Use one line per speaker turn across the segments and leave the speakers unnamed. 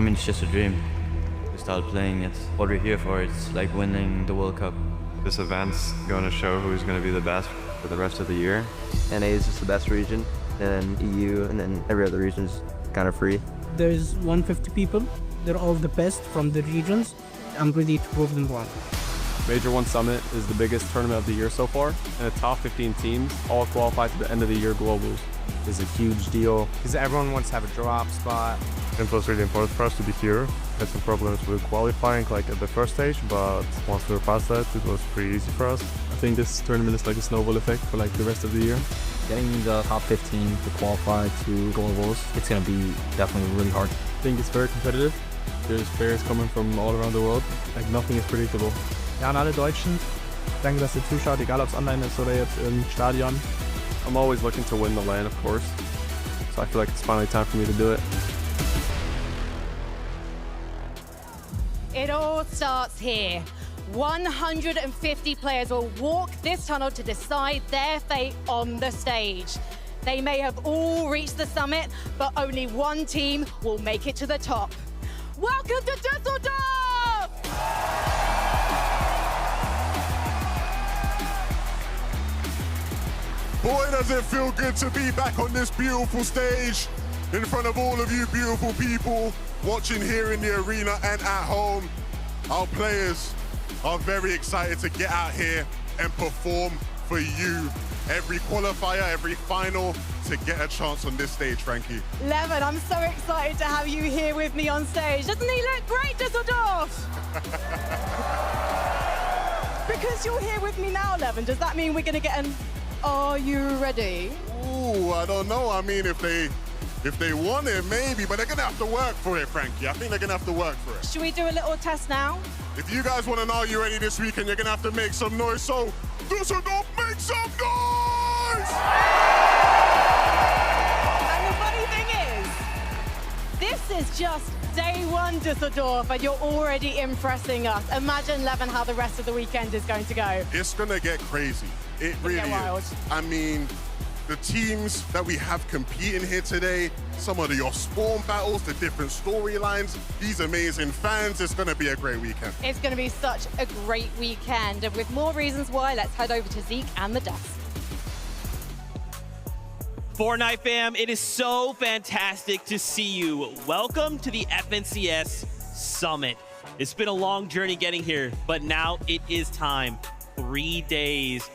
mean, it's just a dream. We started playing it. What we're here for, it's like winning the World Cup.
This event's going to show who's going to be the best for the rest of the year.
NA is just the best region, and then EU, and then every other region is kind of free.
There's 150 people. They're all the best from the regions. I'm ready to prove them wrong.
Major 1 Summit is the biggest tournament of the year so far, and the top 15 teams all qualify to the end of the year globals.
It's a huge deal because everyone wants to have a drop spot.
It was really important for us to be here. Had some problems with qualifying like at the first stage, but once we were past that, it was pretty easy for us.
I think this tournament is like a snowball effect for like the rest of the year.
Getting the top 15 to qualify to globals, it's going to be definitely really hard.
I think it's very competitive. There's players coming from all around the world. Like nothing is predictable.
Ja, an alle Deutschen. Danke, dass ihr zuschaut, egal ob es online ist oder jetzt im Stadion.
I'm always looking to win the LAN, of course. So I feel like it's finally time for me to do it.
It all starts here. 150 players will walk this tunnel to decide their fate on the stage. They may have all reached the summit, but only one team will make it to the top. Welcome to Düsseldorf!
Boy, does it feel good to be back on this beautiful stage in front of all of you beautiful people watching here in the arena and at home. Our players are very excited to get out here and perform for you. Every qualifier, every final, to get a chance on this stage, Frankie.
Levin, I'm so excited to have you here with me on stage. Doesn't he look great, Düsseldorf? Because you're here with me now, Levin, does that mean we're going to get an "Are you ready"?
Ooh, I don't know. I mean, if they want it, maybe, but they're going to have to work for it, Frankie. I think they're going to have to work for it.
Should we do a little test now?
If you guys want to know Are You Ready this weekend, you're going to have to make some noise. So, Düsseldorf, make some noise!
And the funny thing is, this is just day 1 Düsseldorf, and you're already impressing us. Imagine, Levin, how the rest of the weekend is going to go.
It's going to get crazy. It really is. I mean, the teams that we have competing here today, some of your spawn battles, the different storylines, these amazing fans, it's going to be a great weekend.
It's going to be such a great weekend. And with more reasons why, let's head over to Zeke and the Dust.
Fortnite fam, it is so fantastic to see you. Welcome to the FNCS Summit. It's been a long journey getting here, but now it is time. 3 days,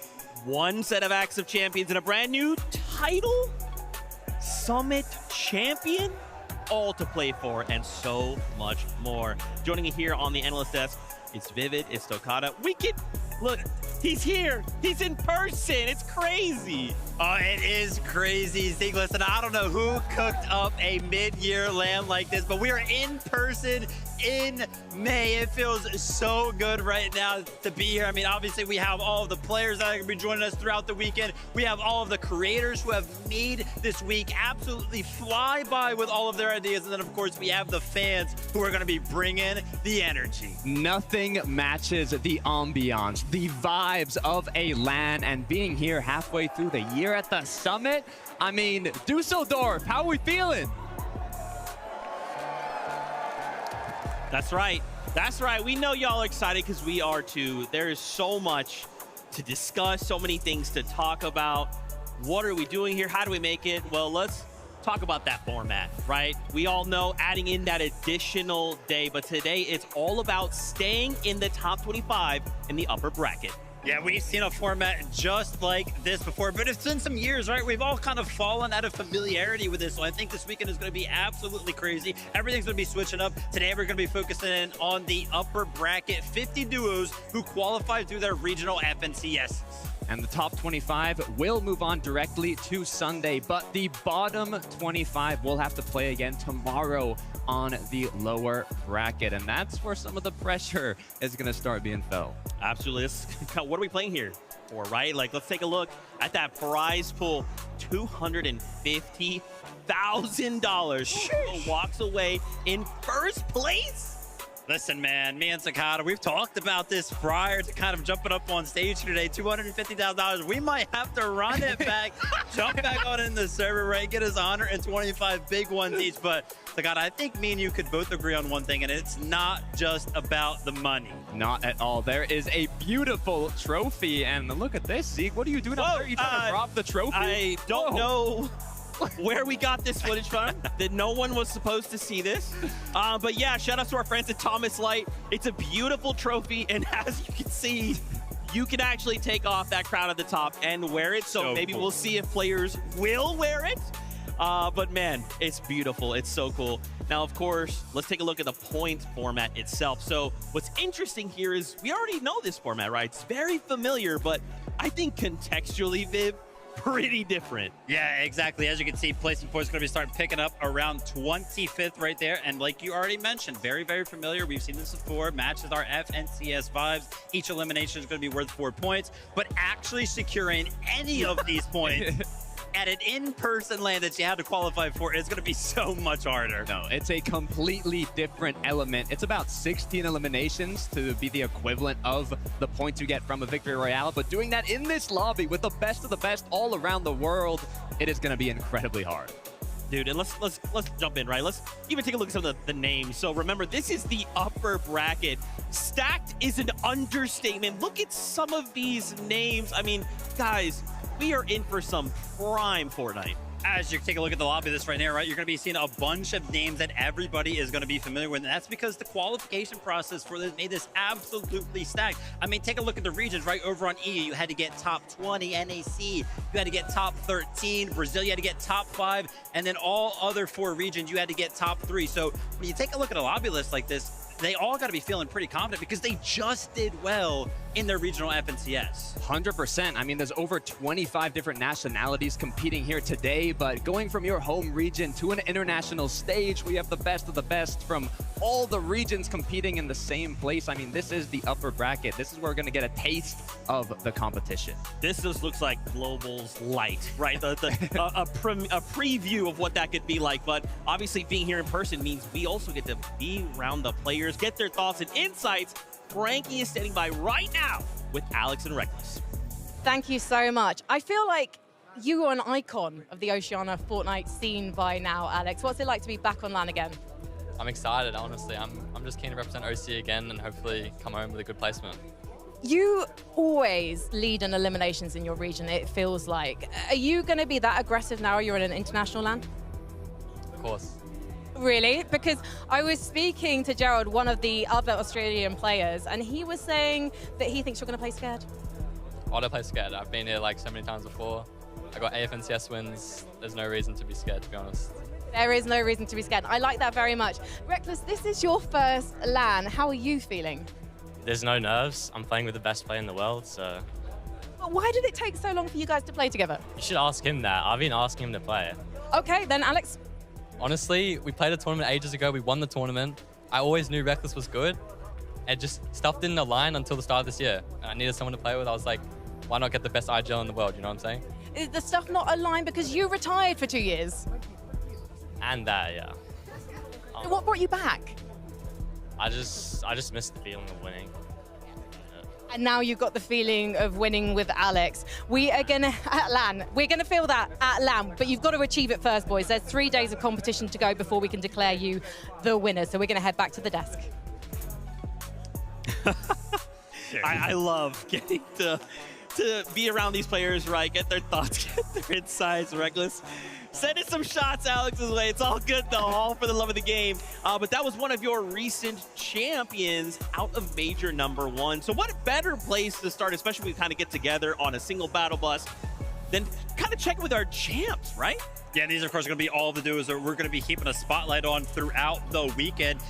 1 set of active champions, and a brand new title? Summit champion? All to play for, and so much more. Joining me here on the analyst desk, it's Vivid, it's Stokada. We can, look, he's here. He's in person. It's crazy.
Oh, it is crazy, Zeke. Listen, I don't know who cooked up a mid-year LAN like this, but we are in person in May. It feels so good right now to be here. I mean, obviously, we have all of the players that are going to be joining us throughout the weekend. We have all of the creators who have made this week absolutely fly by with all of their ideas. And then, of course, we have the fans who are going to be bringing the energy.
Nothing matches the ambiance, the vibes of a LAN, and being here halfway through the year at the summit. I mean, Düsseldorf, how are we feeling?
That's right. That's right. We know y'all are excited because we are too. There is so much to discuss, so many things to talk about. What are we doing here? How do we make it? Well, let's talk about that format, right? We all know adding in that additional day, but today it's all about staying in the top 25 in the upper bracket.
Yeah, we've seen a format just like this before, but it's been some years, right? We've all kind of fallen out of familiarity with this, so I think this weekend is going to be absolutely crazy. Everything's going to be switching up. Today, we're going to be focusing on the upper bracket, 50 duos who qualified through their regional FNCS.
And the top 25 will move on directly to Sunday, but the bottom 25 will have to play again tomorrow on the lower bracket, and that's where some of the pressure is going to start being felt.
Absolutely. What are we playing here for, right? Like, let's take a look at that prize pool. $250,000. Walks away in first place.
Listen, man, me and Sakata, we've talked about this prior to kind of jumping up on stage here today. $250,000. We might have to run it back, jump back on in the server, right? Get us 125 big ones each. But Sakata, I think me and you could both agree on one thing, and it's not just about the money.
Not at all. There is a beautiful trophy, and look at this, Zeke. What are you doing up there? Are you trying to rob the trophy?
I don't know where we got this footage from, that no one was supposed to see this. But yeah, shout out to our friends at Thomas Light. It's a beautiful trophy, and as you can see, you can actually take off that crown at the top and wear it. So maybe we'll see if players will wear it. But man, it's beautiful. It's so cool. Now, of course, let's take a look at the points format itself. So what's interesting here is we already know this format, right? It's very familiar, but I think contextually, Viv, pretty different.
Yeah, exactly. As you can see, placing points going to be starting picking up around 25th right there. And like you already mentioned, very, very familiar. We've seen this before. Matches our FNCS vibes. Each elimination is going to be worth 4 points. But actually securing any of these points at an in-person land that you have to qualify for is going to be so much harder.
No, it's a completely different element. It's about 16 eliminations to be the equivalent of the points you get from a victory royale, but doing that in this lobby with the best of the best all around the world, it is going to be incredibly hard.
Dude, and let's jump in, right? Let's even take a look at some of the names. So remember, this is the upper bracket. Stacked is an understatement. Look at some of these names. I mean, guys, we are in for some prime Fortnite.
As you take a look at the lobby of this right now, right, you're going to be seeing a bunch of names that everybody is going to be familiar with. And that's because the qualification process for this made this absolutely stacked. I mean, take a look at the regions, right? Over on EU, you had to get top 20. NAC, you had to get top 13. Brazil, you had to get top 5. And then all other 4 regions, you had to get top 3. So when you take a look at a lobby list like this, they all got to be feeling pretty confident because they just did well in their regional FNCS.
100%. I mean, there's over 25 different nationalities competing here today, but going from your home region to an international stage, we have the best of the best from all the regions competing in the same place. I mean, this is the upper bracket. This is where we're going to get a taste of the competition.
This just looks like Global's light, right? A preview of what that could be like. But obviously being here in person means we also get to be around the players, get their thoughts and insights. Frankie is standing by right now with Alex and Reckless.
Thank you so much. I feel like you are an icon of the Oceania Fortnite scene by now, Alex. What's it like to be back on LAN again?
I'm excited, honestly. I'm just keen to represent OC again and hopefully come home with a good placement.
You always lead in eliminations in your region, it feels like. Are you going to be that aggressive now you're in an international LAN?
Of course.
Really? Because I was speaking to Gerald, one of the other Australian players, and he was saying that he thinks you're going to play scared.
Why do I play scared? I've been here like so many times before. I got AFNCS wins. There's no reason to be scared, to be honest.
There is no reason to be scared. I like that very much. Reckless, this is your first LAN. How are you feeling?
There's no nerves. I'm playing with the best player in the world, so...
But why did it take so long for you guys to play together?
You should ask him that. I've been asking him to play.
Okay, then Alex.
Honestly, we played a tournament ages ago. We won the tournament. I always knew Reckless was good. And just stuff didn't align until the start of this year. And I needed someone to play with. I was like, why not get the best IGL in the world? You know what I'm saying?
Is the stuff not aligned because you retired for 2 years?
And that, yeah.
What brought you back?
I just missed the feeling of winning.
And now you've got the feeling of winning with Alex. We are gonna, at LAN, we're gonna feel that at LAN, but you've got to achieve it first, boys. There's 3 days of competition to go before we can declare you the winner. So we're gonna head back to the desk.
I love getting to be around these players, right? Get their thoughts, get their insights. Reckless, sending some shots Alex's way. It's all good though, all for the love of the game. But that was one of your recent champions out of Major #1. So what better place to start, especially when we kind of get together on a single battle bus, than kind of check with our champs, right?
Yeah, these, of course, are going to be all the duos that we're going to be keeping a spotlight on throughout the weekend.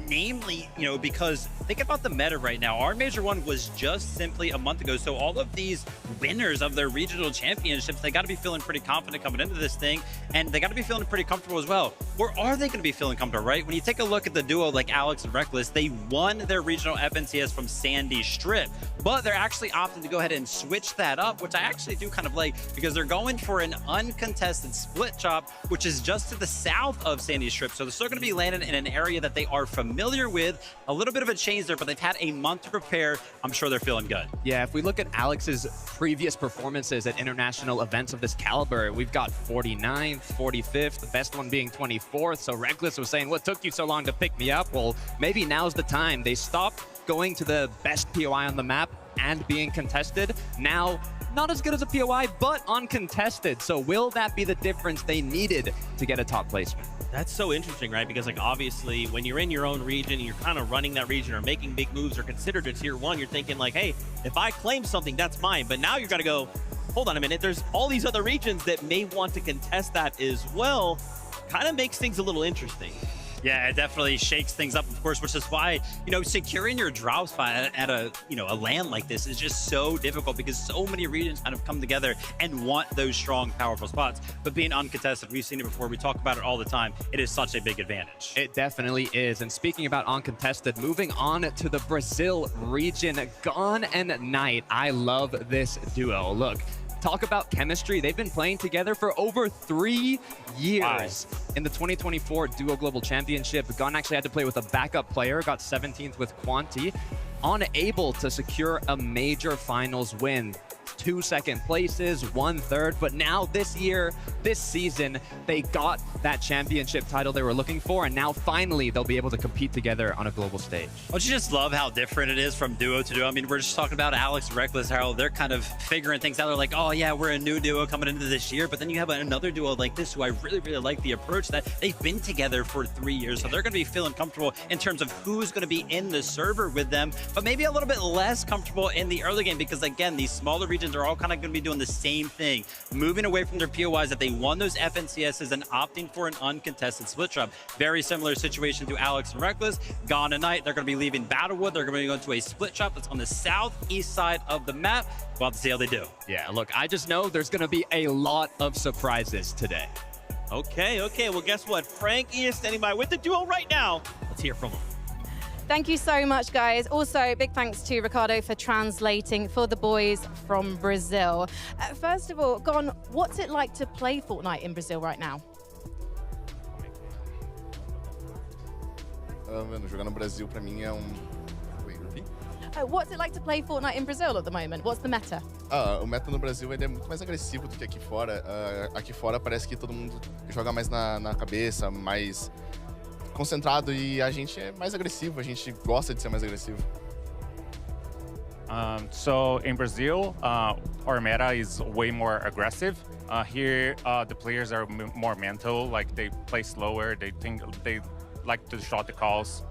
Namely, you know, because think about the meta right now. Our Major 1 was just simply a month ago. So all of these winners of their regional championships, they got to be feeling pretty confident coming into this thing. And they got to be feeling pretty comfortable as well. Or are they going to be feeling comfortable, right? When you take a look at the duo like Alex and Reckless, they won their regional FNCS from Sandy Strip. But they're actually opting to go ahead and switch that up, which I actually do kind of like, because they're going for an uncontested split Pork Chop, which is just to the south of Sandy Strip. So they're still going to be landing in an area that they are familiar with. A little bit of a change there, but they've had a month to prepare. I'm sure they're feeling good.
Yeah, if we look at Alex's previous performances at international events of this caliber, we've got 49th, 45th, the best one being 24th. So Reckless was saying, what took you so long to pick me up? Well, maybe now's the time. They stopped going to the best POI on the map and being contested. Now, not as good as a POI, but uncontested. So will that be the difference they needed to get a top placement?
That's so interesting, right? Because like obviously when you're in your own region, you're kind of running that region or making big moves or considered a tier 1, you're thinking like, hey, if I claim something, that's mine. But now you're gonna go, hold on a minute, there's all these other regions that may want to contest that as well. Kind of makes things a little interesting.
Yeah, it definitely shakes things up, of course, which is why, you know, securing your drop spot at a, you know, a land like this is just so difficult because so many regions kind of come together and want those strong, powerful spots. But being uncontested, we've seen it before, we talk about it all the time, it is such a big advantage.
It definitely is. And speaking about uncontested, moving on to the Brazil region, Gone and Knight. I love this duo. Look, talk about chemistry. They've been playing together for over 3 years. Wow. In the 2024 Duo Global Championship, Gon actually had to play with a backup player, got 17th with Quanti, unable to secure a major finals win. 2 second places, 1 third, but now this year, this season, they got that championship title they were looking for, and now finally they'll be able to compete together on a global stage.
Don't you just love how different it is from duo to duo? I mean, we're just talking about Alex and Reckless, how they're kind of figuring things out. They're like, oh yeah, we're a new duo coming into this year, but then you have another duo like this who I really, really like the approach that they've been together for 3 years, so they're going to be feeling comfortable in terms of who's going to be in the server with them, but maybe a little bit less comfortable in the early game because, again, these smaller regions are all kind of going to be doing the same thing, moving away from their POIs that they won those FNCSs and opting for an uncontested split drop. Very similar situation to Alex and Reckless. Gone tonight, they're going to be leaving Battlewood. They're going to be going to a split drop that's on the southeast side of the map. We'll have to see how they do.
Yeah, look, I just know there's going to be a lot of surprises today.
Okay, well, guess what? Frank is standing by with the duo right now. Let's hear from him.
Thank you so much, guys. Also, big thanks to Ricardo for translating for the boys from Brazil. First of all, Gon, what's it like to play Fortnite in Brazil right now?
Jogar no Brasil pra mim é
What's it like to play Fortnite in Brazil at the moment? What's the meta?
O meta no Brasil ele é muito mais agressivo do que aqui fora. Aqui fora parece que todo mundo joga mais na cabeça, mais concentrado, e a gente é mais agressivo, a gente gosta de ser mais agressivo.
So in Brazil, our meta is way more aggressive. Here, the players are more mental, like they play slower, they like to shot the calls.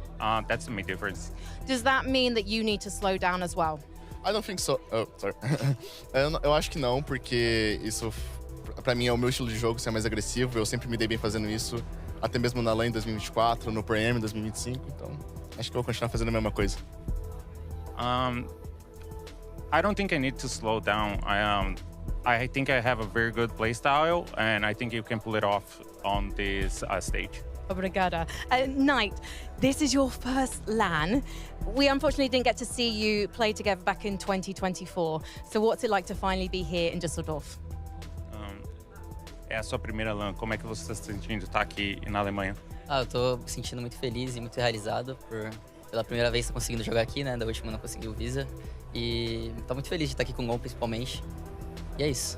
That's the main difference.
Does that mean that you need to slow down as well?
I don't think so. Oh, sorry. Eu acho que não, porque isso, pra mim, é o meu estilo de jogo ser mais agressivo. Eu sempre me dei bem fazendo isso. Até mesmo na LAN em 2024, no Pre-Am em 2025, então acho que eu vou continuar fazendo a mesma coisa.
I don't think I need to slow down. I think I have a very good playstyle, and I think you can pull it off on this stage.
Obrigada. Knight, this is your first LAN. We unfortunately didn't get to see you play together back in 2024. So what's it like to finally be here in Düsseldorf?
É a sua primeira LAN. Como é que você está se sentindo estar aqui na Alemanha?
Eu tô me sentindo muito feliz e muito realizado pela primeira vez conseguindo jogar aqui, né? Da última não consegui o Visa. E tô muito feliz de estar aqui com o Gon, principalmente. E é isso.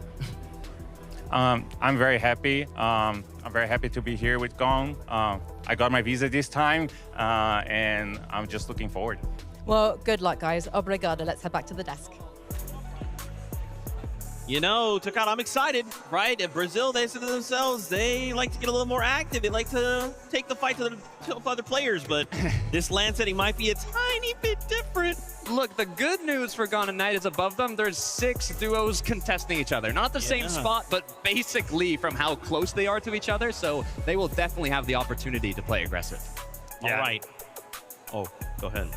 I'm very happy. I'm very happy to be here with Gon. I got my visa this time, and I'm just looking forward.
Well, good luck, guys. Obrigada. Let's head back to the desk.
You know, Takada, I'm excited, right? In Brazil, they said to themselves, they like to get a little more active. They like to take the fight to other players, but this land setting might be a tiny bit different.
Look, the good news for Gone and Knight is above them, there's 6 duos contesting each other. Not the same spot, but basically from how close they are to each other, so they will definitely have the opportunity to play aggressive.
Yeah. All right. Oh, go ahead.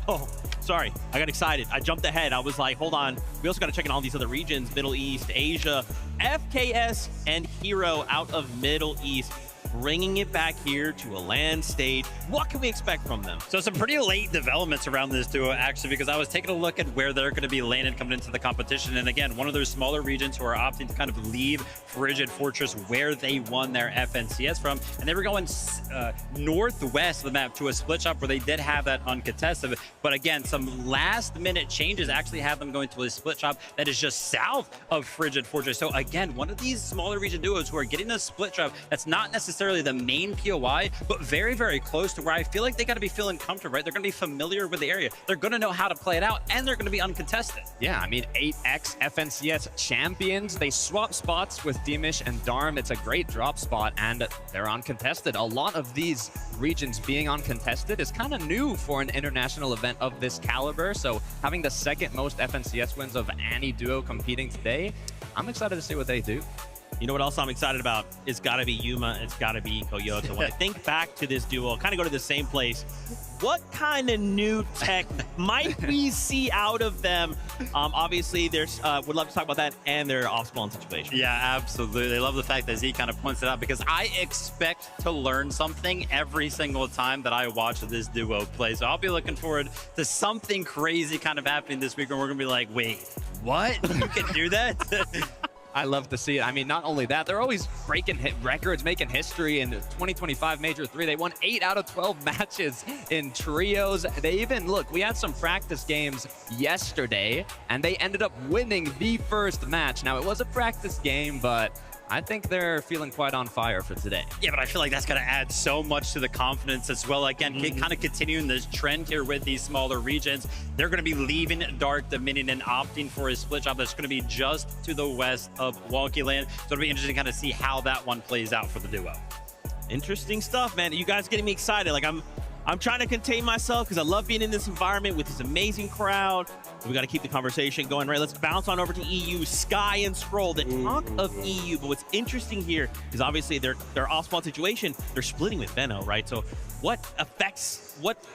Oh, sorry. I got excited. I jumped ahead. I was like, hold on. We also got to check in all these other regions, Middle East, Asia, FKS, and Hero out of Middle East. bringing it back here to a LAN stage. What can we expect from them?
So some pretty late developments around this duo, actually, because I was taking a look at where they're going to be landed coming into the competition. And again, one of those smaller regions who are opting to kind of leave Frigid Fortress where they won their FNCS from. And they were going northwest of the map to a split shop where they did have that uncontested. But again, some last minute changes actually have them going to a split shop that is just south of Frigid Fortress. So again, one of these smaller region duos who are getting a split shop that's not necessarily the main POI, but very, very close to where I feel like they got to be feeling comfortable, right? They're going to be familiar with the area. They're going to know how to play it out, and they're going to be uncontested.
Yeah, I mean, 8x FNCS champions. They swap spots with Demish and Darm. It's a great drop spot, and they're uncontested. A lot of these regions being uncontested is kind of new for an international event of this caliber. So having the second most FNCS wins of any duo competing today, I'm excited to see what they do.
You know what else I'm excited about? It's got to be Yuma. It's got to be Koyote. When I think back to this duo, kind of go to the same place. What kind of new tech might we see out of them? Obviously, there's would love to talk about that and their off-spawn situation.
Yeah, absolutely. I love the fact that Z kind of points it out because I expect to learn something every single time that I watch this duo play. So I'll be looking forward to something crazy kind of happening this week, and we're going to be like, wait, what? You can do that?
I love to see it. I mean, not only that, they're always breaking records, making history in the 2025 Major 3. They won 8 out of 12 matches in trios. They even, look, we had some practice games yesterday, and they ended up winning the first match. Now, it was a practice game, but I think they're feeling quite on fire for today.
Yeah, but I feel like that's going to add so much to the confidence as well. Again, kind of continuing this trend here with these smaller regions. They're going to be leaving Dark Dominion and opting for a split job that's going to be just to the west of Wonky Land. So it'll be interesting to kind of see how that one plays out for the duo.
Interesting stuff, man. You guys getting me excited. Like I'm trying to contain myself because I love being in this environment with this amazing crowd. We got to keep the conversation going, right? Let's bounce on over to EU, Sky and Scroll. The talk of EU, but what's interesting here is obviously their off-spawn situation. They're splitting with Venno, right? So what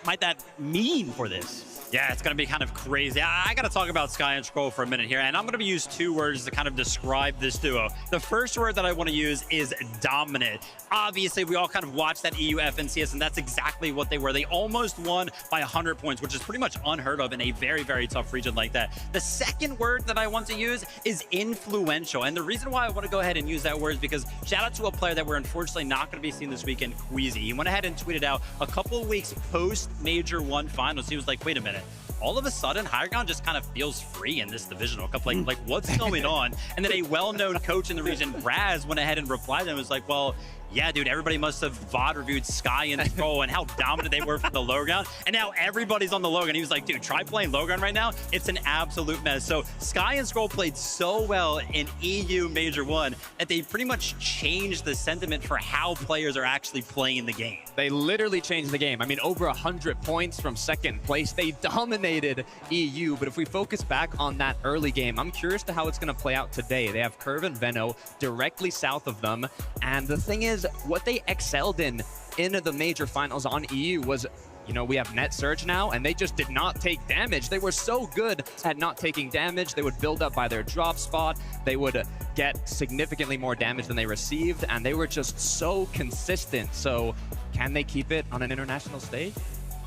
might that mean for this?
Yeah, it's going to be kind of crazy. I got to talk about Sky and Scroll for a minute here, and I'm going to use 2 words to kind of describe this duo. The first word that I want to use is dominant. Obviously, we all kind of watched that EU FNCS, and that's exactly what they were. They almost won by 100 points, which is pretty much unheard of in a very, very tough region like that. The second word that I want to use is influential, and the reason why I want to go ahead and use that word is because shout out to a player that we're unfortunately not going to be seeing this weekend, Queasy. He went ahead and tweeted out a couple of weeks post Major 1 finals. He was like, wait a minute. All of a sudden, Higher Ground just kind of feels free in this divisional cup. Like what's going on? And then a well-known coach in the region, Raz, went ahead and replied to him and was like, well, yeah, dude, everybody must have VOD reviewed Sky and Scroll and how dominant they were from the low ground. And now everybody's on the low ground. He was like, dude, try playing low ground right now. It's an absolute mess. So Sky and Scroll played so well in EU Major 1 that they pretty much changed the sentiment for how players are actually playing the game.
They literally changed the game. I mean, over 100 points from second place. They dominated EU. But if we focus back on that early game, I'm curious to how it's going to play out today. They have Curve and Venno directly south of them. And the thing is, what they excelled in the major finals on EU was, you know, we have net surge now, and they just did not take damage. They were so good at not taking damage. They would build up by their drop spot. They would get significantly more damage than they received, and they were just so consistent. So can they keep it on an international stage?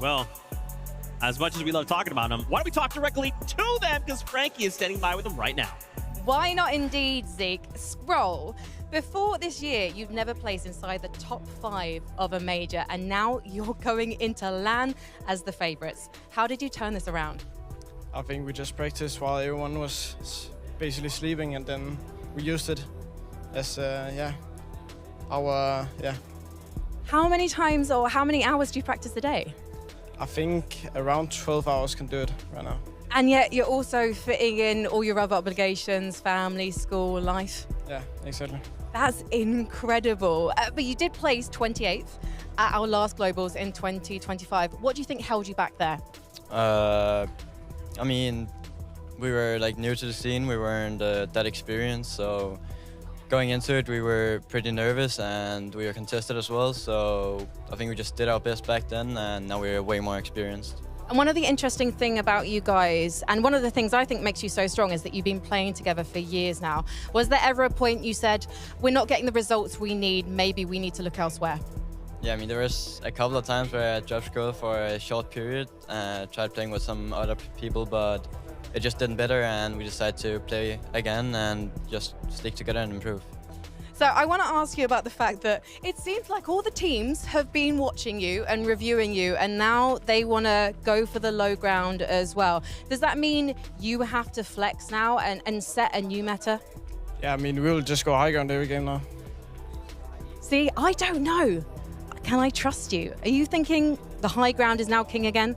Well, as much as we love talking about them, why don't we talk directly to them, because Frankie is standing by with them right now.
Why not indeed, Zeke? Scroll. Before this year, you've never placed inside the top 5 of a major, and now you're going into LAN as the favorites. How did you turn this around?
I think we just practiced while everyone was basically sleeping, and then we used it as,
How many times or how many hours do you practice a day?
I think around 12 hours can do it right now.
And yet you're also fitting in all your other obligations, family, school, life.
Yeah, exactly.
That's incredible. But you did place 28th at our last Globals in 2025. What do you think held you back there?
I mean, we were like new to the scene. We weren't that experienced. So going into it, we were pretty nervous and we were contested as well. So I think we just did our best back then, and now we're way more experienced.
And one of the interesting thing about you guys, and one of the things I think makes you so strong, is that you've been playing together for years now. Was there ever a point you said, we're not getting the results we need, maybe we need to look elsewhere?
Yeah, I mean, there was a couple of times where I dropped school for a short period, tried playing with some other people, but it just didn't better, and we decided to play again and just stick together and improve.
So I want to ask you about the fact that it seems like all the teams have been watching you and reviewing you, and now they want to go for the low ground as well. Does that mean you have to flex now and set a new meta?
Yeah, I mean, we'll just go high ground every game now.
See, I don't know. Can I trust you? Are you thinking the high ground is now king again?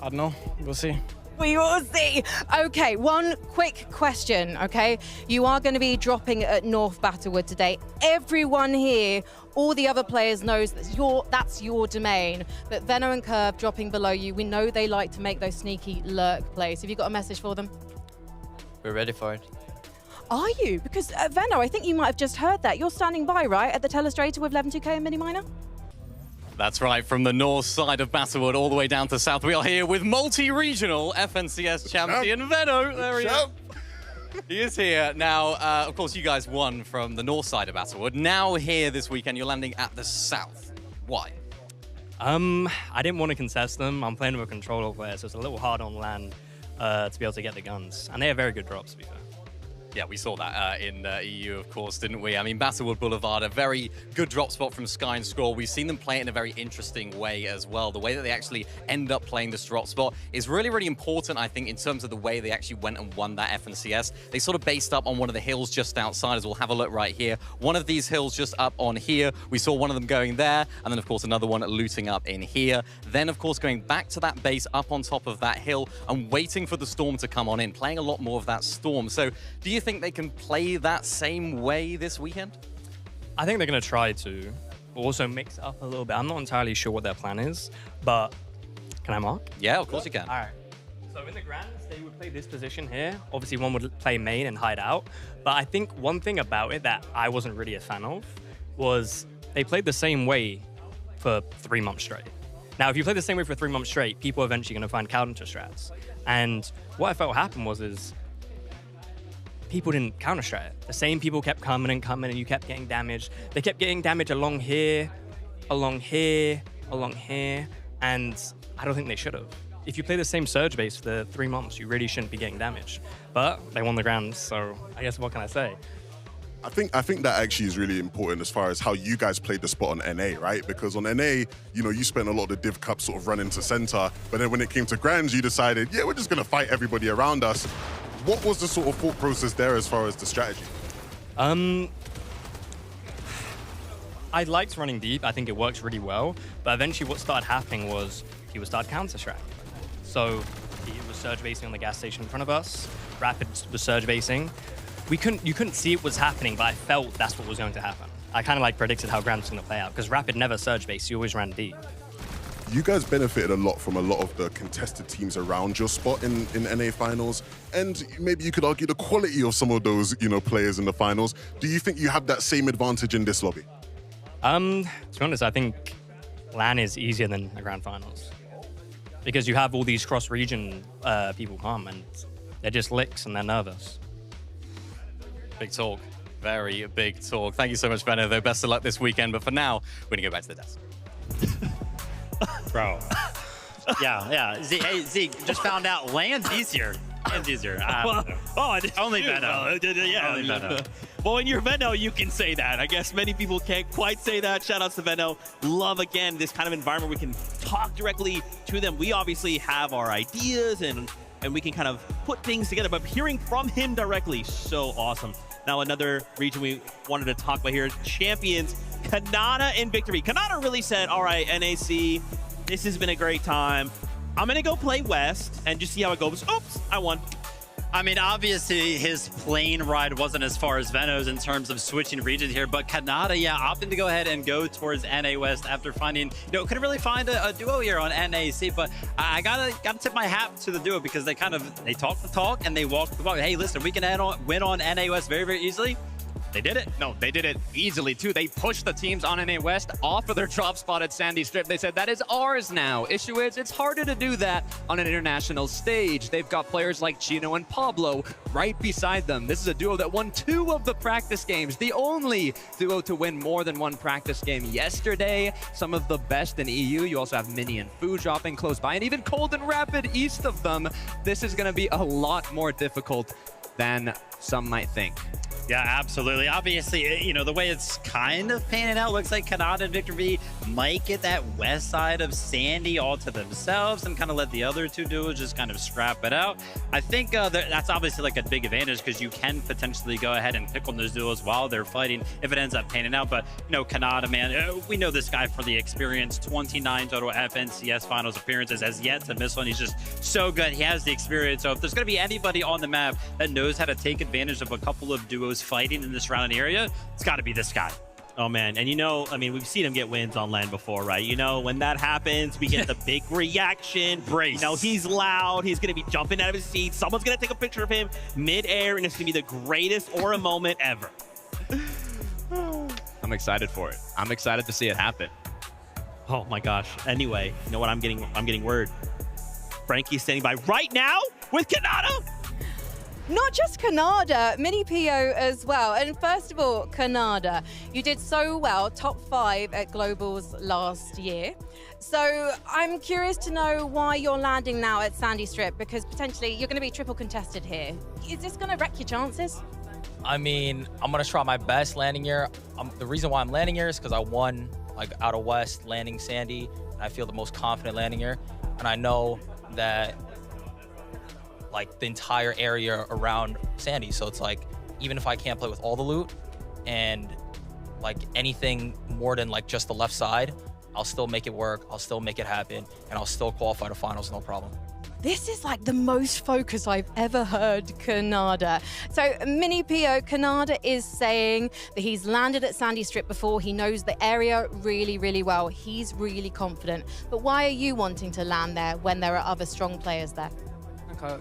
I don't know. We'll see.
We will see. Okay, one quick question, okay? You are going to be dropping at North Battlewood today. Everyone here, all the other players knows that's your domain. But Venno and Curve dropping below you, we know they like to make those sneaky lurk plays. Have you got a message for them?
We're ready for it.
Are you? Because Venno, I think you might have just heard that. You're standing by, right, at the telestrator with 11-2K and Mini Miner?
That's right, from the north side of Battlewood all the way down to south, we are here with multi-regional FNCS champion Venno. There he is. He is here. Now, of course, you guys won from the north side of Battlewood. Now here this weekend, you're landing at the south. Why?
I didn't want to contest them. I'm playing with a controller player, so it's a little hard on land to be able to get the guns. And they have very good drops, to be fair.
Yeah, we saw that in EU, of course, didn't we? I mean, Battlewood Boulevard, a very good drop spot from Sky and Score. We've seen them play it in a very interesting way as well. The way that they actually end up playing this drop spot is really, really important, I think, in terms of the way they actually went and won that FNCS. They sort of based up on one of the hills just outside, as we'll have a look right here. One of these hills just up on here. We saw one of them going there, and then, of course, another one looting up in here. Then, of course, going back to that base up on top of that hill and waiting for the storm to come on in, playing a lot more of that storm. So do you think they can play that same way this weekend?
I think they're going to try to also mix it up a little bit. I'm not entirely sure what their plan is, but can I mark?
Yeah, of course you can.
All right. So in the grands, they would play this position here. Obviously, one would play main and hide out. But I think one thing about it that I wasn't really a fan of was they played the same way for 3 months straight. Now, if you play the same way for 3 months straight, people are eventually going to find counter strats. And what I felt happened was people didn't counter-strat it. The same people kept coming and you kept getting damaged. They kept getting damage along here, along here, along here, and I don't think they should have. If you play the same surge base for the 3 months, you really shouldn't be getting damaged. But they won the grands, so I guess what can I say?
I think that actually is really important as far as how you guys played the spot on NA, right? Because on NA, you know, you spent a lot of the div cup sort of running to center, but then when it came to grands, you decided, yeah, we're just gonna fight everybody around us. What was the sort of thought process there as far as the strategy?
I liked running deep. I think it works really well. But eventually what started happening was people started counter-strat. So he was surge basing on the gas station in front of us. Rapid was surge basing. You couldn't see it was happening, but I felt that's what was going to happen. I kind of like predicted how Grimz was going to play out because Rapid never surge based. You always ran deep.
You guys benefited a lot from a lot of the contested teams around your spot in NA finals, and maybe you could argue the quality of some of those, you know, players in the finals. Do you think you have that same advantage in this lobby?
To be honest, I think LAN is easier than the grand finals because you have all these cross-region people come and they're just licks and they're nervous.
Big talk. Very big talk. Thank you so much, Venno, though. Best of luck this weekend. But for now, we're going to go back to the desk.
Bro. Yeah. Hey, Zeke, just found out land's easier. Land's easier. Only Venno.
Yeah.
Only Venno.
Well, when you're Venno, you can say that. I guess many people can't quite say that. Shout outs to Venno. Love, again, this kind of environment. We can talk directly to them. We obviously have our ideas and we can kind of put things together, but hearing from him directly, so awesome. Now, another region we wanted to talk about here is champions, Kanata and Victory. Kanata really said, all right, NAC, this has been a great time. I'm going to go play West and just see how it goes. Oops, I won.
I mean, obviously, his plane ride wasn't as far as Venno's in terms of switching regions here, but Kanata, yeah, opting to go ahead and go towards NA West after finding, couldn't really find a duo here on NAC, but I gotta tip my hat to the duo because they talk the talk and they walk the walk. Hey, listen, we can win on NA West very, very easily.
They did it. No, they did it easily, too. They pushed the teams on NA West off of their drop spot at Sandy Strip. They said, that is ours now. Issue is, it's harder to do that on an international stage. They've got players like Chino and Pablo right beside them. This is a duo that won 2 of the practice games, the only duo to win more than 1 practice game yesterday. Some of the best in EU. You also have Mini and Fu dropping close by, and even Cold and Rapid east of them. This is going to be a lot more difficult than some might think.
Yeah, absolutely. Obviously, you know, the way it's kind of panning out, looks like Kanata and Victor V might get that west side of Sandy all to themselves and kind of let the other 2 duos just kind of scrap it out. I think that's obviously like a big advantage because you can potentially go ahead and pick on those duos while they're fighting if it ends up panning out. But, you know, Kanata, man, we know this guy for the experience. 29 total FNCS finals appearances, has yet to miss one. He's just so good. He has the experience. So if there's going to be anybody on the map that knows how to take advantage of a couple of duos fighting in the surrounding area, it's got to be this guy.
Oh man, and you know, I mean, we've seen him get wins on LAN before, right? You know, when that happens, we get the big reaction.
Brace.
You know, he's loud, he's gonna be jumping out of his seat, someone's gonna take a picture of him mid-air, and it's gonna be the greatest aura moment ever.
I'm excited for it. I'm excited to see it happen.
Oh my gosh. Anyway, you know what, I'm getting word. Frankie's standing by right now with Kanata.
Not just Kanada, Mini PO as well. And first of all, Kanada, you did so well, top 5 at Globals last year. So I'm curious to know why you're landing now at Sandy Strip, because potentially you're going to be triple contested here. Is this going to wreck your chances?
I mean, I'm going to try my best landing here. The reason why I'm landing here is because I won like out of West landing Sandy, and I feel the most confident landing here. And I know that like the entire area around Sandy. So it's like, even if I can't play with all the loot and like anything more than like just the left side, I'll still make it work. I'll still make it happen, and I'll still qualify to finals, no problem.
This is like the most focus I've ever heard Kanada. So Mini PO, Kanada is saying that he's landed at Sandy Strip before. He knows the area really, really well. He's really confident. But why are you wanting to land there when there are other strong players there?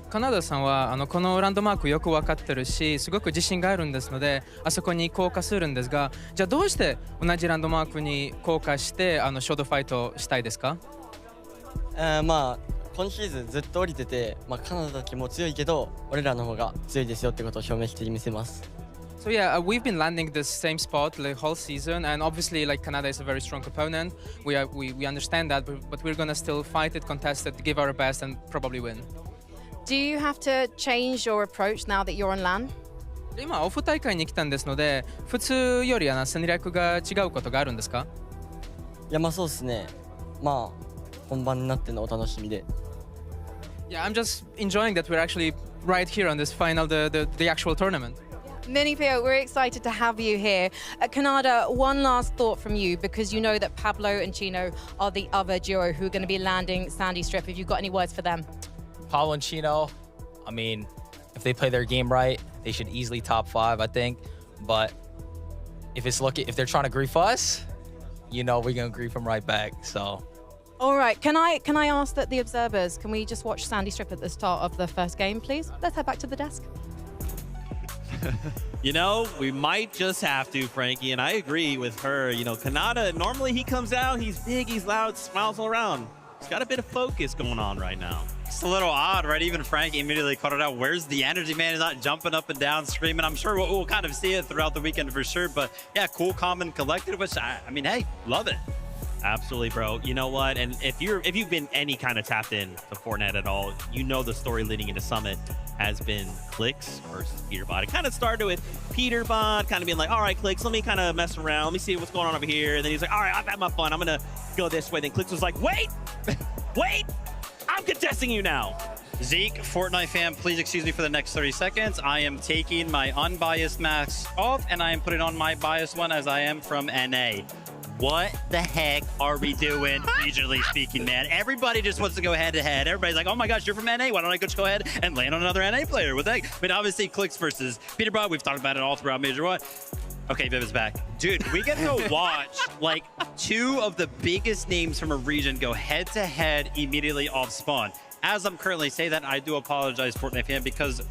カナダさんはこのランドマークよく分かってるし、すごく自信があるんですので、あそこに降下するんですが、じゃあどうして同じランドマークに降下してショートファイトしたいですか？
まあ今シーズンずっと降りてて、カナダだけも強いけど、俺らの方が強いですよってことを証明してみせます。
So yeah, we've been landing this same spot the whole season, and obviously like Canada is a very strong opponent. We understand that, but we're gonna still fight it, contest it, give our best, and probably win.
Do you have to change your approach now that you're on LAN?
今オフ大会に来たんですので、普通より戦略が違うことがあるんですか？
いやそうですね。本番になってのお楽しみで。
Yeah, I'm just enjoying that we're actually right here on this final, the actual tournament.
Mini Pio, we're excited to have you here. Kanada, one last thought from you, because you know that Pablo and Chino are the other duo who are going to be landing Sandy Strip. Have you got any words for them?
Pablo and Chino, I mean, if they play their game right, they should easily top 5, I think. But if they're trying to grief us, you know we're gonna grief them right back. So.
All right, can I ask that the observers, can we just watch Sandy Strip at the start of the first game, please? Let's head back to the desk.
You know, we might just have to, Frankie, and I agree with her. You know, Kanata, normally he comes out, he's big, he's loud, smiles all around. He's got a bit of focus going on right now.
It's a little odd, right? Even Frankie immediately caught it out. Where's the energy, man? He's not jumping up and down, screaming. I'm sure we'll kind of see it throughout the weekend for sure. But yeah, cool, calm, and collected, which I mean, hey, love it.
Absolutely, bro. You know what? And if you've been any kind of tapped in to Fortnite at all, you know the story leading into Summit has been Clicks versus Peterbot. It kind of started with Peterbot kind of being like, all right, Clicks, let me kind of mess around. Let me see what's going on over here. And then he's like, all right, I've had my fun. I'm going to go this way. Then Clicks was like, wait, wait, I'm contesting you now.
Zeke, Fortnite fan, please excuse me for the next 30 seconds. I am taking my unbiased mask off, and I am putting on my biased one as I am from NA. What the heck are we doing, regionally speaking, man? Everybody just wants to go head-to-head. Everybody's like, oh my gosh, you're from NA. Why don't I just go ahead and land on another NA player? What the heck? I mean, obviously, Clicks versus Peterbot. We've talked about it all throughout Major 1. Okay, Viv is back. Dude, we get to watch, like, 2 of the biggest names from a region go head-to-head immediately off spawn. As I'm currently saying that, I do apologize, Fortnite fan, because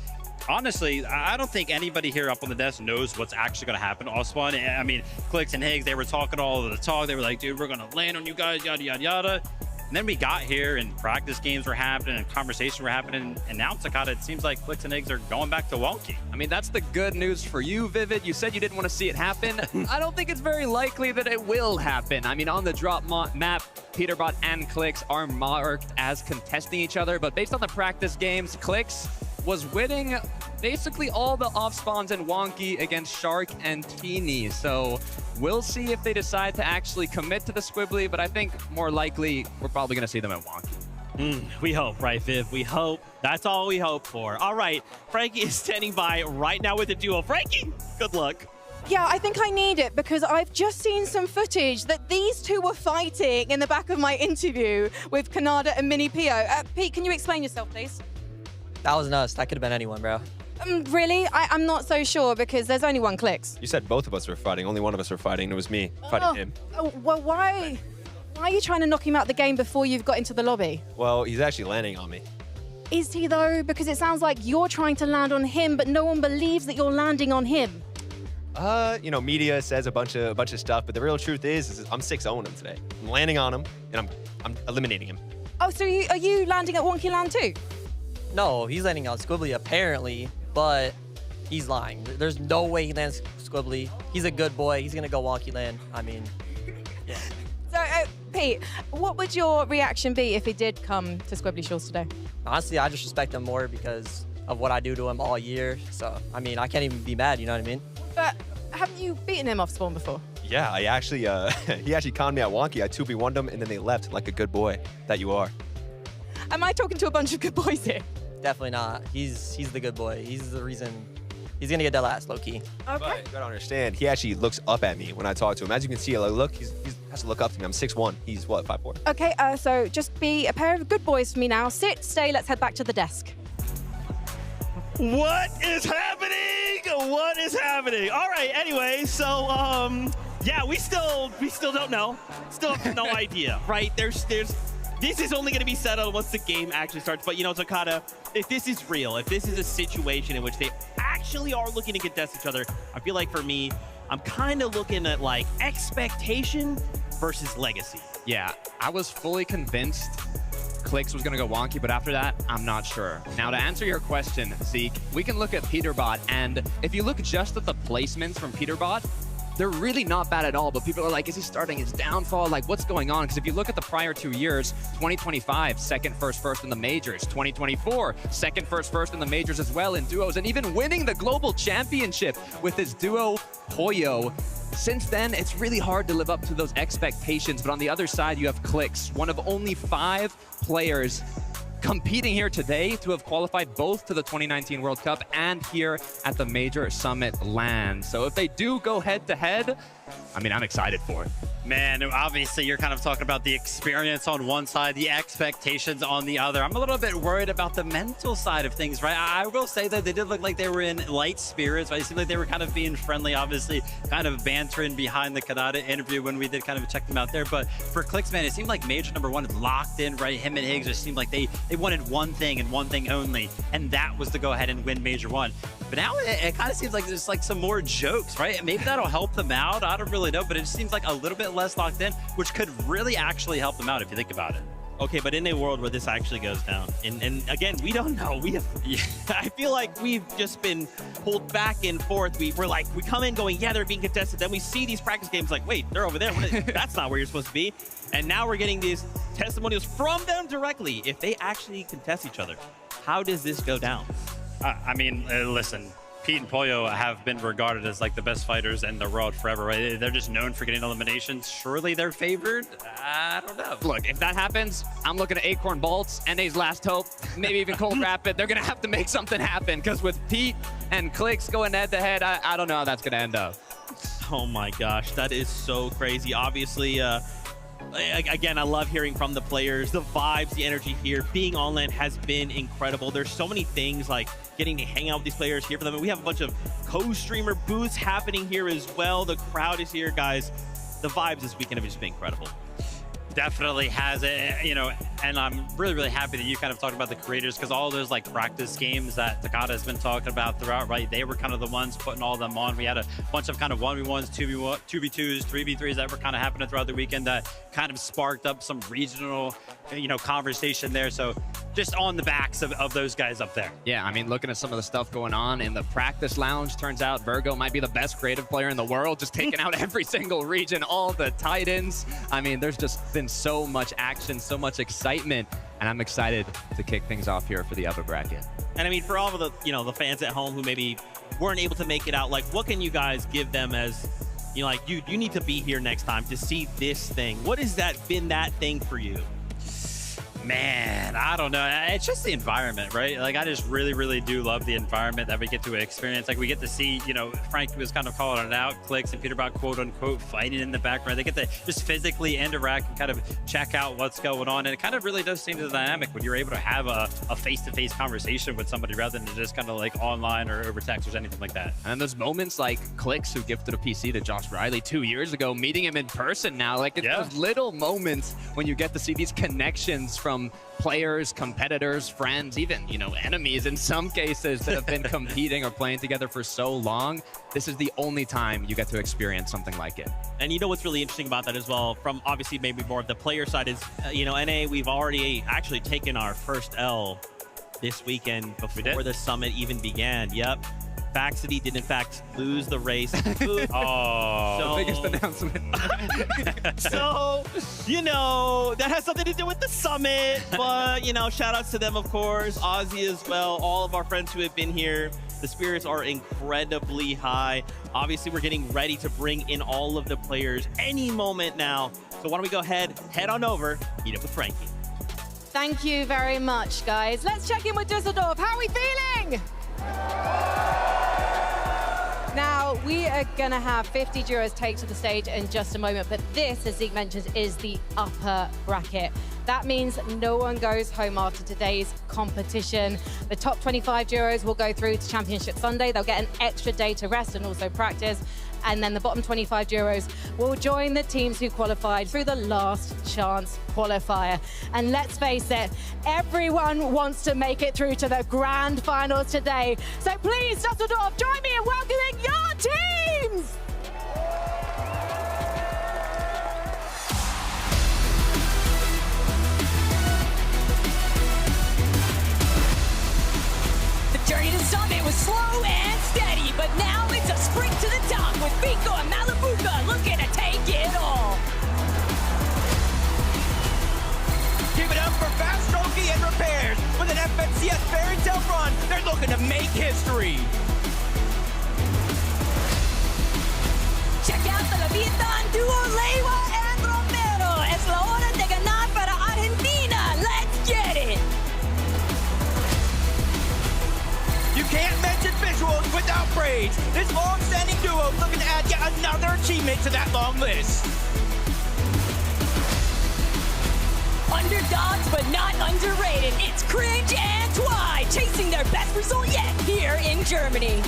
honestly, I don't think anybody here up on the desk knows what's actually going to happen. Oswan, I mean, Clicks and Higgs, they were talking all of the talk. They were like, dude, we're going to land on you guys, yada, yada, yada. And then we got here and practice games were happening and conversations were happening. And now, Takata, it seems like Clicks and Higgs are going back to wonky.
I mean, that's the good news for you, Vivid. You said you didn't want to see it happen. I don't think it's very likely that it will happen. I mean, on the drop map, Peterbot and Clicks are marked as contesting each other. But based on the practice games, Clicks was winning basically all the off spawns in Wonky against Shark and Teeny. So we'll see if they decide to actually commit to the Squibbly, but I think more likely we're probably going to see them at Wonky.
We hope, right, Viv? We hope. That's all we hope for. All right, Frankie is standing by right now with a duo. Frankie, good luck.
Yeah, I think I need it because I've just seen some footage that these two were fighting in the back of my interview with Kanada and Mini Pio. Pete, can you explain yourself, please?
That was nuts. That could have been anyone, bro.
Really? I'm not so sure because there's only one Clicks.
You said both of us were fighting. Only one of us were fighting. It was me fighting him.
Oh, well, why are you trying to knock him out the game before you've got into the lobby?
Well, he's actually landing on me.
Is he though? Because it sounds like you're trying to land on him, but no one believes that you're landing on him.
You know, media says a bunch of stuff, but the real truth is I'm 6-0 him today. I'm landing on him, and I'm eliminating him.
Oh, so are you landing at Wonky Land too?
No, he's landing on Squibbly apparently, but he's lying. There's no way he lands Squibbly. He's a good boy. He's going to go Wonky Land. I mean, yeah.
So, Pete, what would your reaction be if he did come to Squibbly Shores today?
Honestly, I just respect him more because of what I do to him all year. So, I mean, I can't even be mad, you know what I mean?
But haven't you beaten him off spawn before?
Yeah, I actually, he actually conned me at Wonky. I 2v1'd him, and then they left like a good boy that you are.
Am I talking to a bunch of good boys here?
Definitely not. He's the good boy. He's the reason. He's gonna get that last low key.
Okay.
But you gotta understand, he actually looks up at me when I talk to him. As you can see, like, look, he has to look up to me. I'm 6'1". He's what, 5'4"?
Okay, so just be a pair of good boys for me now. Sit, stay, let's head back to the desk.
What is happening? What is happening? All right, anyway, so, yeah, we still don't know. Still have no idea, right? This is only going to be settled once the game actually starts. But, you know, Takata, if this is real, if this is a situation in which they actually are looking to contest each other, I feel like for me, I'm kind of looking at, like, expectation versus legacy.
Yeah, I was fully convinced Clicks was going to go Wonky, but after that, I'm not sure. Now, to answer your question, Zeke, we can look at Peterbot, and if you look just at the placements from Peterbot, they're really not bad at all, but people are like, is he starting his downfall? Like, what's going on? Because if you look at the prior 2 years, 2025, second, first in the majors. 2024, second, first in the majors as well in duos, and even winning the global championship with his duo, Poyo. Since then, it's really hard to live up to those expectations, but on the other side, you have Clicks, one of only 5 players competing here today to have qualified both to the 2019 World Cup and here at the Major Summit LAN. So if they do go head-to-head, I mean, I'm excited for it.
Man, obviously you're kind of talking about the experience on one side, the expectations on the other. I'm a little bit worried about the mental side of things, right? I will say that they did look like they were in light spirits, right? It seemed like they were kind of being friendly, obviously, kind of bantering behind the Kanada interview when we did kind of check them out there. But for Clicks, man, it seemed like Major #1 is locked in, right? Him and Higgs just seemed like they wanted one thing and one thing only, and that was to go ahead and win Major 1. But now it kind of seems like there's like some more jokes, right? Maybe that'll help them out. I don't really know, but it just seems like a little bit less locked in, which could really actually help them out if you think about it. Okay, but in a world where this actually goes down, and again, we don't know. I feel like we've just been pulled back and forth. We're like, we come in going, yeah, they're being contested. Then we see these practice games like, wait, they're over there. That's not where you're supposed to be. And now we're getting these testimonials from them directly. If they actually contest each other, how does this go down?
I mean, listen, Pete and Poyo have been regarded as like the best fighters in the world forever, right? They're just known for getting eliminations. Surely they're favored? I don't know.
Look, if that happens, I'm looking at Acorn Bolts, NA's Last Hope, maybe even Cold Rapid. They're going to have to make something happen because with Pete and Clicks going head-to-head, I don't know how that's going to end up.
Oh my gosh, that is so crazy. Obviously, again, I love hearing from the players. The vibes, the energy here, being on LAN has been incredible. There's so many things like getting to hang out with these players, hear from them. And we have a bunch of co-streamer booths happening here as well. The crowd is here, guys. The vibes this weekend have just been incredible.
Definitely has it. You know,
And I'm really, really happy that you kind of talked about the creators, because all those like practice games that Takada has been talking about throughout, right? They were kind of the ones putting all of them on. We had a bunch of kind of 1v1s, 2v2s, 3v3s that were kind of happening throughout the weekend that kind of sparked up some regional, conversation there. So just on the backs of those guys up there.
Yeah, I mean, looking at some of the stuff going on in the practice lounge, turns out Virgo might be the best creative player in the world, just taking out every single region, all the titans. I mean, there's just been so much action, so much excitement, and I'm excited to kick things off here for the upper bracket.
And I mean, for all of the, the fans at home who maybe weren't able to make it out, like, what can you guys give them as, you need to be here next time to see this thing? What has been that thing for you?
Man, I don't know. It's just the environment, right? Like, I just really, really do love the environment that we get to experience. Like, we get to see, Frank was kind of calling it out, Clicks and Peterbot, quote unquote, fighting in the background. They get to just physically interact and kind of check out what's going on. And it kind of really does seem the dynamic when you're able to have a face-to-face conversation with somebody rather than just kind of like online or over text or anything like that.
And there's moments like Clicks, who gifted a PC to Josh Riley 2 years ago, meeting him in person now. Like, it's those little moments when you get to see these connections from players, competitors, friends, even, enemies in some cases that have been competing or playing together for so long. This is the only time you get to experience something like it.
And what's really interesting about that as well, from obviously maybe more of the player side, is, NA, we've already actually taken our first L this weekend before the summit even began. Yep. Vaxity did in fact lose the race.
The biggest announcement.
So, that has something to do with the summit. But, shout outs to them, of course. Ozzy as well. All of our friends who have been here. The spirits are incredibly high. Obviously, we're getting ready to bring in all of the players any moment now. So why don't we go ahead, head on over, meet up with Frankie.
Thank you very much, guys. Let's check in with Dusseldorf. How are we feeling? Now, we are going to have 50 jurors take to the stage in just a moment, but this, as Zeke mentions, is the upper bracket. That means no one goes home after today's competition. The top 25 jurors will go through to Championship Sunday. They'll get an extra day to rest and also practice. And then the bottom 25 jurors will join the teams who qualified through the last chance qualifier. And let's face it, everyone wants to make it through to the grand finals today. So please, Dusseldorf, join me in welcoming your teams!
The journey to summit was slow and steady, but now it's a sprint to the top with Vico and Malabuka looking to take it all.
Give it up for Fast Stroking and Repairs. With an FNCS fairy tale run, they're looking to make history.
Check out the Leviathan duo Leiva and Romero. Es la hora de ganar para Argentina. Let's get it.
You can't mention visuals without praise. This long-standing duo looking to add yet another achievement to that long list.
Underdogs, but not underrated. It's Cringe and Twy chasing their best result yet here in Germany.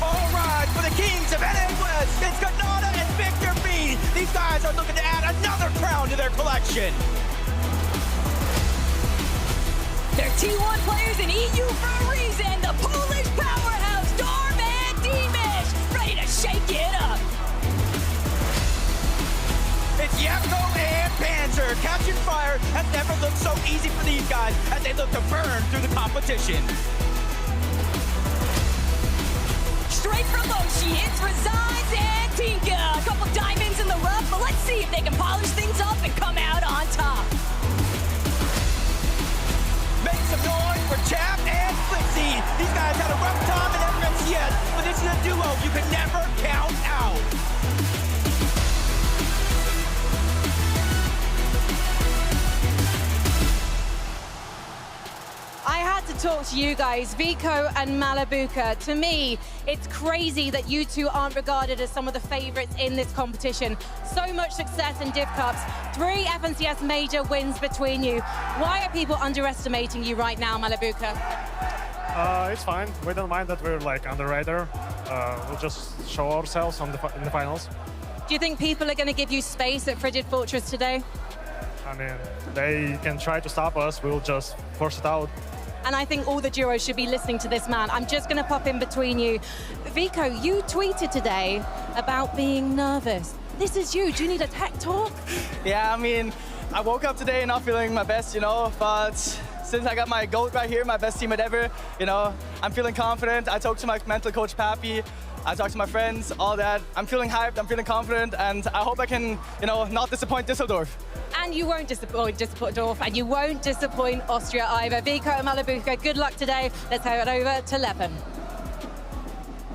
All right, for the kings of NA West, it's Ganada and Victor B. These guys are looking to add another crown to their collection.
They're T1 players in EU for a reason. The Polish powerhouse, Darm and Dimish, ready to shake it up.
It's Yapko and Panzer. Catching fire has never looked so easy for these guys as they look to burn through the competition.
Straight from Oshi, it's Resigns and Tinka. A couple diamonds in the rough, but let's see if they can polish things up and come out on top.
Make some noise for Chap and Flixie. These guys had a rough time in FMCS, but this is a duo you can never count out.
I had to talk to you guys, Vico and Malabuka. To me, it's crazy that you two aren't regarded as some of the favorites in this competition. So much success in Div Cups, 3 FNCS major wins between you. Why are people underestimating you right now, Malabuka?
It's fine. We don't mind that we're like underrated. we'll just show ourselves in the finals.
Do you think people are going to give you space at Frigid Fortress today?
I mean, they can try to stop us. We'll just force it out.
And I think all the duos should be listening to this man. I'm just going to pop in between you. Vico, you tweeted today about being nervous. This is you. Do you need a tech talk?
Yeah, I mean, I woke up today not feeling my best, you know, but since I got my GOAT right here, my best teammate ever, you know, I'm feeling confident. I talked to my mental coach, Pappy. I talked to my friends, all that. I'm feeling hyped, I'm feeling confident, and I hope I can, you know, not disappoint Düsseldorf.
And you won't disappoint Düsseldorf, and you won't disappoint Austria either. Vico and Malabuka, good luck today. Let's head over to Leppen.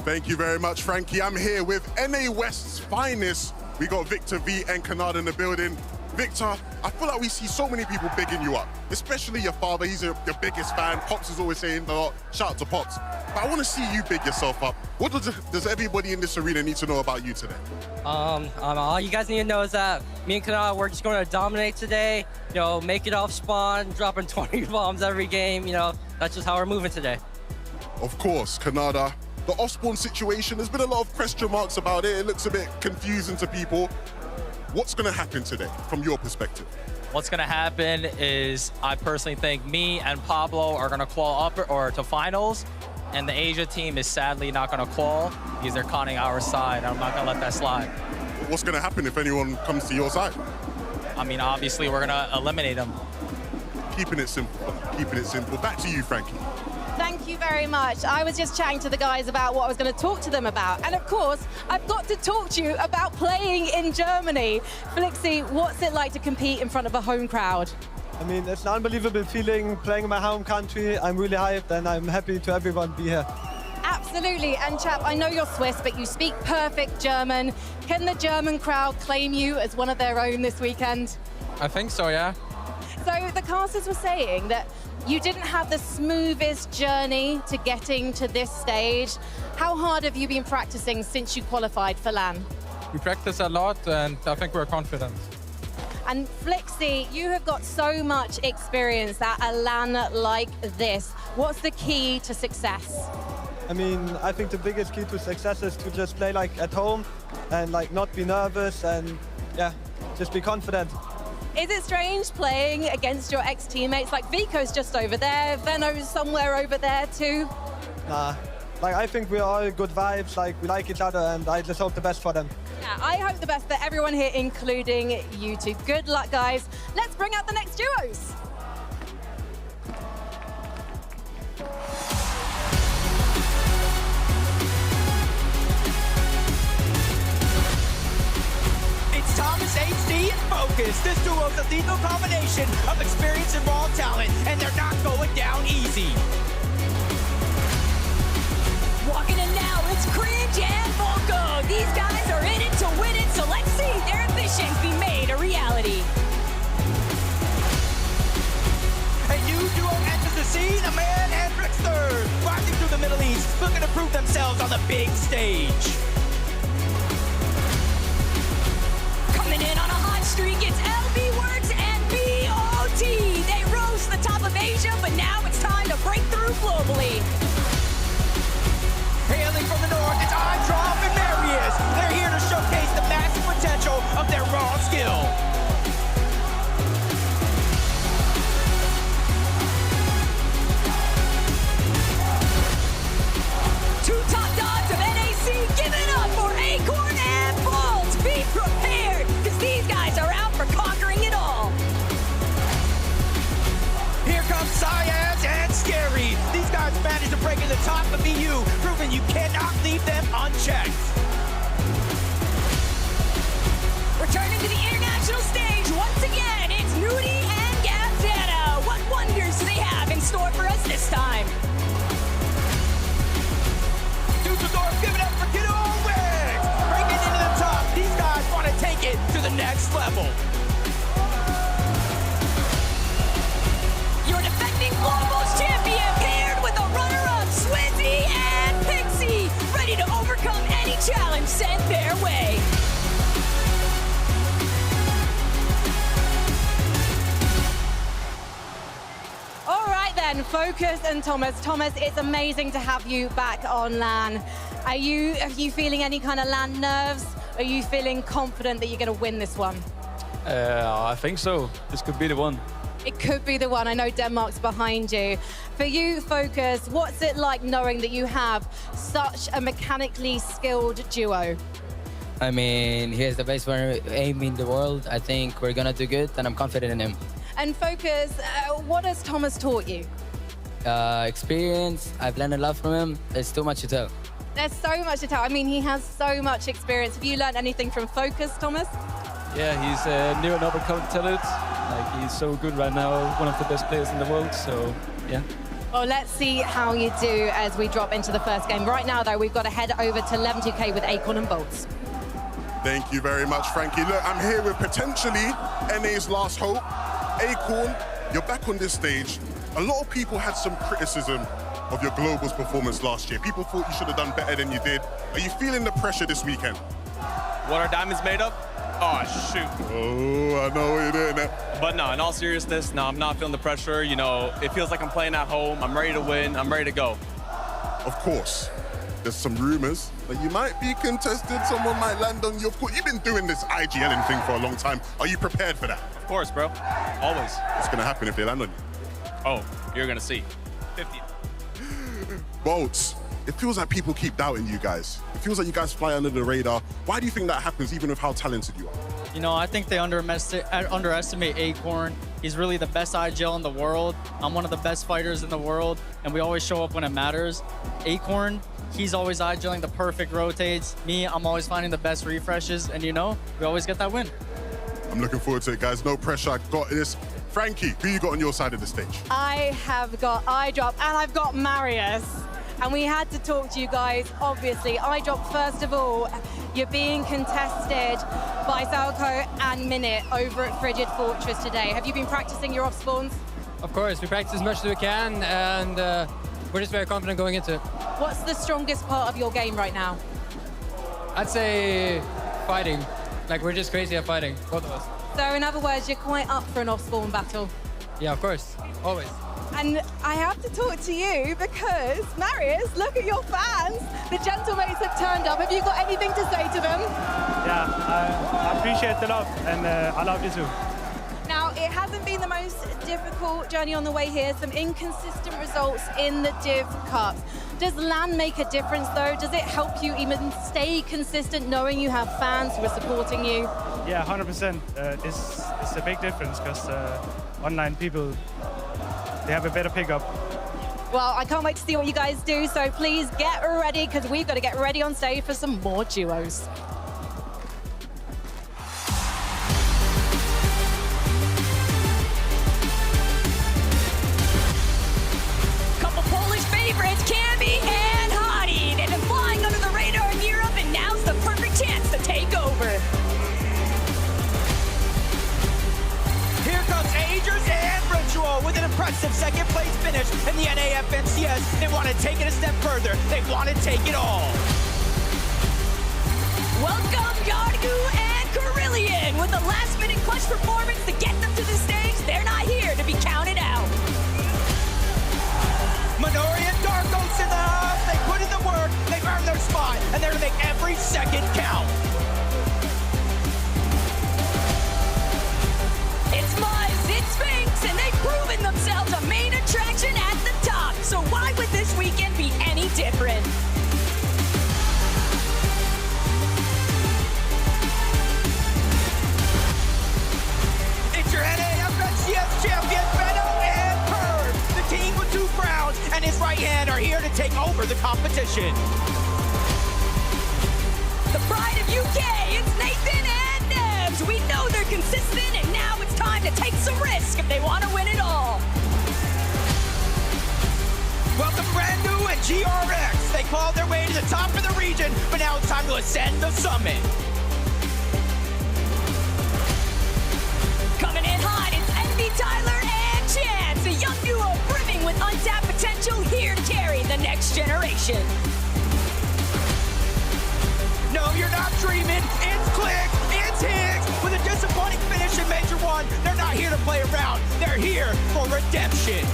Thank you very much, Frankie. I'm here with NA West's finest. We got Victor V and Kanada in the building. Victor, I feel like we see so many people bigging you up, especially your father. He's your biggest fan. Pops is always saying a lot. Shout out to Pops. But I want to see you big yourself up. What does everybody in this arena need to know about you today?
All you guys need to know is that me and Kanada, we're just going to dominate today. You know, make it off spawn, dropping 20 bombs every game. You know, that's just how we're moving today.
Of course, Kanada. The off-spawn situation, there's been a lot of question marks about it. It looks a bit confusing to people. What's going to happen today, from your perspective?
What's going to happen is I personally think me and Pablo are going to qual up or to finals, and the Asia team is sadly not going to qual because they're conning our side. I'm not going to let that slide.
What's going to happen if anyone comes to your side?
I mean, obviously, we're going to eliminate them.
Keeping it simple. Keeping it simple. Back to you, Frankie.
Thank you very much. I was just chatting to the guys about what I was going to talk to them about. And of course, I've got to talk to you about playing in Germany. Flixie, what's it like to compete in front of a home crowd?
I mean, it's an unbelievable feeling playing in my home country. I'm really hyped and I'm happy to everyone be here.
Absolutely. And chap, I know you're Swiss, but you speak perfect German. Can the German crowd claim you as one of their own this weekend?
I think so, yeah.
So the casters were saying that you didn't have the smoothest journey to getting to this stage. How hard have you been practicing since you qualified for LAN?
We practice a lot and I think we're confident.
And Flixie, you have got so much experience at a LAN like this. What's the key to success?
I mean, I think the biggest key to success is to just play like at home and like not be nervous and yeah, just be confident.
Is it strange playing against your ex-teammates? Like Vico's just over there, Veno's somewhere over there too.
Nah, like I think we're all good vibes, like we like each other and I just hope the best for them.
Yeah, I hope the best for everyone here, including you two. Good luck, guys. Let's bring out the next duos.
Thomas HD and Focus. This duo's a lethal combination of experience and raw talent, and they're not going down easy.
Walking in now, it's Cringe and Volko. These guys are in it to win it, so let's see their ambitions be made a reality.
A new duo enters the scene, a man and Rickster, rising through the Middle East, looking to prove themselves on the big stage.
Coming in on a hot streak, it's LB Works and BOT. They rose to the top of Asia, but now it's time to break through globally.
Hailing from the north, it's Androv and Marius. They're here to showcase the massive potential of their raw skill.
Two top dogs of NAC, give it up for Acorn and Bolt. Be prepared, because these guys are out for conquering it all.
Here comes Syaz and Scary. These guys managed to break in the top of EU, proving you cannot leave them unchecked.
Returning to the international stage once again, it's Nudie and Gazetta. What wonders do they have in store for us this time?
Düsseldorf, give it up for Kiddo Wicks. Breaking into the top, these guys want to take it to the next level.
Your defending Globals champion paired with a runner-up, Swizzy and Pixie, ready to overcome any challenge sent their way.
All right then, Focus and Thomas. Thomas, it's amazing to have you back on LAN. Are you feeling any kind of land nerves? Are you feeling confident that you're going to win this one?
I think so. This could be the one.
It could be the one. I know Denmark's behind you. For you, Focus, what's it like knowing that you have such a mechanically skilled duo?
I mean, he has the best aim in the world. I think we're gonna do good, and I'm confident in him.
And Focus, what has Thomas taught you?
Experience. I've learned a lot from him. There's too much to tell.
There's so much to tell. I mean, he has so much experience. Have you learned anything from Focus, Thomas?
Yeah, he's a new and up-and-coming talent. Like, he's so good right now, one of the best players in the world, so yeah.
Well, let's see how you do as we drop into the first game. Right now, though, we've got to head over to 11-2K with Acorn and Bolts.
Thank you very much, Frankie. Look, I'm here with potentially NA's last hope. Acorn, you're back on this stage. A lot of people had some criticism of your Globals performance last year. People thought you should have done better than you did. Are you feeling the pressure this weekend?
What are diamonds made of? Oh, shoot.
Oh, I know what you're doing there.
But no, in all seriousness, no, I'm not feeling the pressure. You know, it feels like I'm playing at home. I'm ready to win. I'm ready to go.
Of course, there's some rumors that you might be contested. Someone might land on you. Of course, you've been doing this IGLing thing for a long time. Are you prepared for that?
Of course, bro. Always.
What's going to happen if they land on you?
Oh, you're going to see. 50.
Bolts, it feels like people keep doubting you guys. It feels like you guys fly under the radar. Why do you think that happens, even with how talented you are?
You know, I think they underestimate Acorn. He's really the best IGL in the world. I'm one of the best fighters in the world, and we always show up when it matters. Acorn, he's always IGLing the perfect rotates. Me, I'm always finding the best refreshes, and you know, we always get that win.
I'm looking forward to it, guys. No pressure. I got this. Frankie, who you got on your side of the stage?
I have got iDrop and I've got Marius. And we had to talk to you guys, obviously. iDrop, first of all, you're being contested by Salco and Minute over at Frigid Fortress today. Have you been practicing your off spawns?
Of course, we practice as much as we can, and we're just very confident going into it.
What's the strongest part of your game right now?
I'd say fighting. Like, we're just crazy at fighting, both of us.
So in other words, you're quite up for an off spawn battle?
Yeah, of course, always.
And I have to talk to you because, Marius, look at your fans. The Gentlemates have turned up. Have you got anything to say to them?
Yeah, I appreciate the love, and I love you too.
Now, it hasn't been the most difficult journey on the way here. Some inconsistent results in the Div Cups. Does LAN make a difference, though? Does it help you even stay consistent knowing you have fans who are supporting you?
Yeah, 100%. It's a big difference because online people, they have a better pickup.
Well, I can't wait to see what you guys do, so please get ready, because we've got to get ready on stage for some more duos.
Couple Polish favorites, Camby and Hottie. They've been flying under the radar in Europe, and now's the perfect chance to take over.
Here comes Agers and Ritual with an impressive second place finish in the NAFNCS. They want to take it a step further. They want to take it all.
Welcome Yargu and Carillion with a last-minute clutch performance to get them to the stage. They're not here to be counted out.
Minori and Darkos in the house. They put in the work. They've earned their spot, and they're going to make every second count.
It's Muzz, it's Sphinx, and they've proven themselves a main attraction at the top. So why would this weekend be any different?
It's your NAFNCS champion, Benno and Purd. The team with 2 crowns and his right hand are here to take over the competition.
The pride of UK, it's Nathan and Nebs. We know they're consistent, and now it's time to take some risk if they want to win it all.
Welcome Brand New and GRX. They clawed their way to the top of the region, but now it's time to ascend the summit.
Coming in hot, it's Envy, Tyler, and Chance, a young duo brimming with untapped potential, here to carry the next generation.
No, you're not dreaming. It's Click, it's Higgs. With a disappointing finish in Major 1, they're not here to play around. They're here for redemption.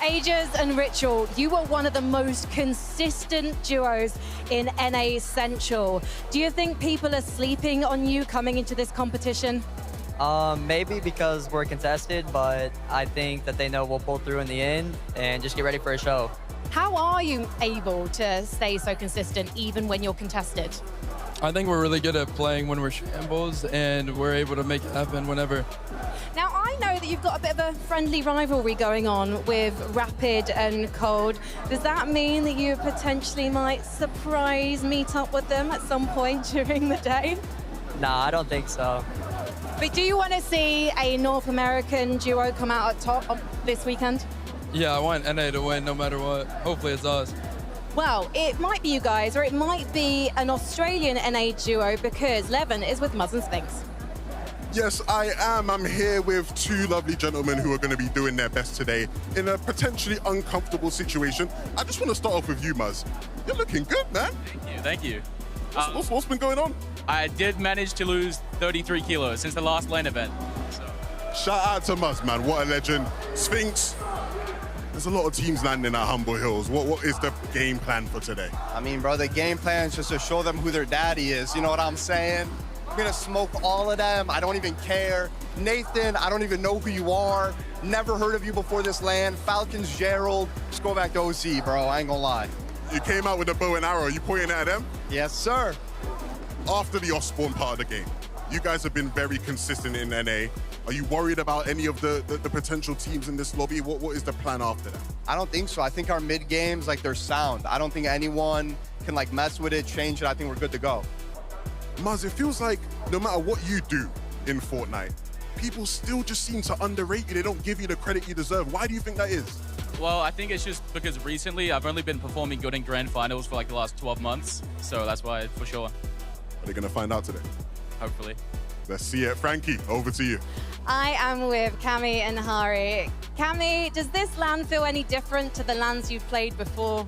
Aegis and Ritual, you were one of the most consistent duos in NA Central. Do you think people are sleeping on you coming into this competition?
Maybe because we're contested, but I think that they know we'll pull through in the end and just get ready for a show.
How are you able to stay so consistent even when you're contested?
I think we're really good at playing when we're shambles, and we're able to make it happen whenever.
Now, I know that you've got a bit of a friendly rivalry going on with Rapid and Cold. Does that mean that you potentially might surprise meet up with them at some point during the day?
Nah, I don't think so.
But do you want to see a North American duo come out at top this weekend?
Yeah, I want NA to win no matter what. Hopefully it's us.
Well, it might be you guys, or it might be an Australian NA duo because Levin is with Muzz and Sphinx.
Yes, I am. I'm here with two lovely gentlemen who are going to be doing their best today in a potentially uncomfortable situation. I just want to start off with you, Muzz. You're looking good, man.
Thank you.
What's been going on?
I did manage to lose 33 kilos since the last LAN event.
Shout out to Muzz, man. What a legend. Sphinx, there's a lot of teams landing at Humble Hills. What is the game plan for today?
I mean, bro, the game plan is just to show them who their daddy is. You know what I'm saying? I'm gonna smoke all of them. I don't even care. Nathan, I don't even know who you are. Never heard of you before this land. Falcons, Gerald. Just go back to OC, bro. I ain't gonna lie.
You came out with a bow and arrow. Are you pointing at them?
Yes, sir.
After the off-spawn part of the game, you guys have been very consistent in NA. Are you worried about any of the potential teams in this lobby? What is the plan after that?
I don't think so. I think our mid games, like, they're sound. I don't think anyone can, like, mess with it, change it. I think we're good to go.
Muzz, it feels like no matter what you do in Fortnite, people still just seem to underrate you. They don't give you the credit you deserve. Why do you think that is?
Well, I think it's just because recently I've only been performing good in grand finals for like the last 12 months. So that's why, for sure.
Are they going to find out today?
Hopefully.
Let's see it. Frankie, over to you.
I am with Cami and Hari. Cami, does this land feel any different to the lands you've played before?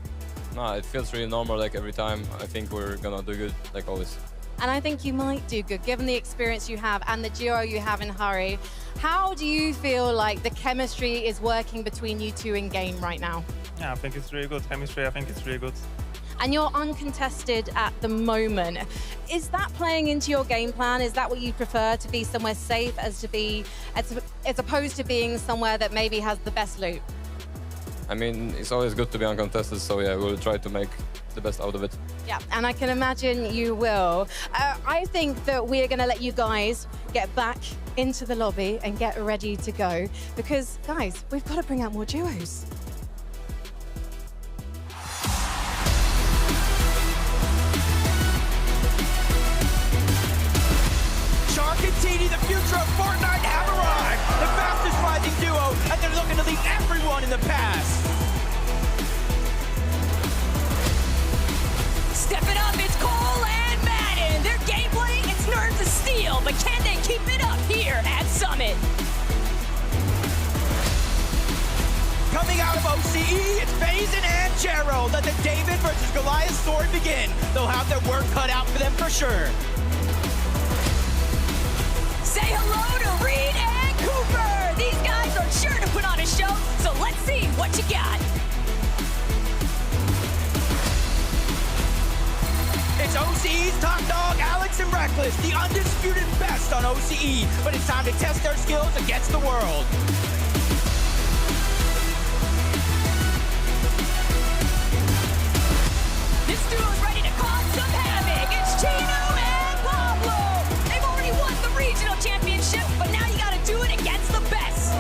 No, it feels really normal like every time. I think we're gonna do good like always.
And I think you might do good, given the experience you have and the duo you have in Hari. How do you feel like the chemistry is working between you two in game right now?
Yeah, I think it's really good chemistry. I think it's really good.
And you're uncontested at the moment. Is that playing into your game plan? Is that what you prefer, to be somewhere safe as opposed to being somewhere that maybe has the best loot?
I mean, it's always good to be uncontested, so yeah, we'll try to make the best out of it.
Yeah, and I can imagine you will. I think that we're going to let you guys get back into the lobby and get ready to go because, guys, we've got to bring out more duos.
Shark and TD, the future of Fortnite, have arrived. The fastest rising duo, and they're looking to leave everyone in the past.
Stepping up, it's Cole and Madden. Their gameplay, it's nerves of steel, but can they keep it up here at Summit?
Coming out of OCE, it's Faison and Gerald. Let the David versus Goliath story begin. They'll have their work cut out for them for sure.
Say hello to Reed and Cooper. These guys are sure to put on a show, so let's see what you got.
It's OCE's top dog, Alex and Reckless, the undisputed best on OCE. But it's time to test their skills against the world.
This duo's ready to cause some havoc. It's Chino and Pablo. They've already won the regional championship, but now you gotta do it against the best.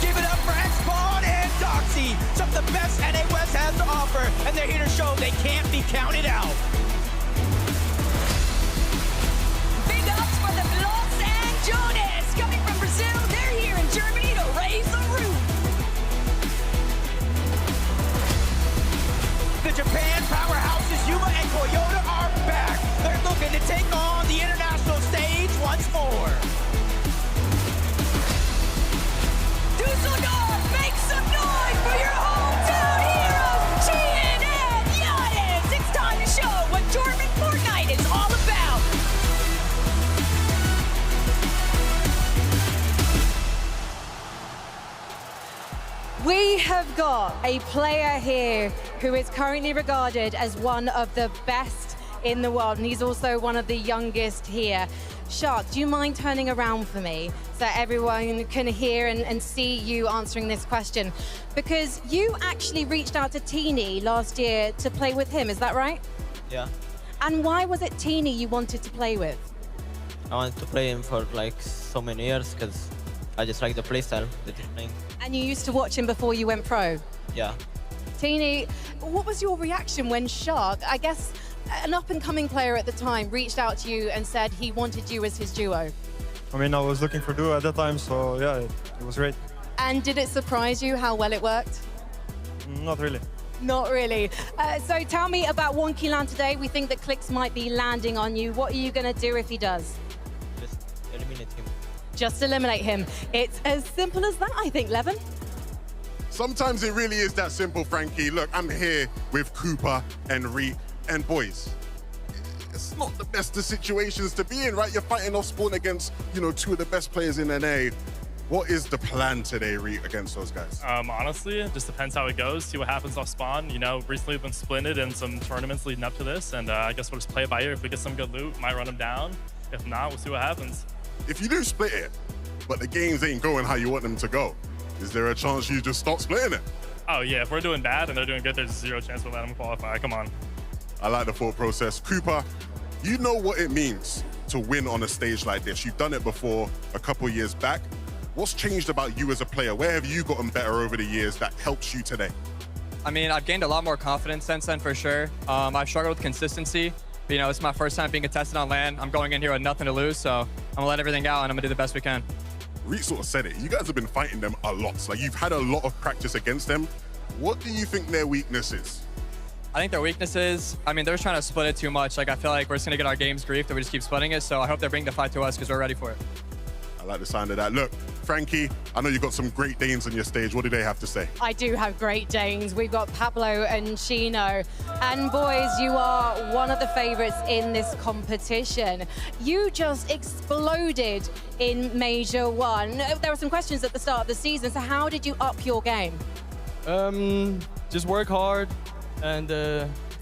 Give it up for X-Pawn and Doxy, some of the best NA West has to offer, and they're here to show they can't be counted out.
Big ups for the Los and Jonas. Coming from Brazil, they're here in Germany to raise the roof.
The Japan powerhouses Yuma and Toyota are back. They're looking to take on the international stage once more.
Dusseldorf, make some noise for your hometown heroes, Chien and Giannis. It's time to show what German Fortnite is all about.
got a player here who is currently regarded as one of the best in the world, and he's also one of the youngest here. Shark, do you mind turning around for me so everyone can hear and see you answering this question? Because you actually reached out to Teeny last year to play with him, is that right?
Yeah.
And why was it Teeny you wanted to play with?
I wanted to play him for like so many years because I just like the playstyle that he's playing.
And you used to watch him before you went pro?
Yeah.
Teeny, what was your reaction when Shark, I guess an up-and-coming player at the time, reached out to you and said he wanted you as his duo?
I mean, I was looking for duo at that time, so yeah, it was great.
And did it surprise you how well it worked?
Not really.
Not really. So tell me about Wonky Land today. We think that Clix might be landing on you. What are you going to do if he does?
Just eliminate him.
Just eliminate him. It's as simple as that, I think, Levin.
Sometimes it really is that simple, Frankie. Look, I'm here with Cooper and Reek, and boys, it's not the best of situations to be in, right? You're fighting off spawn against, you know, two of the best players in NA. What is the plan today, Reek, against those guys?
Honestly, it just depends how it goes. See what happens off spawn. You know, recently we've been splitted in some tournaments leading up to this, and I guess we'll just play it by ear. If we get some good loot, might run them down. If not, we'll see what happens.
If you do split it, but the games ain't going how you want them to go, is there a chance you just stop splitting it?
Oh yeah, if we're doing bad and they're doing good, there's zero chance we'll let them qualify. Come on.
I like the thought process. Cooper, you know what it means to win on a stage like this. You've done it before a couple years back. What's changed about you as a player? Where have you gotten better over the years that helps you today?
I mean, I've gained a lot more confidence since then, for sure. I've struggled with consistency. But, you know, it's my first time being contested on LAN. I'm going in here with nothing to lose, so I'm gonna let everything out and I'm gonna do the best we can.
Reek sort of said it. You guys have been fighting them a lot. Like, you've had a lot of practice against them. What do you think their weakness is?
I think their weakness is, I mean, they're just trying to split it too much. Like, I feel like we're just gonna get our games griefed if we just keep splitting it, so I hope they bring the fight to us because we're ready for it.
I like the sound of that. Look, Frankie, I know you've got some great Danes on your stage. What do they have to say?
I do have great Danes. We've got Pablo and Chino. And boys, you are one of the favorites in this competition. You just exploded in Major 1. There were some questions at the start of the season, so how did you up your game?
Just work hard and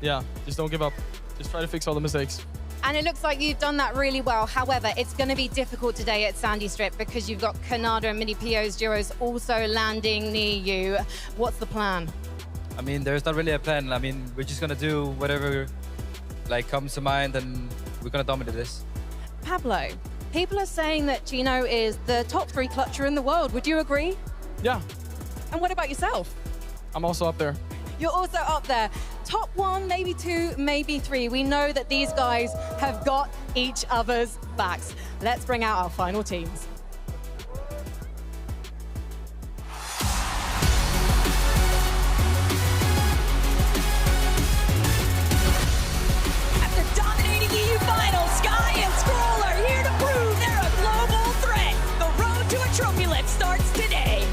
yeah, just don't give up. Just try to fix all the mistakes.
And it looks like you've done that really well. However, it's going to be difficult today at Sandy Strip because you've got Kanada and Mini PO's duos also landing near you. What's the plan?
I mean, there's not really a plan. I mean, we're just going to do whatever like comes to mind and we're going to dominate this.
Pablo, people are saying that Chino is the top 3 clutcher in the world. Would you agree?
Yeah.
And what about yourself?
I'm also up there.
You're also up there. Top 1, maybe 2, maybe 3. We know that these guys have got each other's backs. Let's bring out our final teams.
After dominating EU finals, Sky and Scroll are here to prove they're a global threat. The road to a trophy lift starts today.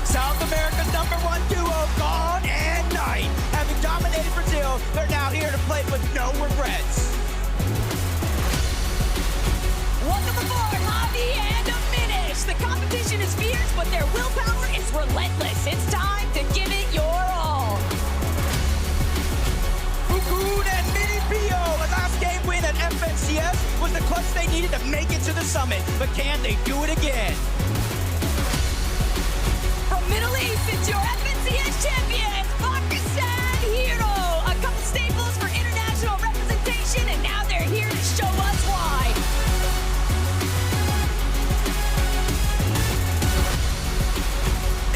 South America's #1 duo, Gone and Night. Having dominated Brazil, they're now here to play with no regrets.
Welcome aboard, Javi and Diminish. The competition is fierce, but their willpower is relentless. It's time to give it your all.
Fukun and Mini PO, a last game win at FNCS was the clutch they needed to make it to the summit. But can they do it again?
From Middle East, it's your FNCS champions, Pakistan Hero. A couple staples for international representation, and now they're here to show us why.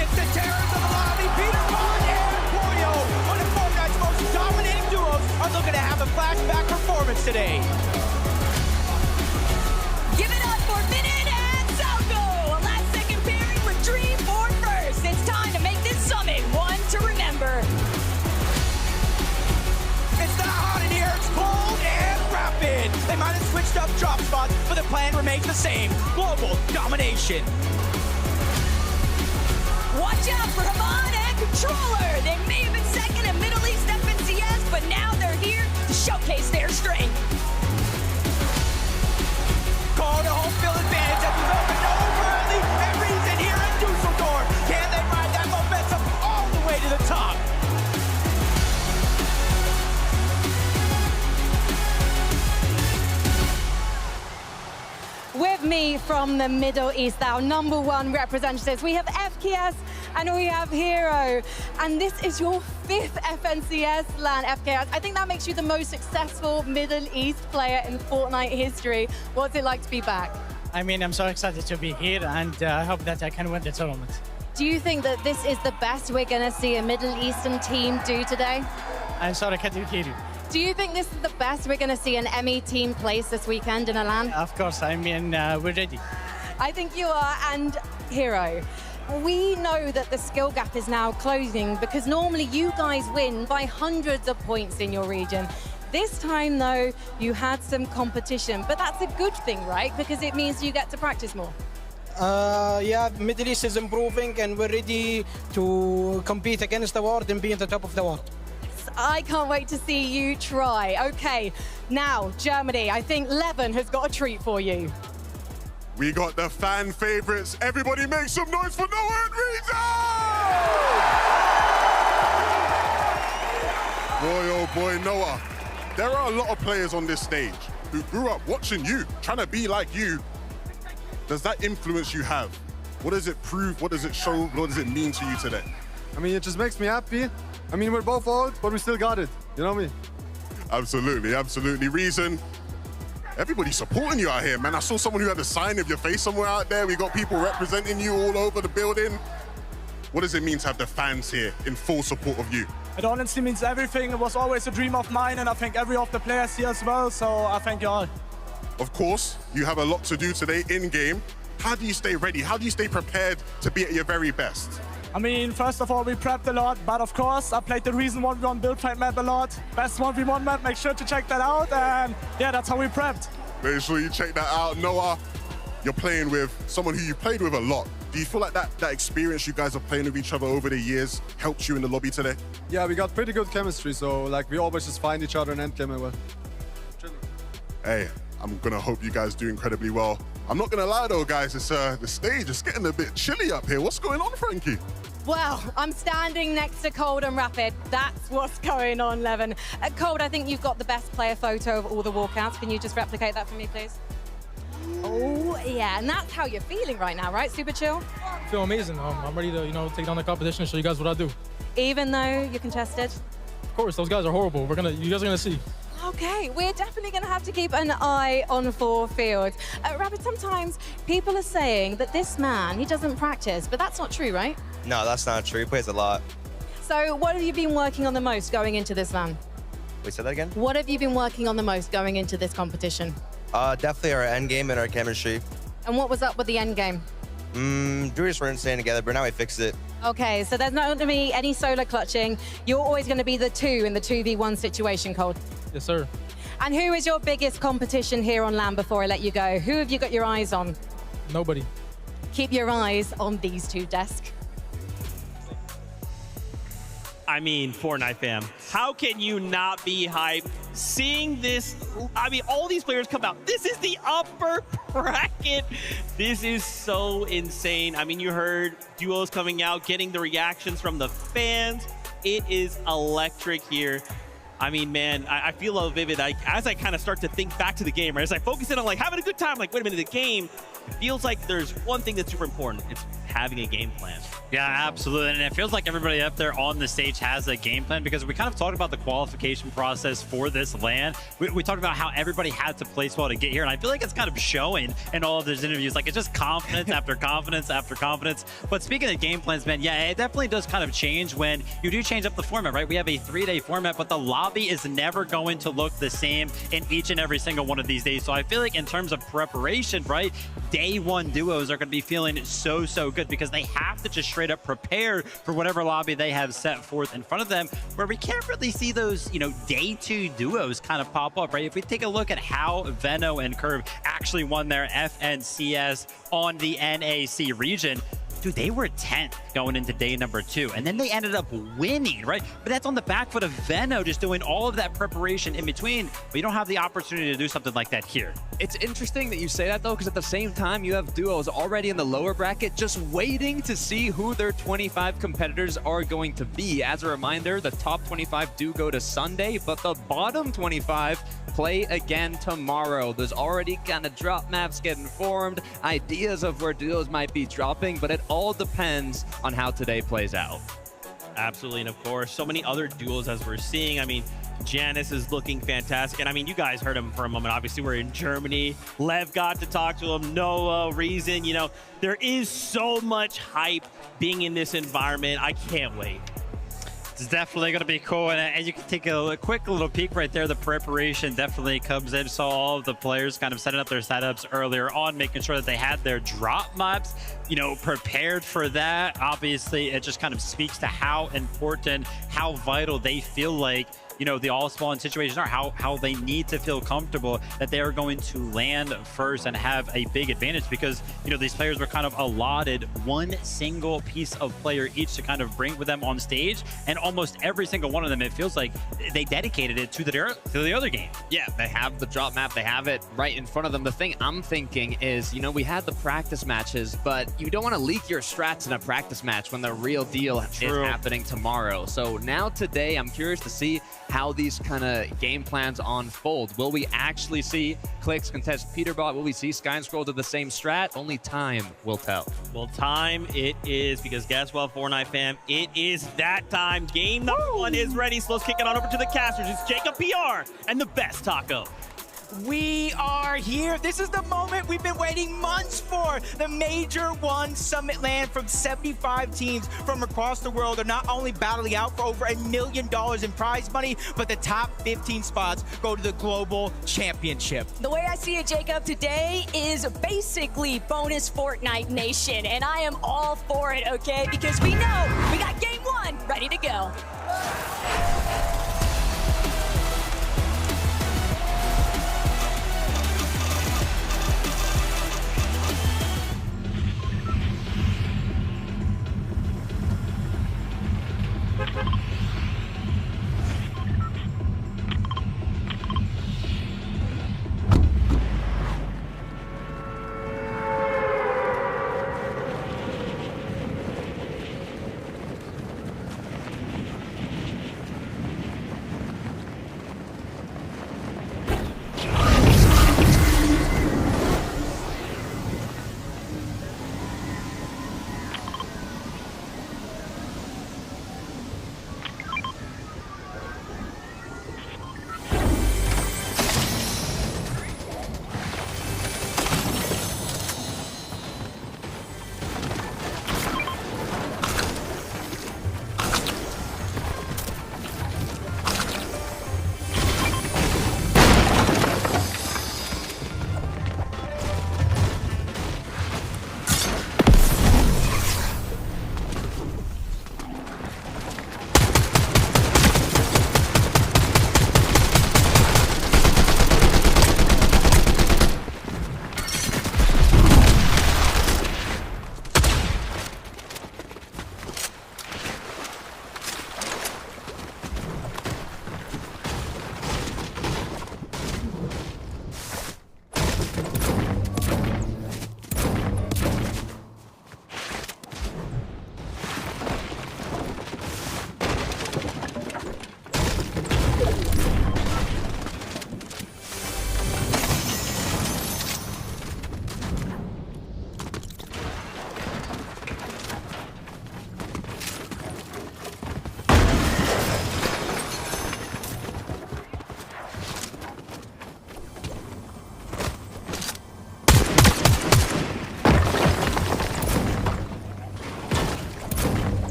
It's the terrors of the lobby, Peter Pan and Pollo. One of Fortnite's most dominating duos are looking to have a flashback performance today.
Give it up for Minute and Salgo. A last-second pairing with Dream for first. It's time to make this summit one to remember.
It's not hot in here, it's cold and rapid. They might have switched up drop spots, but the plan remains the same. Global domination.
Watch out for Haman and Controller. They may have been second in Middle East FNCS, but now they're here to showcase their strength.
Call to home field advantage at the open over early. And Reed's in here in Dusseldorf. Can they
from the Middle East, our #1 representatives. We have FKS and we have Hero. And this is your 5th FNCS LAN, FKS. I think that makes you the most successful Middle East player in Fortnite history. What's it like to be back?
I mean, I'm so excited to be here, and I hope that I can win the tournament.
Do you think that this is the best we're going to see a Middle Eastern team do today?
I'm sorry, I can't hear you.
Do you think this is the best we're going to see an ME team place this weekend in a LAN?
Of course, I mean, we're ready.
I think you are, and Hero. We know that the skill gap is now closing because normally you guys win by hundreds of points in your region. This time, though, you had some competition, but that's a good thing, right? Because it means you get to practice more.
Yeah, Middle East is improving and we're ready to compete against the world and be in the top of the world.
I can't wait to see you try. Okay, now, Germany, I think Levin has got a treat for you.
We got the fan favorites. Everybody make some noise for Noah and Rita! Boy, oh boy, Noah. There are a lot of players on this stage who grew up watching you, trying to be like you. Does that influence you have? What does it prove? What does it show? What does it mean to you today?
I mean, it just makes me happy. I mean, we're both old, but we still got it. You know me?
Absolutely, absolutely. Reason, everybody's supporting you out here, man. I saw someone who had a sign of your face somewhere out there. We got people representing you all over the building. What does it mean to have the fans here in full support of you?
It honestly means everything. It was always a dream of mine, and I think every of the players here as well, so I thank you all.
Of course, you have a lot to do today in-game. How do you stay ready? How do you stay prepared to be at your very best?
I mean, first of all, we prepped a lot, but of course, I played the Reason 1v1 build fight map a lot. Best 1v1 map, make sure to check that out, and yeah, that's how we prepped.
Make sure you check that out. Noah, you're playing with someone who you played with a lot. Do you feel like that experience you guys are playing with each other over the years helped you in the lobby today?
Yeah, we got pretty good chemistry, so like we always just find each other in endgame and well.
Hey, I'm gonna hope you guys do incredibly well. I'm not gonna lie though, guys, it's the stage is getting a bit chilly up here. What's going on, Frankie?
Well, I'm standing next to Cold and Rapid. That's what's going on, Levin. Cold, I think you've got the best player photo of all the walkouts. Can you just replicate that for me, please? Oh, yeah, and that's how you're feeling right now, right? Super chill?
I feel amazing. I'm ready to, take down the competition and show you guys what I do.
Even though you're contested?
Of course, those guys are horrible. You guys are gonna see.
Okay, we're definitely going to have to keep an eye on 4 fields. Rabbit, sometimes people are saying that this man, he doesn't practice, but that's not true, right?
No, that's not true. He plays a lot.
So what have you been working on the most going into this LAN?
Wait, say that again?
What have you been working on the most going into this competition?
Definitely our end game and our chemistry.
And what was up with the end game?
Druids weren't staying together, but now we fixed it.
Okay, so there's not going to be any solo clutching. You're always going to be the 2 in the 2v1 situation, Cold.
Yes, sir.
And who is your biggest competition here on LAN before I let you go? Who have you got your eyes on?
Nobody.
Keep your eyes on these 2 desks.
I mean, Fortnite fam, how can you not be hyped seeing this? I mean, all these players come out. This is the upper bracket. This is so insane. I mean, you heard duos coming out, getting the reactions from the fans. It is electric here. I mean, man, I feel a vivid. As I kind of start to think back to the game, right? As I focus in on like having a good time, like, wait a minute, the game feels like there's one thing that's super important. It's having a game plan.
Yeah, absolutely. And it feels like everybody up there on the stage has a game plan because we kind of talked about the qualification process for this LAN. We talked about how everybody had to place well to get here. And I feel like it's kind of showing in all of those interviews. Like, it's just confidence after confidence after confidence. But speaking of game plans, man, yeah, it definitely does kind of change when you do change up the format, right? We have a 3-day format, but the lobby is never going to look the same in each and every single one of these days. So I feel like in terms of preparation, right, day 1 duos are going to be feeling so good because they have to just straight up prepare for whatever lobby they have set forth in front of them, where we can't really see those, day 2 duos kind of pop up, right? If we take a look at how Veno and Curve actually won their FNCS on the NAC region, dude, they were 10th going into day number 2, and then they ended up winning, right? But that's on the back foot of Venno just doing all of that preparation in between, but you don't have the opportunity to do something like that here.
It's interesting that you say that, though, because at the same time, you have duos already in the lower bracket just waiting to see who their 25 competitors are going to be. As a reminder, the top 25 do go to Sunday, but the bottom 25 play again tomorrow. There's already kind of drop maps getting formed, ideas of where duos might be dropping, but it all depends on how today plays out.
Absolutely, and of course, so many other duels as we're seeing. I mean, Janice is looking fantastic, and I mean, you guys heard him for a moment. Obviously, we're in Germany. Lev got to talk to him. Noah, Reason, you know, there is so much hype being in this environment. I can't wait.
It's definitely going to be cool, and you can take a quick little peek right there. The preparation definitely comes in. So all of the players kind of setting up their setups earlier on, making sure that they had their drop maps, you know, prepared for that. Obviously, it just kind of speaks to how important, how vital they feel like, you know, the all-spawn situations are, how they need to feel comfortable that they are going to land first and have a big advantage, because, you know, these players were kind of allotted one single piece of player each to kind of bring with them on stage, and almost every single one of them, it feels like they dedicated it to the other game.
Yeah, they have the drop map, they have it right in front of them. The thing I'm thinking is, you know, we had the practice matches, but you don't want to leak your strats in a practice match when the real deal is happening tomorrow. So now today, I'm curious to see how these kind of game plans unfold. Will we actually see Clix contest Peterbot? Will we see Sky and Scroll to the same strat? Only time will tell.
Well, time it is, because guess what, Fortnite fam? It is that time. Game number 1 is ready, so let's kick it on over to the casters. It's Jacob PR and the best taco.
We are here. This is the moment we've been waiting months for. The Major 1 Summit LAN from 75 teams from across the world are not only battling out for over $1 million in prize money, but the top 15 spots go to the Global Championship.
The way I see it, Jacob, today is basically bonus Fortnite Nation, and I am all for it, okay? Because we know we got game 1 ready to go.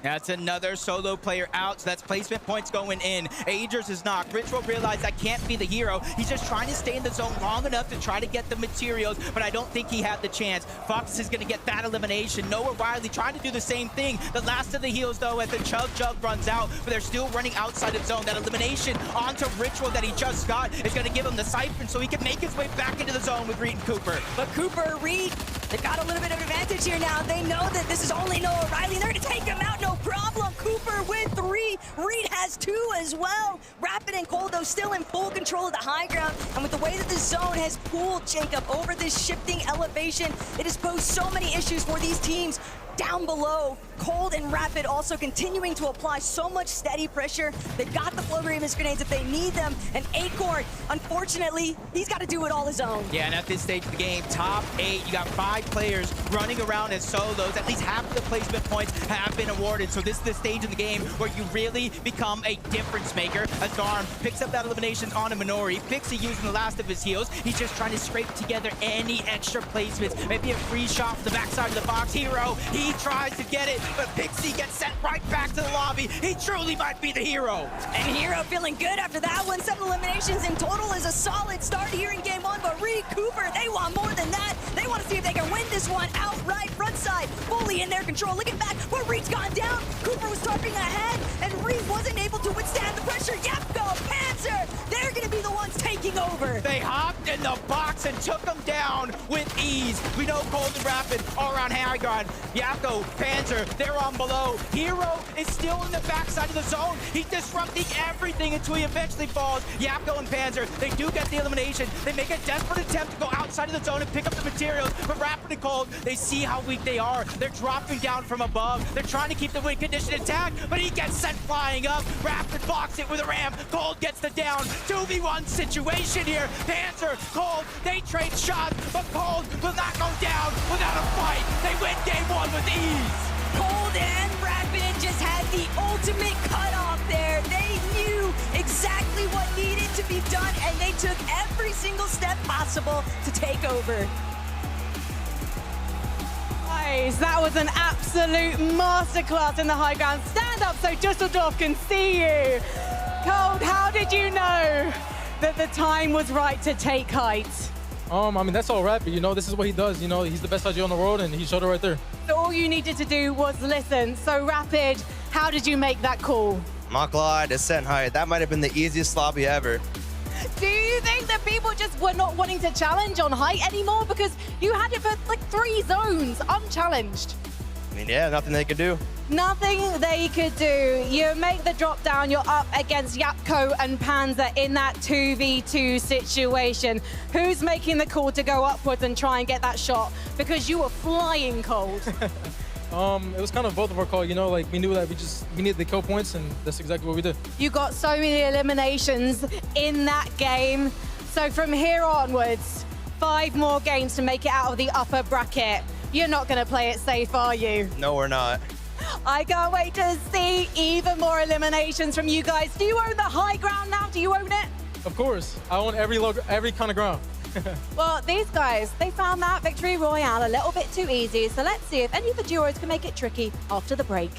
That's another solo player out, so that's placement points going in. Agers is knocked. Rich will realize that can't be the hero. He's just trying to stay in the zone long enough to try to get the materials, but I don't think he had the chance. Fox is going to get that elimination. Noah Riley trying to do the same thing. The last of the heals, though, as the Chug runs out, but they're still running outside of zone. That elimination onto Ritual that he just got is going to give him the siphon so he can make his way back into the zone with Reed and Cooper.
But Cooper, Reed, they've got a little bit of advantage here now. They know that this is only Noah Riley. They're going to take him out, no problem. Cooper with 3. Reed has 2 as well. Rapid and Cold, though, still in full control of the high ground. And with the way that the zone has pulled Jacob over this shifting elevation, it has posed so many issues for these teams down below. Cold and Rapid also continuing to apply so much steady pressure. They've got the flow Grievous grenades if they need them. And Acorn, unfortunately, he's got to do it all his own.
Yeah, and at this stage of the game, top 8, you got 5 players running around as solos. At least half of the placement points have been awarded. So this is the stage in the game where you really become a difference maker. As Garm picks up that elimination on a Minori. Pixie using the last of his heals. He's just trying to scrape together any extra placements. Maybe a free shot from the backside of the box. Hero, he tries to get it, but Pixie gets sent right back to the lobby. He truly might be the hero.
And Hero feeling good after that one. 7 eliminations in total is a solid start here in game 1, but Reed, Cooper, they want more than that. They want to see if they can win this one outright. Front side, fully in their control. Looking back, where Reed's gone down. Cooper was targeting ahead, and Reed wasn't able to withstand the pressure. Yapko, Panzer, they're going to be the ones taking over.
They hopped in the box and took them down with ease. We know Cold and Rapid are on high ground. Yapko, Panzer, they're on below. Hero is still in the backside of the zone. He's disrupting everything until he eventually falls. Yapko and Panzer, they do get the elimination. They make a desperate attempt to go outside of the zone and pick up the materials, but Rapid and Cold, they see how weak they are. They're dropping down from above. They're trying to keep the win condition intact, but he gets sent flying up. Rapid blocks it with a ram. Cold gets the down. 2v1 situation here. Panzer, Cold, they trade shots, but Cold will not go down without a fight. They win game 1 with ease.
Cold and Rapid just had the ultimate cutoff there. They knew exactly what needed to be done, and they took every single step possible to take over.
Guys, that was an absolute masterclass in the high ground. Stand up so Dusseldorf can see you. Cold, how did you know that the time was right to take height?
I mean, that's all Rapid. You know, this is what he does. You know, he's the best IG on the world, and he showed it right there.
So all you needed to do was listen. So Rapid, how did you make that call?
Not gonna lie, Descent Height, that might have been the easiest lobby ever.
Do you think that people just were not wanting to challenge on height anymore? Because you had it for like 3 zones, unchallenged.
I mean, yeah, nothing they could do.
Nothing they could do. You make the drop down, you're up against Yapko and Panzer in that 2v2 situation. Who's making the call to go upwards and try and get that shot? Because you were flying Cold.
It was kind of both of our call, you know, like we knew that we needed the kill points, and that's exactly what we did.
You got so many eliminations in that game. So from here onwards, 5 more games to make it out of the upper bracket. You're not going to play it safe, are you?
No, we're not.
I can't wait to see even more eliminations from you guys. Do you own the high ground now? Do you own it?
Of course. I own every kind of ground.
Well, these guys, they found that victory royale a little bit too easy. So let's see if any of the duos can make it tricky after the break.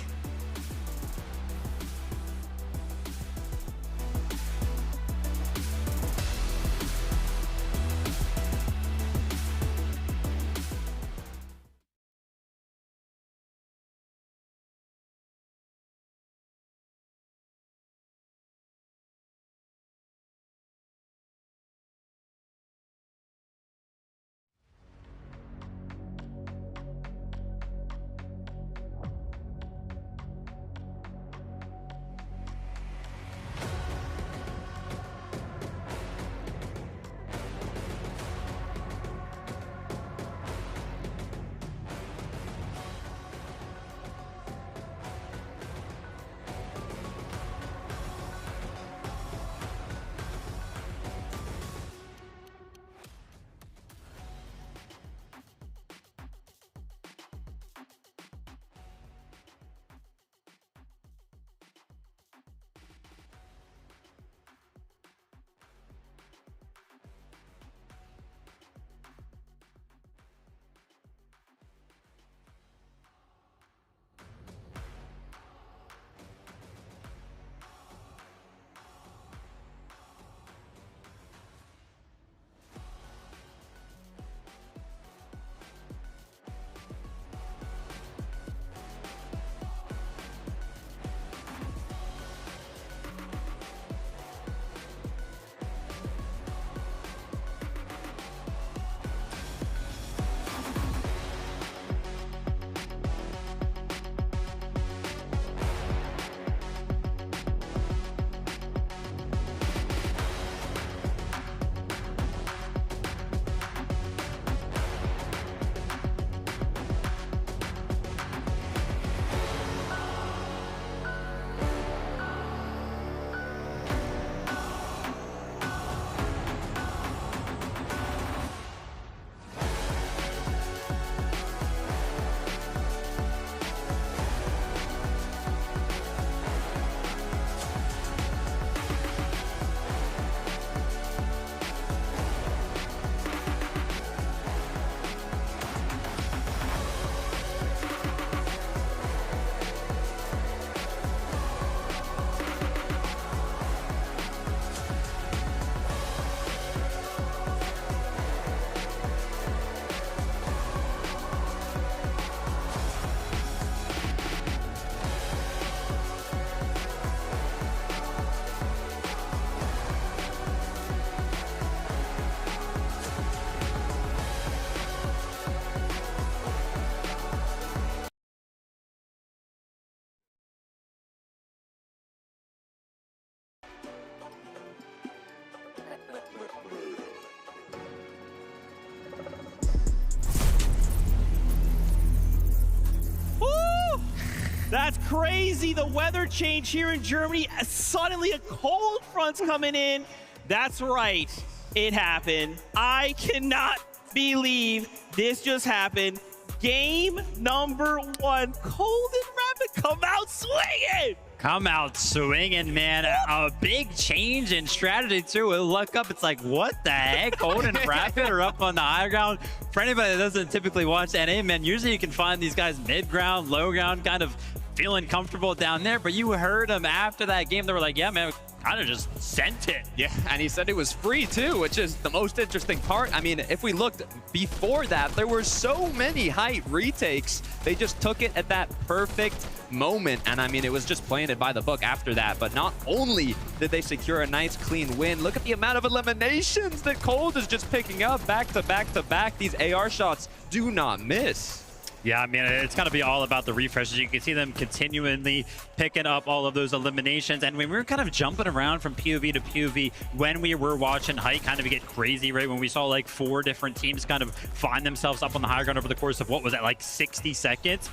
That's crazy. The weather change here in Germany. Suddenly a cold front's coming in. That's right. It happened. I cannot believe this just happened. Game number 1. Cold and Rapid come out swinging.
Come out swinging, man. A big change in strategy, too. We'll look up. It's like, what the heck? Cold and Rapid are up on the high ground. For anybody that doesn't typically watch NA, man, usually you can find these guys mid-ground, low-ground, kind of feeling comfortable down there. But you heard them after that game. They were like, yeah, man, kind of just sent it.
Yeah, and he said it was free too, which is the most interesting part. I mean, if we looked before that, there were so many height retakes. They just took it at that perfect moment, and I mean, it was just playing it by the book after that. But not only did they secure a nice clean win, look at the amount of eliminations that Cold is just picking up back to back to back. These AR shots do not miss.
Yeah, I mean, it's going to be all about the refreshes. You can see them continually picking up all of those eliminations. And when we were kind of jumping around from POV to POV, when we were watching height kind of get crazy, right? When we saw like 4 different teams kind of find themselves up on the high ground over the course of, what was that, like 60 seconds?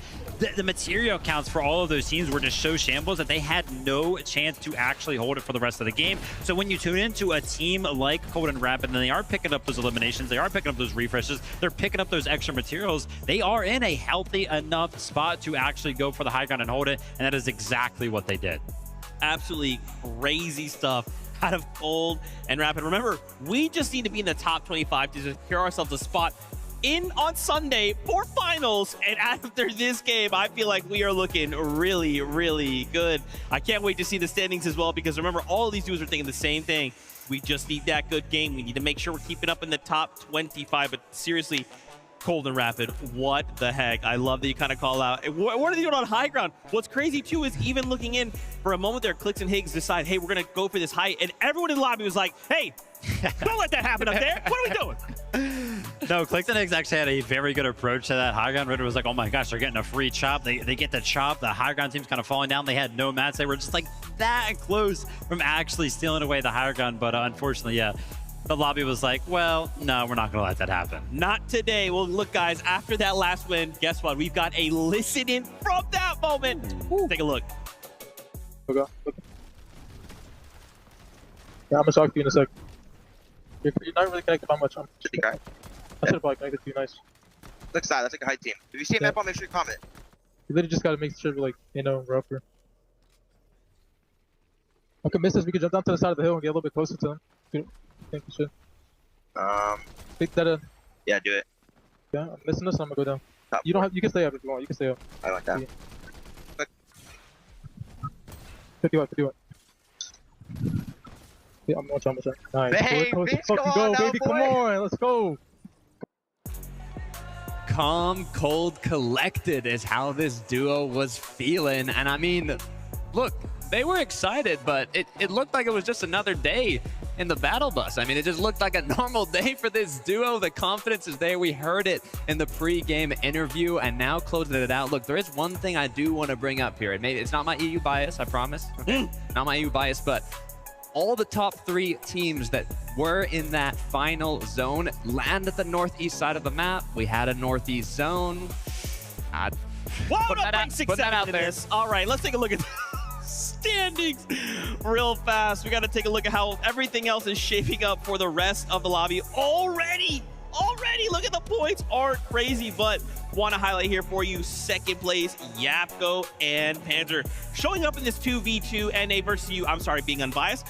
The material counts for all of those teams were just so shambles that they had no chance to actually hold it for the rest of the game. So when you tune into a team like Cold and Rapid, and they are picking up those eliminations, they are picking up those refreshes, they're picking up those extra materials, they are in a healthy enough spot to actually go for the high ground and hold it, and that is exactly what they did.
Absolutely crazy stuff out of Cold and Rapid. Remember, we just need to be in the top 25 to secure ourselves a spot in on Sunday for finals. And after this game, I feel like we are looking really, really good. I can't wait to see the standings as well, because remember, all of these dudes are thinking the same thing. We just need that good game. We need to make sure we're keeping up in the top 25. But seriously, Cold and Rapid, what the heck? I love that you kind of call out. What are they doing on high ground? What's crazy too is even looking in for a moment there, Clix and Higgs decide, hey, we're gonna go for this height, and everyone in the lobby was like, hey, don't let that happen up there. What are we doing?
No, Clix and Higgs actually had a very good approach to that high ground. Ritter was like, oh my gosh, they're getting a free chop. They get the chop. The high ground team's kind of falling down. They had no mats. They were just like that close from actually stealing away the high ground. But unfortunately, yeah, the lobby was like, well, no, we're not going to let that happen.
Not today. Well, look, guys, after that last win, guess what? We've got a listen in from that moment. Take a look.
Okay. Yeah, I'm going to talk to you in a sec. You're not really connected by much.
Should be guy.
I should have probably connected to you, nice.
Look side, that's like a high team. If you see a map, make sure you comment.
You literally just got to make sure we're like, you know, rougher. Okay, miss this, we can jump down to the side of the hill and get a little bit closer to them. I think we should. Take that in.
Yeah, do it.
Yeah, I'm missing this, I'm gonna go down. You don't have, you can stay up if you want, you can stay up.
I like that.
Yeah. 51, 51. Yeah, I'm watching. Nice.
Hey,
let's fucking go, baby, come on, let's go.
Calm, cold, collected is how this duo was feeling. And I mean, look, they were excited, but it looked like it was just another day in the battle bus. I mean, it just looked like a normal day for this duo. The confidence is there. We heard it in the pre-game interview, and now closing it out. Look, there is one thing I do want to bring up here. Maybe it's not my EU bias, I promise. Okay? Not my EU bias, but all the top 3 teams that were in that final zone land at the northeast side of the map. We had a northeast zone.
Wow, put that out there. All right, let's take a look at standings real fast. We got to take a look at how everything else is shaping up for the rest of the lobby. Already, look at the points. Aren't crazy, but want to highlight here for you, second place, YAPCO and Panzer. Showing up in this 2v2 NA versus you. I'm sorry, being unbiased.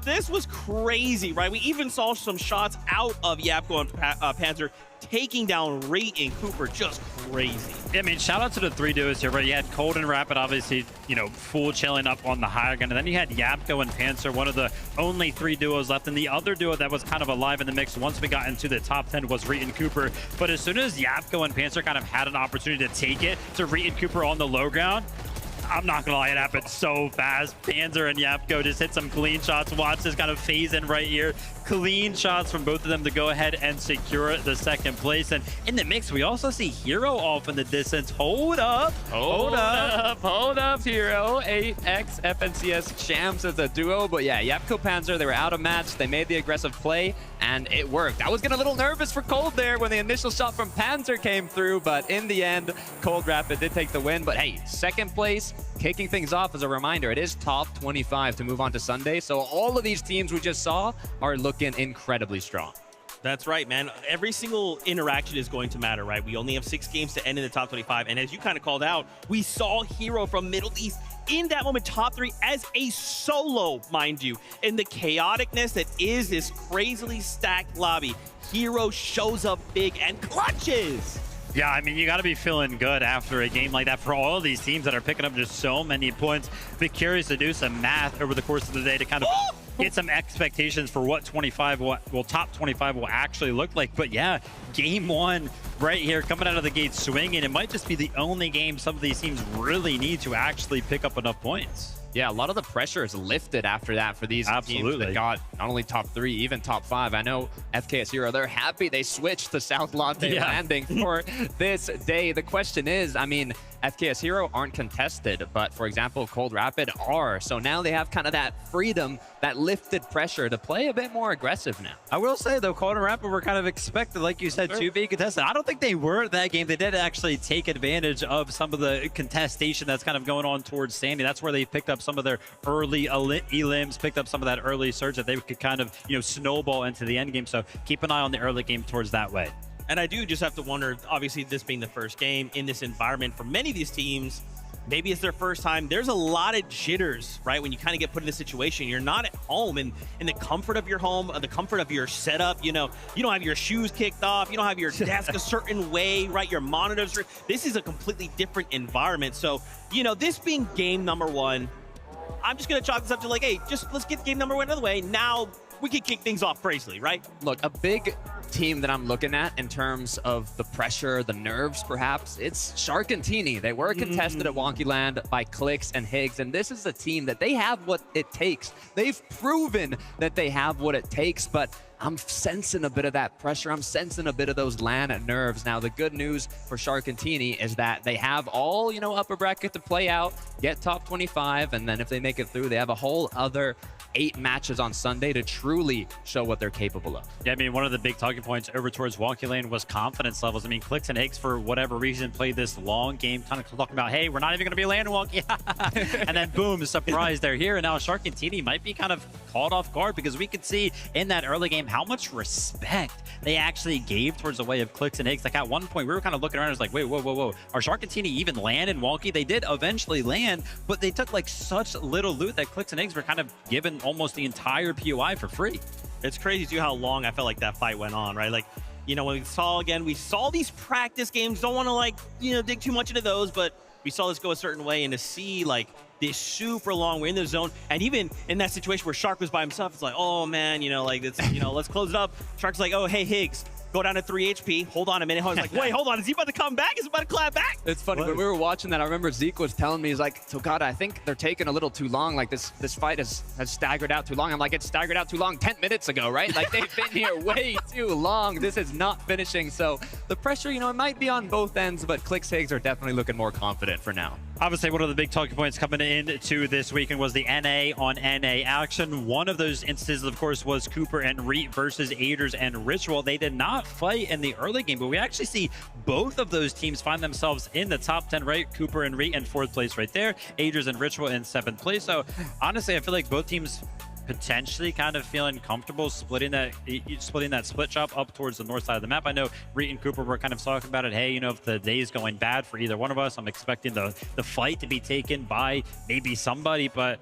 This was crazy, right? We even saw some shots out of YAPCO and Panzer taking down Rate and Cooper, just crazy.
Yeah, I mean, shout out to the 3 duos here, right? You had Cold and Rapid, obviously, you know, full chilling up on the higher gun, and then you had YAPCO and Panzer, one of the only 3 duos left, and the other duo that was kind of alive in the mix once we got into the top 10 was Rate and Cooper. But as soon as YAPCO and Panzer kind of had an opportunity to take it to Rate and Cooper on the low ground, I'm not gonna lie, it happened so fast. Panzer and YAPCO just hit some clean shots. Watch this kind of phase in right here. clean shots from both of them to go ahead and secure the second place. And in the mix, we also see Hero off in the distance. Hold up,
Hero. 8x FNCS champs as a duo. But yeah, Yapko Panzer, they were out of match. They made the aggressive play, and it worked. I was getting a little nervous for Cold there when the initial shot from Panzer came through, but in the end, Cold Rapid did take the win. But hey, second place, kicking things off. As a reminder, it is top 25 to move on to Sunday. So all of these teams we just saw are looking incredibly strong.
That's right, man. Every single interaction is going to matter, right? We only have 6 games to end in the top 25. And as you kind of called out, we saw Hero from Middle East in that moment, top 3 as a solo, mind you. In the chaoticness that is this crazily stacked lobby, Hero shows up big and clutches.
Yeah, I mean, you got to be feeling good after a game like that for all of these teams that are picking up just so many points. Be curious to do some math over the course of the day to kind of get some expectations for what top 25 will actually look like. But yeah, game 1 right here, coming out of the gate swinging. It might just be the only game some of these teams really need to actually pick up enough points.
Yeah, a lot of the pressure is lifted after that for these teams that got not only top 3, even top 5. I know FKS Hero, they're happy they switched to South Latte landing for this day. The question is, I mean, FKS Hero aren't contested, but for example, Cold Rapid are. So now they have kind of that freedom, that lifted pressure to play a bit more aggressive now.
I will say though, Cold Rapid were kind of expected, like you said, to be contested. I don't think they were that game. They did actually take advantage of some of the contestation that's kind of going on towards Sandy. That's where they picked up some of their early elims, picked up some of that early surge that they could kind of, snowball into the end game. So keep an eye on the early game towards that way.
And I do just have to wonder, obviously this being the first game in this environment for many of these teams, maybe it's their first time. There's a lot of jitters, right? When you kind of get put in this situation, you're not at home in the comfort of your home, the comfort of your setup. You don't have your shoes kicked off. You don't have your desk a certain way, right? Your monitors. This is a completely different environment. So, this being game number 1, I'm just going to chalk this up to like, hey, let's get game number 1 out of the way. Now we can kick things off crazily, right?
Look, a big team that I'm looking at in terms of the pressure, the nerves perhaps, it's Sharkantini. They were contested at Wonky Land by Clix and Higgs, and this is a team that they have what it takes. They've proven that they have what it takes, but I'm sensing a bit of that pressure. I'm sensing a bit of those LAN nerves. Now, the good news for Sharkantini is that they have all, upper bracket to play out, get top 25, and then if they make it through, they have a whole other 8 matches on Sunday to truly show what they're capable of.
Yeah, I mean, one of the big talking points over towards Wonky Lane was confidence levels. I mean, Clix and Higgs, for whatever reason, played this long game, kind of talking about, hey, we're not even going to be landing Wonky. And then, boom, surprise, they're here. And now Sharkantini might be kind of caught off guard because we could see in that early game how much respect they actually gave towards the way of Clix and Higgs. Like, at one point, we were kind of looking around, it was like, wait, whoa. Are Sharkantini even land in Wonky? They did eventually land, but they took, like, such little loot that Clix and Higgs were kind of given almost the entire POI for free.
It's crazy too how long I felt like that fight went on, right? Like, when we saw these practice games, don't want to dig too much into those, but we saw this go a certain way, and to see like this super long, we're in the zone, and even in that situation where Shark was by himself, it's like, oh man, let's close it up. Shark's like, oh, hey, Higgs, go down to 3 HP. Hold on a minute. I was like, wait, hold on. Is he about to come back? Is he about to clap back?
It's funny. When we were watching that, I remember Zeke was telling me, he's like, so God, I think they're taking a little too long. Like this fight has staggered out too long. I'm like, it's staggered out too long 10 minutes ago, right? Like they've been here way too long. This is not finishing. So the pressure, it might be on both ends, but Clix Higgs are definitely looking more confident for now.
Obviously, one of the big talking points coming into this weekend was the NA on NA action. One of those instances, of course, was Cooper and Reet versus Aiders and Ritual. They did not fight in the early game, but we actually see both of those teams find themselves in the top 10, right? Cooper and Reet in 4th place right there. Aiders and Ritual in 7th place. So honestly, I feel like both teams potentially kind of feeling comfortable splitting that split chop up towards the north side of the map. I know Reet and Cooper were kind of talking about it. Hey, if the day is going bad for either one of us, I'm expecting the fight to be taken by maybe somebody, but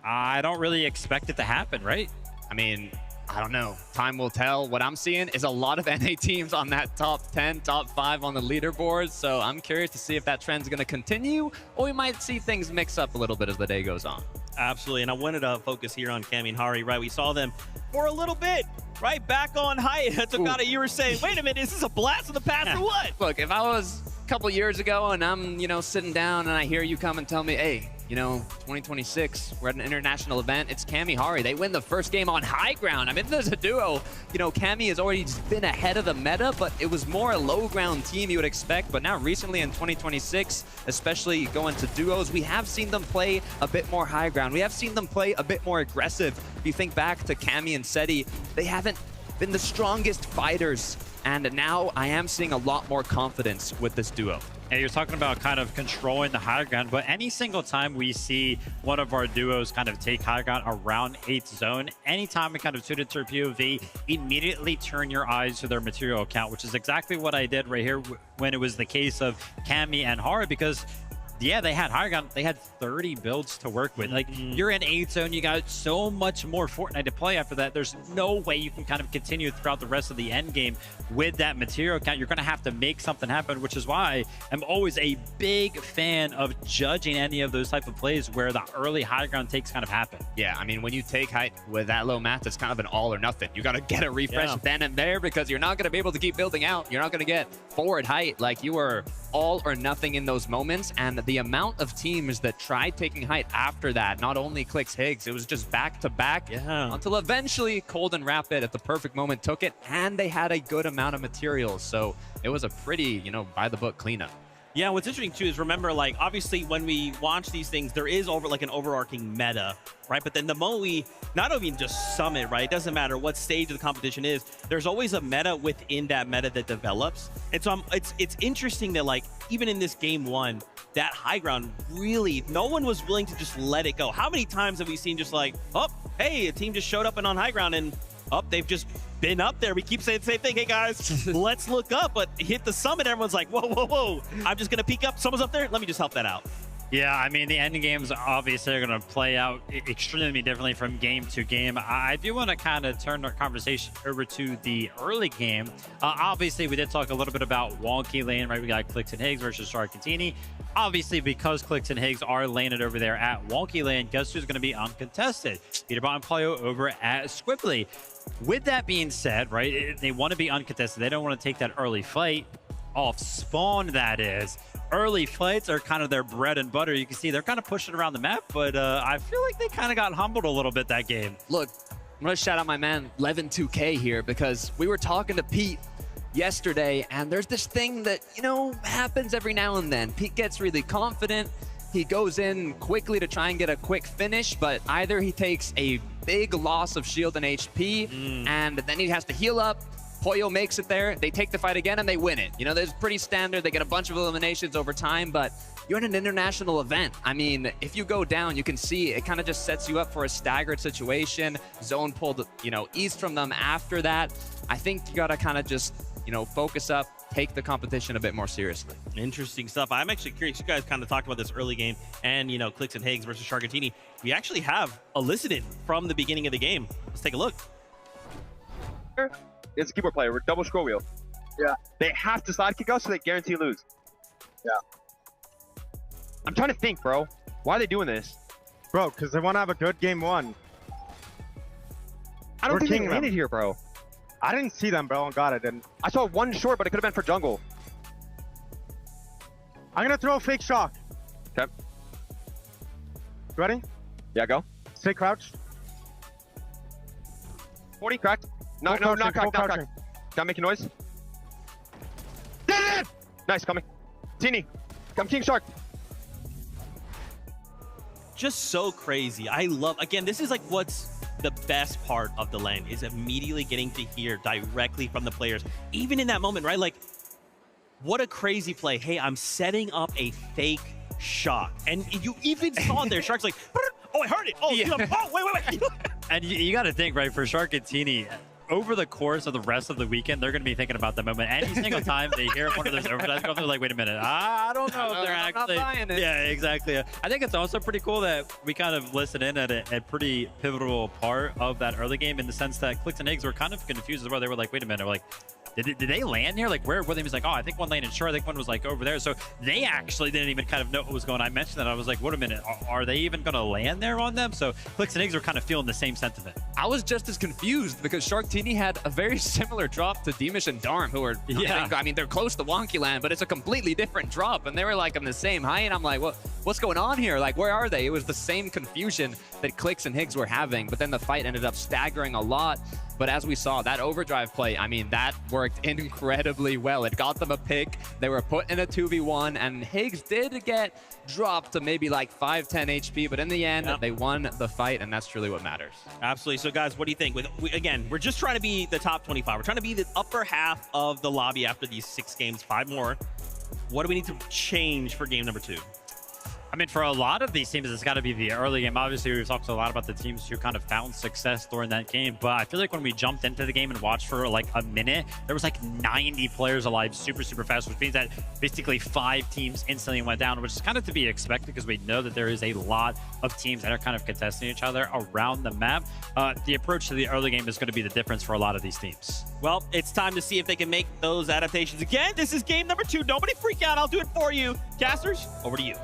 I don't really expect it to happen, right?
I mean, I don't know. Time will tell. What I'm seeing is a lot of NA teams on that top 10, top 5 on the leaderboard. So I'm curious to see if that trend's going to continue, or we might see things mix up a little bit as the day goes on.
Absolutely. And I wanted to focus here on Cammy and Hari, right? We saw them for a little bit, right? Back on high. That's what you were saying. Wait a minute, is this a blast of the past or what?
Look, if I was couple years ago, and I'm, you know, sitting down and I hear you come and tell me, hey, you know, 2026, we're at an international event. It's Cami Hari. They win the first game on high ground. I mean, there's a duo. You know, Cami has already just been ahead of the meta, but it was more a low ground team you would expect. But now recently in 2026, especially going to duos, we have seen them play a bit more high ground. We have seen them play a bit more aggressive. If you think back to Cami and Seti, they haven't been the strongest fighters. And now I am seeing a lot more confidence with this duo.
Yeah, you're talking about kind of controlling the high ground, but any single time we see one of our duos kind of take high ground around 8th zone, anytime we kind of tune into a POV, immediately turn your eyes to their material account, which is exactly what I did right here when it was the case of Cami and Hari, because yeah, they had high ground. They had 30 builds to work with. Like, you're in 8th zone. You got so much more Fortnite to play after that. There's no way you can kind of continue throughout the rest of the end game with that material count. You're going to have to make something happen, which is why I'm always a big fan of judging any of those type of plays where the early high ground takes kind of happen.
Yeah, I mean, when you take height with that low math, it's kind of an all or nothing. You got to get a refresh then and there, because you're not going to be able to keep building out. You're not going to get forward height. Like, you are all or nothing in those moments. And the amount of teams that tried taking height after that, not only Clicks Higgs, it was just back to back until eventually Cold and Rapid at the perfect moment took it, and they had a good amount of materials. So it was a pretty, you know, by the book cleanup.
Yeah, what's interesting too is, remember, like, obviously when we launch these things, there is an overarching meta, right? But then the moment we not even just summit, right? It doesn't matter what stage of the competition is, there's always a meta within that meta that develops. And so it's interesting that, like, even in this game one, that high ground, really, no one was willing to just let it go. How many times have we seen just like, oh, hey, a team just showed up and on high ground, and they've just been up there. We keep saying the same thing. Hey, guys, let's look up. But hit the summit, everyone's like, whoa, whoa, whoa. I'm just going to peek up. Someone's up there. Let me just help that out.
Yeah, I mean, the end games obviously are going to play out extremely differently from game to game. I do want to kind of turn our conversation over to the early game. Obviously, we did talk a little bit about wonky lane, right? We got Clicks and Higgs versus Sharkatini. Obviously, because Clicks and Higgs are landed over there at wonky lane, guess who's going to be uncontested? Peterbot and Plyo over at Squibbly. With that being said, right, they want to be uncontested. They don't want to take that early fight off spawn, that is. Early fights are kind of their bread and butter. You can see they're kind of pushing around the map, but I feel like they kind of got humbled a little bit that game.
Look, I'm going to shout out my man, Levin2K here, because we were talking to Pete yesterday, and there's this thing that, you know, happens every now and then. Pete gets really confident. He goes in quickly to try and get a quick finish, but either he takes a big loss of shield and HP, and then he has to heal up. Pollo makes it there, they take the fight again, and they win it. You know, there's pretty standard. They get a bunch of eliminations over time, but you're in an international event. I mean, if you go down, you can see it kind of just sets you up for a staggered situation. Zone pulled, you know, east from them after that. I think you got to kind of just, you know, focus up, take the competition a bit more seriously.
Interesting stuff. I'm actually curious. You guys kind of talked about this early game and, you know, Clicks and Higgs versus Sharkatini. We actually have elicited from the beginning of the game. Let's take a look.
It's a keyboard player. We're double scroll wheel. Yeah. They have to side kick us so they guarantee lose. Yeah. I'm trying to think, bro. Why are they doing this?
Bro, because they want to have a good game one.
I don't think they landed here, bro.
I didn't see them, bro. God, I didn't.
I saw one short, but it could have been for jungle.
I'm going to throw a fake shock.
Okay.
Ready?
Yeah, go.
Stay crouched.
40, cracked. No,
Full
not
crouching,
cracked, not cracked. Gotta make a noise. Nice, coming. Teeny, come King Shark.
Just so crazy. I love, again, this is like what's the best part of the lane, is immediately getting to hear directly from the players. Even in that moment, right? Like, what a crazy play. Hey, I'm setting up a fake shock. And you even saw it there. Shark's like, oh, I heard it. Oh, yeah. Oh, wait.
And you got to think, right, for Sharkatini, over the course of the rest of the weekend, they're going to be thinking about the moment. Any single time they hear one of those overtimes come, they're like, wait a minute, I don't know if they're actually...
not buying it.
Yeah, exactly. I think it's also pretty cool that we kind of listen in at a pretty pivotal part of that early game, in the sense that Clicks and Higgs were kind of confused as well. They were like, wait a minute, like, did they land here? Like, where William was like, oh, I think one landed sure. I think one was like over there. So they actually didn't even kind of know what was going on. I mentioned that. I was like, wait a minute, are they even going to land there on them? So Clix and Higgs are kind of feeling the same sentiment.
I was just as confused because Sharktini had a very similar drop to Demish and Darm, who are, I mean, they're close to Wonky Land, but it's a completely different drop. And they were like on the same height. And I'm like, what's going on here? Like, where are they? It was the same confusion that Clix and Higgs were having, but then the fight ended up staggering a lot. But as we saw, that overdrive play, I mean, that worked incredibly well. It got them a pick. They were put in a 2v1, and Higgs did get dropped to maybe like 5-10 HP, but in the end, they won the fight, and that's truly what matters.
Absolutely. So, guys, what do you think? Again, we're just trying to be the top 25. We're trying to be the upper half of the lobby after these 6 games, 5 more. What do we need to change for game number 2?
I mean, for a lot of these teams, it's got to be the early game. Obviously, we've talked a lot about the teams who kind of found success during that game, but I feel like when we jumped into the game and watched for like a minute, there was like 90 players alive super fast, which means that basically 5 teams instantly went down, which is kind of to be expected because we know that there is a lot of teams that are kind of contesting each other around the map. The approach to the early game is going to be the difference for a lot of these teams.
Well, it's time to see if they can make those adaptations. Again, this is game number 2. Nobody freak out. I'll do it for you. Casters, over to you.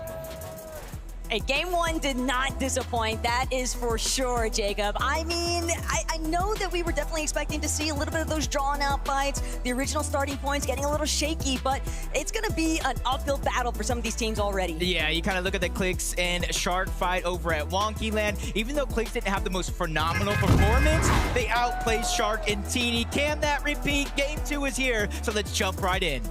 Hey, game 1 did not disappoint. That is for sure, Jacob. I mean, I know that we were definitely expecting to see a little bit of those drawn-out fights, the original starting points getting a little shaky, but it's going to be an uphill battle for some of these teams already.
Yeah, you kind of look at the Clix and Shark fight over at Wonky Land. Even though Clix didn't have the most phenomenal performance, they outplayed Shark and Teeny. Can that repeat? Game 2 is here, so let's jump right in.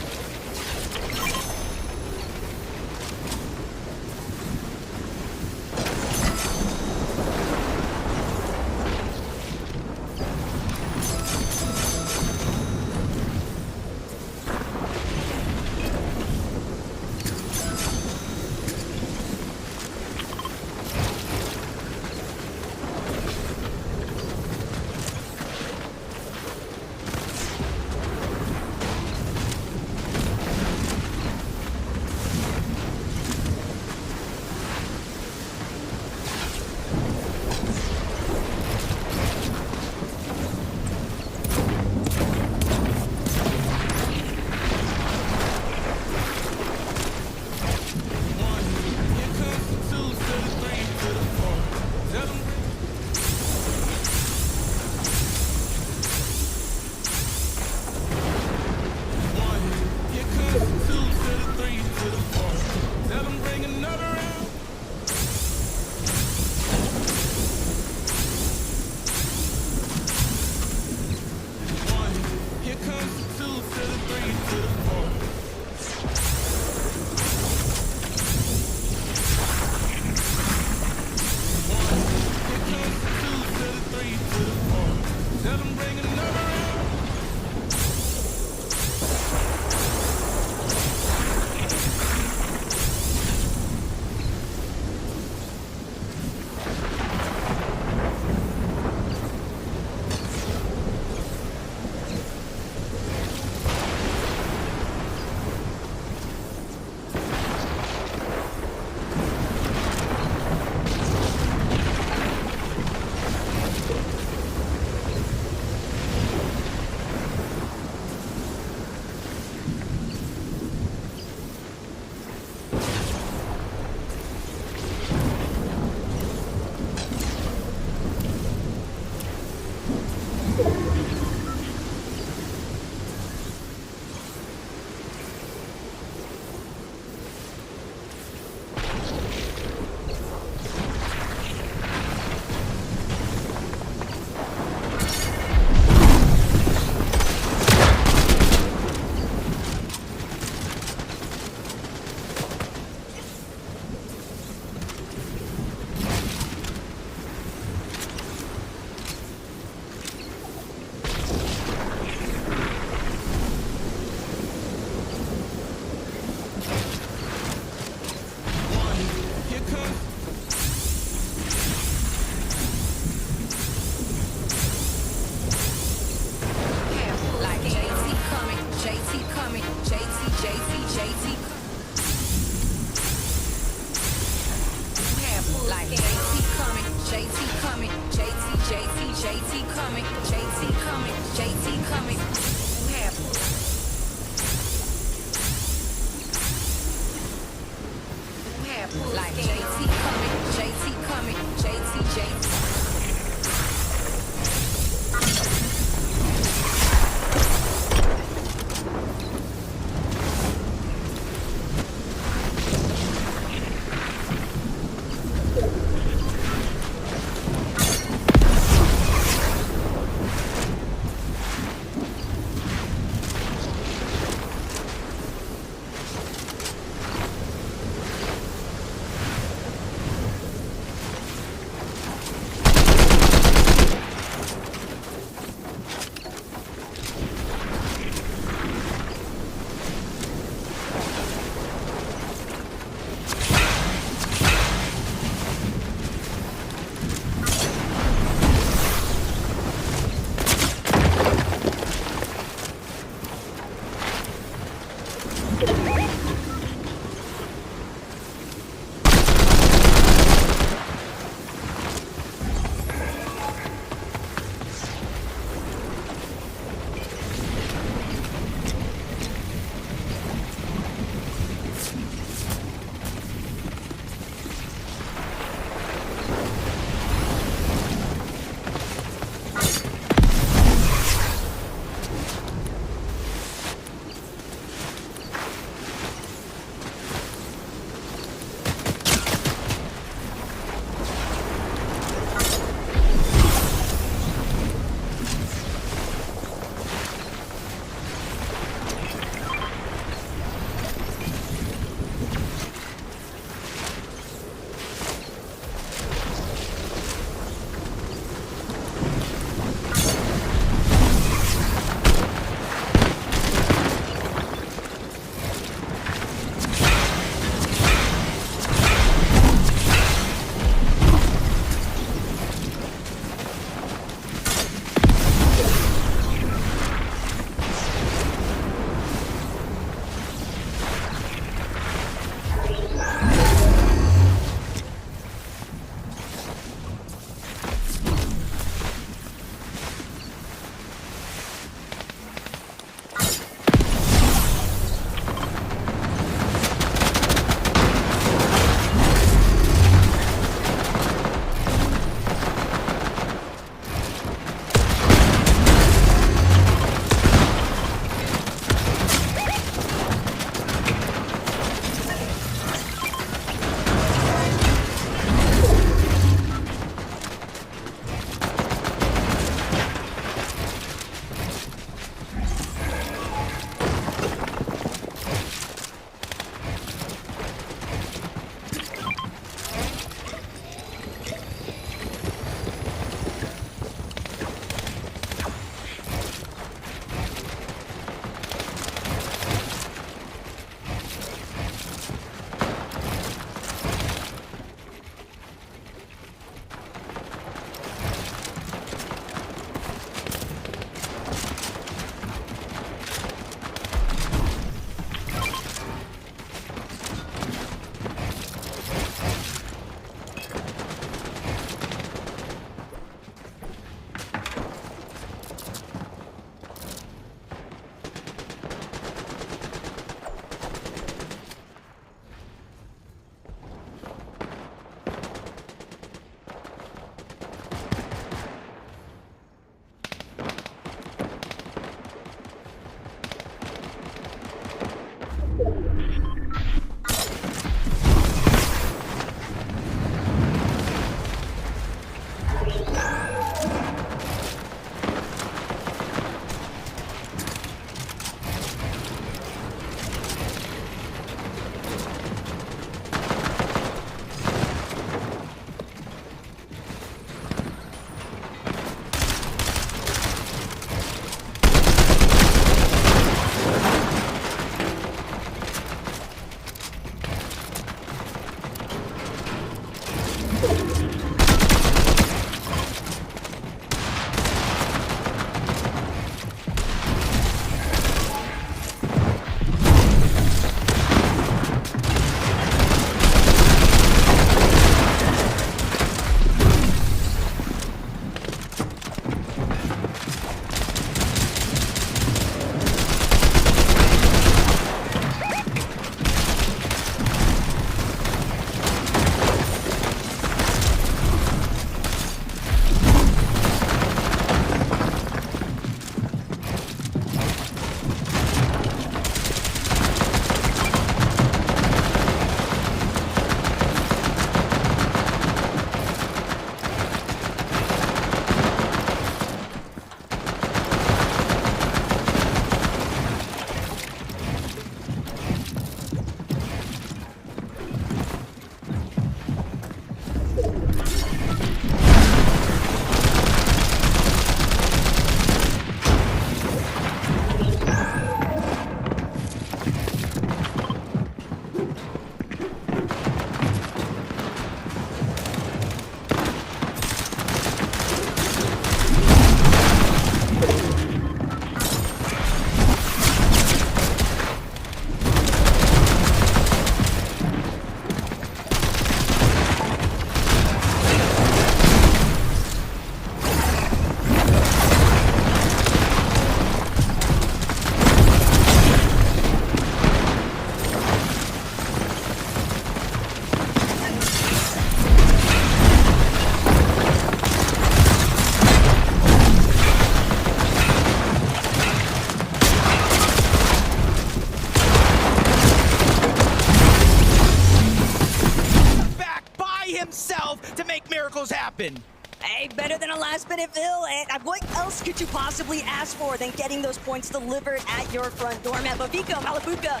happen.
Hey, better than a last-minute fill. And what else could you possibly ask for than getting those points delivered at your front door, man? But Vico, Malabuka,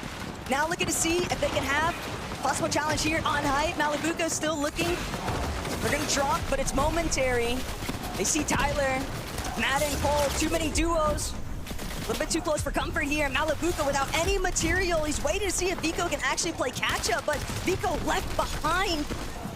now looking to see if they can have possible challenge here on height. Malabuka still looking. They're going to drop, but it's momentary. They see Tyler, Matt and Cole, too many duos. A little bit too close for comfort here. Malabuka without any material. He's waiting to see if Vico can actually play catch-up, but Vico left behind.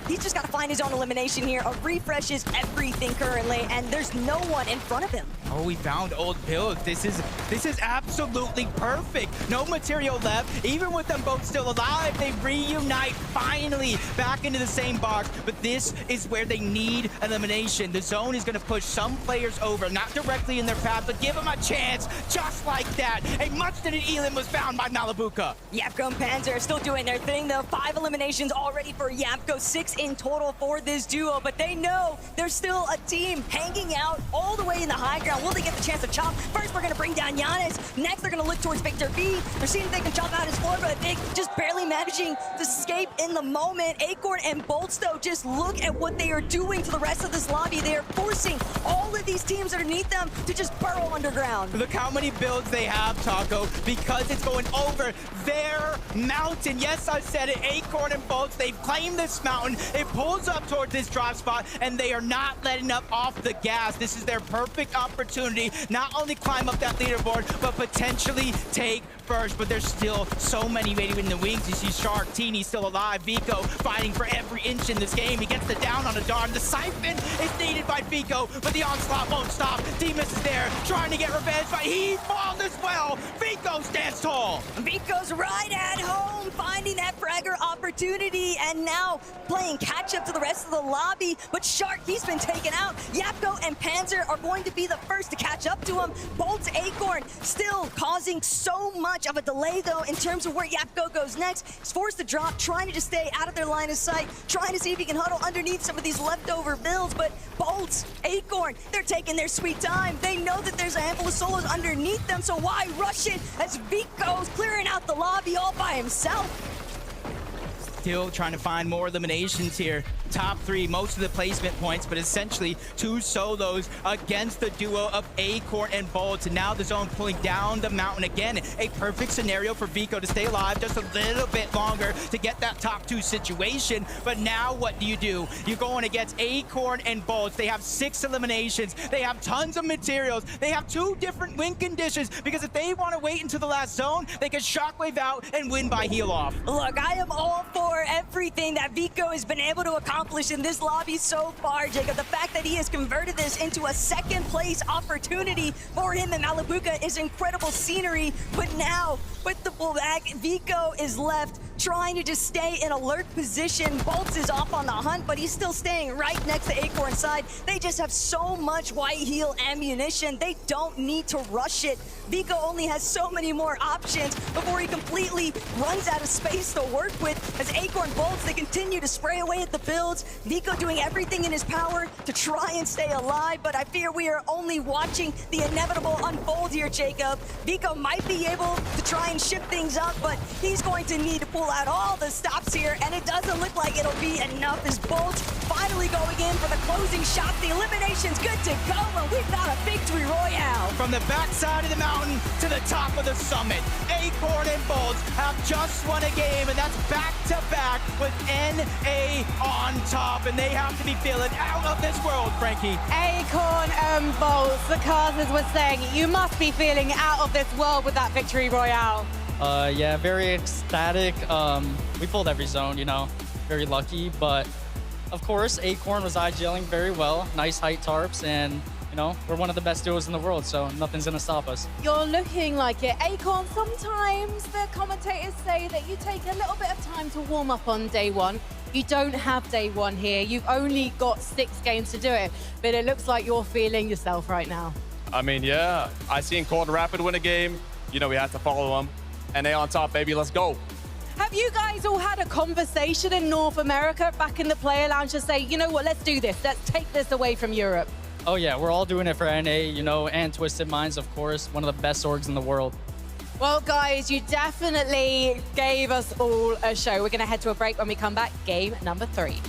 He's just got to find his own elimination here. A refresh is everything currently, and there's no one in front of him.
Oh, we found old builds. This is absolutely perfect. No material left. Even with them both still alive, they reunite finally back into the same box. But this is where they need elimination. The zone is going to push some players over, not directly in their path, but give them a chance just like that. A much-needed Elim was found by Malabuka.
Yapko and Panzer are still doing their thing, though. 5 eliminations already for Yapko, 6 in total for this duo, but they know there's still a team hanging out all the way in the high ground. Will they get the chance to chop? First, we're going to bring down Giannis. Next, they're going to look towards Victor B. They're seeing if they can chop out his floor, but they just barely managing to escape in the moment. Acorn and Bolts, though, just look at what they are doing to the rest of this lobby. They are forcing all of these teams underneath them to just burrow underground.
Look how many builds they have, Taco, because it's going over their mountain. Yes, I said it. Acorn and Bolts, they've claimed this mountain. It pulls up towards this drop spot, and they are not letting up off the gas. This is their perfect opportunity, not only climb up that leaderboard, but potentially take first. But there's still so many waiting in the wings. You see Shark, Teeny still alive, Vico fighting for every inch in this game. He gets the down on a Darn. The siphon is needed by Vico, but the onslaught won't stop. Demus is there, trying to get revenge, but he falls as well. Vico stands tall.
Vico's right at home, finding that fragger opportunity, and now playing catch up to the rest of the lobby. But Shark, he's been taken out. Yapko and Panzer are going to be the first to catch up to him. Bolt's Acorn still causing so much of a delay, though, in terms of where Yapko goes next. He's forced to drop, trying to just stay out of their line of sight, trying to see if he can huddle underneath some of these leftover builds. But Bolt's, Acorn, they're taking their sweet time. They know that there's a handful of solos underneath them, so why rush it as Vico's clearing out the lobby all by himself?
Still trying to find more eliminations here. Top 3, most of the placement points, but essentially 2 solos against the duo of Acorn and Bolts. And now the zone pulling down the mountain again. A perfect scenario for Vico to stay alive just a little bit longer to get that top 2 situation. But now what do? You're going against Acorn and Bolts. They have 6 eliminations. They have tons of materials. They have 2 different win conditions, because if they want to wait until the last zone, they can shockwave out and win by heal off.
Look, I am all for everything that Vico has been able to accomplish in this lobby so far, Jacob. The fact that he has converted this into a second place opportunity for him and Malabuka is incredible scenery. But now, with the pullback, Vico is left trying to just stay in alert position. Bolts is off on the hunt, but he's still staying right next to Acorn's side. They just have so much white heal ammunition. They don't need to rush it. Vico only has so many more options before he completely runs out of space to work with. As Acorn Bolts, they continue to spray away at the builds. Vico doing everything in his power to try and stay alive, but I fear we are only watching the inevitable unfold here, Jacob. Vico might be able to try and shift things up, but he's going to need to pull out all the stops here, and it doesn't look like it'll be enough as Bolts finally going in for the closing shot. The elimination's good to go, and we've got a victory royale.
From the backside of the mountain to the top of the summit, Acorn and Bolts have just won a game, and that's back-to-back with NA on top, and they have to be feeling out of this world, Frankie.
Acorn and Bolts, the casters were saying, you must be feeling out of this world with that victory royale.
Yeah, very ecstatic. We pulled every zone, you know, very lucky, but of course, Acorn was IGLing very well. Nice height tarps, and you know, we're one of the best duos in the world, so nothing's gonna stop us.
You're looking like it. Acorn, sometimes the commentators say that you take a little bit of time to warm up on day one. You don't have day one here. You've only got 6 games to do it, but it looks like you're feeling yourself right now.
I mean, yeah, I seen Cold Rapid win a game. You know, we had to follow them. And they on top, baby, let's go.
Have you guys all had a conversation in North America back in the player lounge to say, you know what, let's do this. Let's take this away from Europe.
Oh yeah, we're all doing it for NA, you know, and Twisted Minds, of course, one of the best orgs in the world.
Well, guys, you definitely gave us all a show. We're going to head to a break. When we come back, game number 3.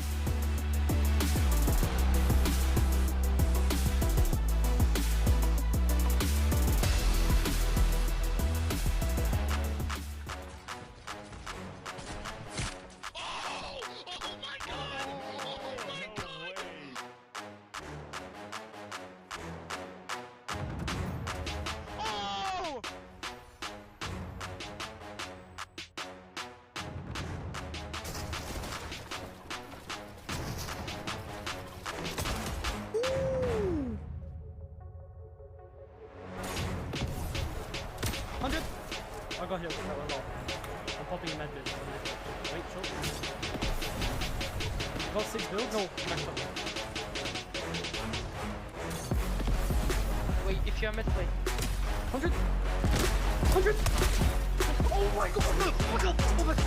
I got here. I'm popping a med bit. Wait, short. Got 6 builds. No, back up. Wait, if you're mid, wait. 100. 100. Oh my god! Oh my god! Oh my god!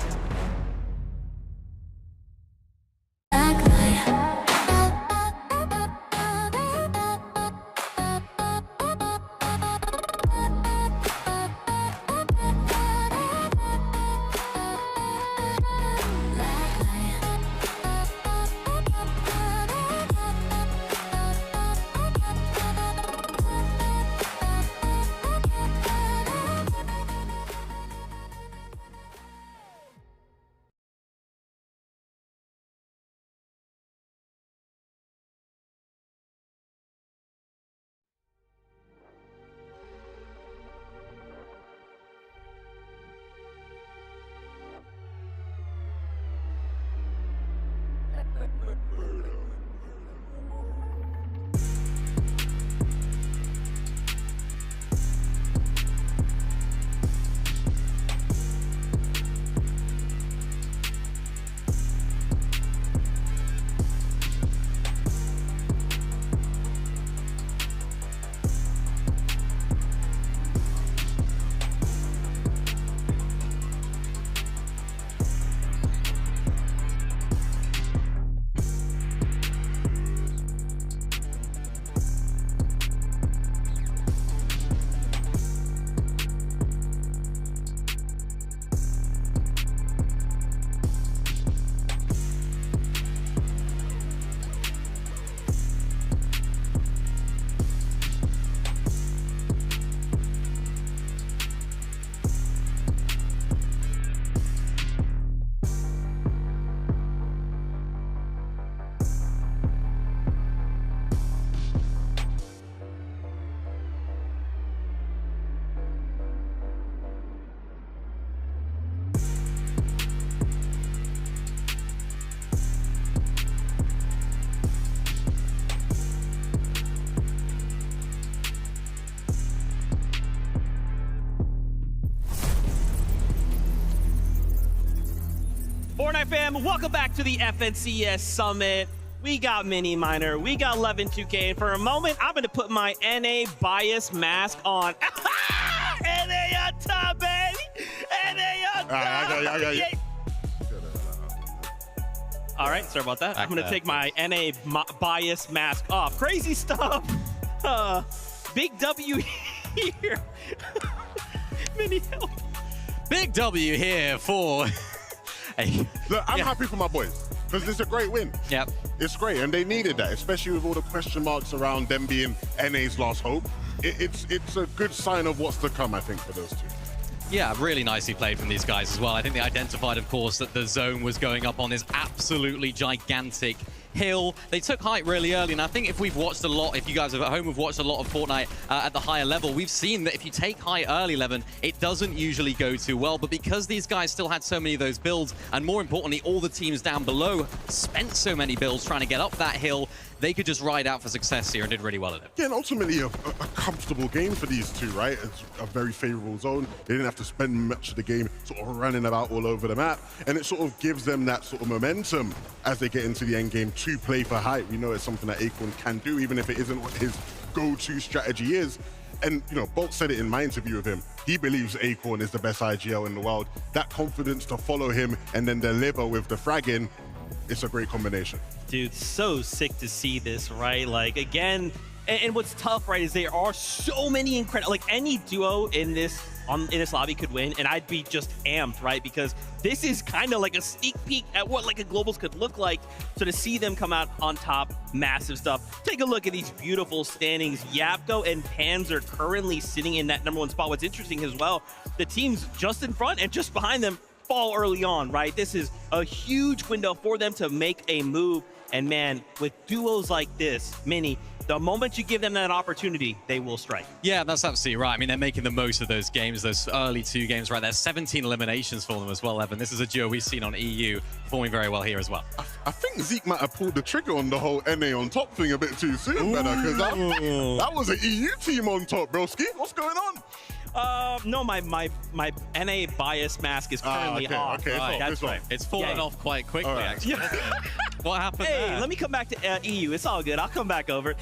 Fortnite fam, welcome back to the FNCS Summit. We got Mini Miner, we got 11-2K, and for a moment, I'm gonna put my NA bias mask on. NA on top, baby! NA on top!
I got you.
All right, sorry about that. I'm gonna take my NA bias mask off. Crazy stuff. Big W here. Mini help.
Big W here for...
Look, I'm happy for my boys because it's a great win.
Yep.
It's great, and they needed that, especially with all the question marks around them being NA's last hope. It's a good sign of what's to come, I think, for those two.
Yeah, really nicely played from these guys as well. I think they identified, of course, that the zone was going up on this absolutely gigantic hill. They took height really early, and I think if we've watched a lot, if you guys at home have watched a lot of Fortnite at the higher level, we've seen that if you take height early, Levin, it doesn't usually go too well. But because these guys still had so many of those builds, and more importantly, all the teams down below spent so many builds trying to get up that hill, they could just ride out for success here and did really well at it.
Yeah, and ultimately a comfortable game for these two, right? It's a very favorable zone. They didn't have to spend much of the game sort of running about all over the map, and it sort of gives them that sort of momentum as they get into the end game to play for height. We know it's something that Acorn can do, even if it isn't what his go-to strategy is. And, you know, Bolt said it in my interview with him. He believes Acorn is the best IGL in the world. That confidence to follow him and then deliver with the fragging, it's a great combination.
Dude, so sick to see this, right? Like, again, and what's tough, right, is there are so many incredible, like, any duo in this lobby could win, and I'd be just amped, right? Because this is kind of like a sneak peek at what like a globals could look like. So to see them come out on top, massive stuff. Take a look at these beautiful standings. Yapko and Pans are currently sitting in that #1 spot. What's interesting as well, the teams just in front and just behind them fall early on, right? This is a huge window for them to make a move. And man, with duos like this, Mini, the moment you give them that opportunity, they will strike.
Yeah, that's absolutely right. I mean, they're making the most of those games, those early 2 games right there. 17 eliminations for them as well, Evan. This is a duo we've seen on EU performing very well here as well.
I think Zeke might have pulled the trigger on the whole NA on top thing a bit too soon, better, because that was an EU team on top, broski. What's going on?
No, my NA bias mask is currently off.
Okay,
Right,
that's right.
It's fallen off quite quickly, actually. What happened there?
Let me come back to EU. It's all good. I'll come back over.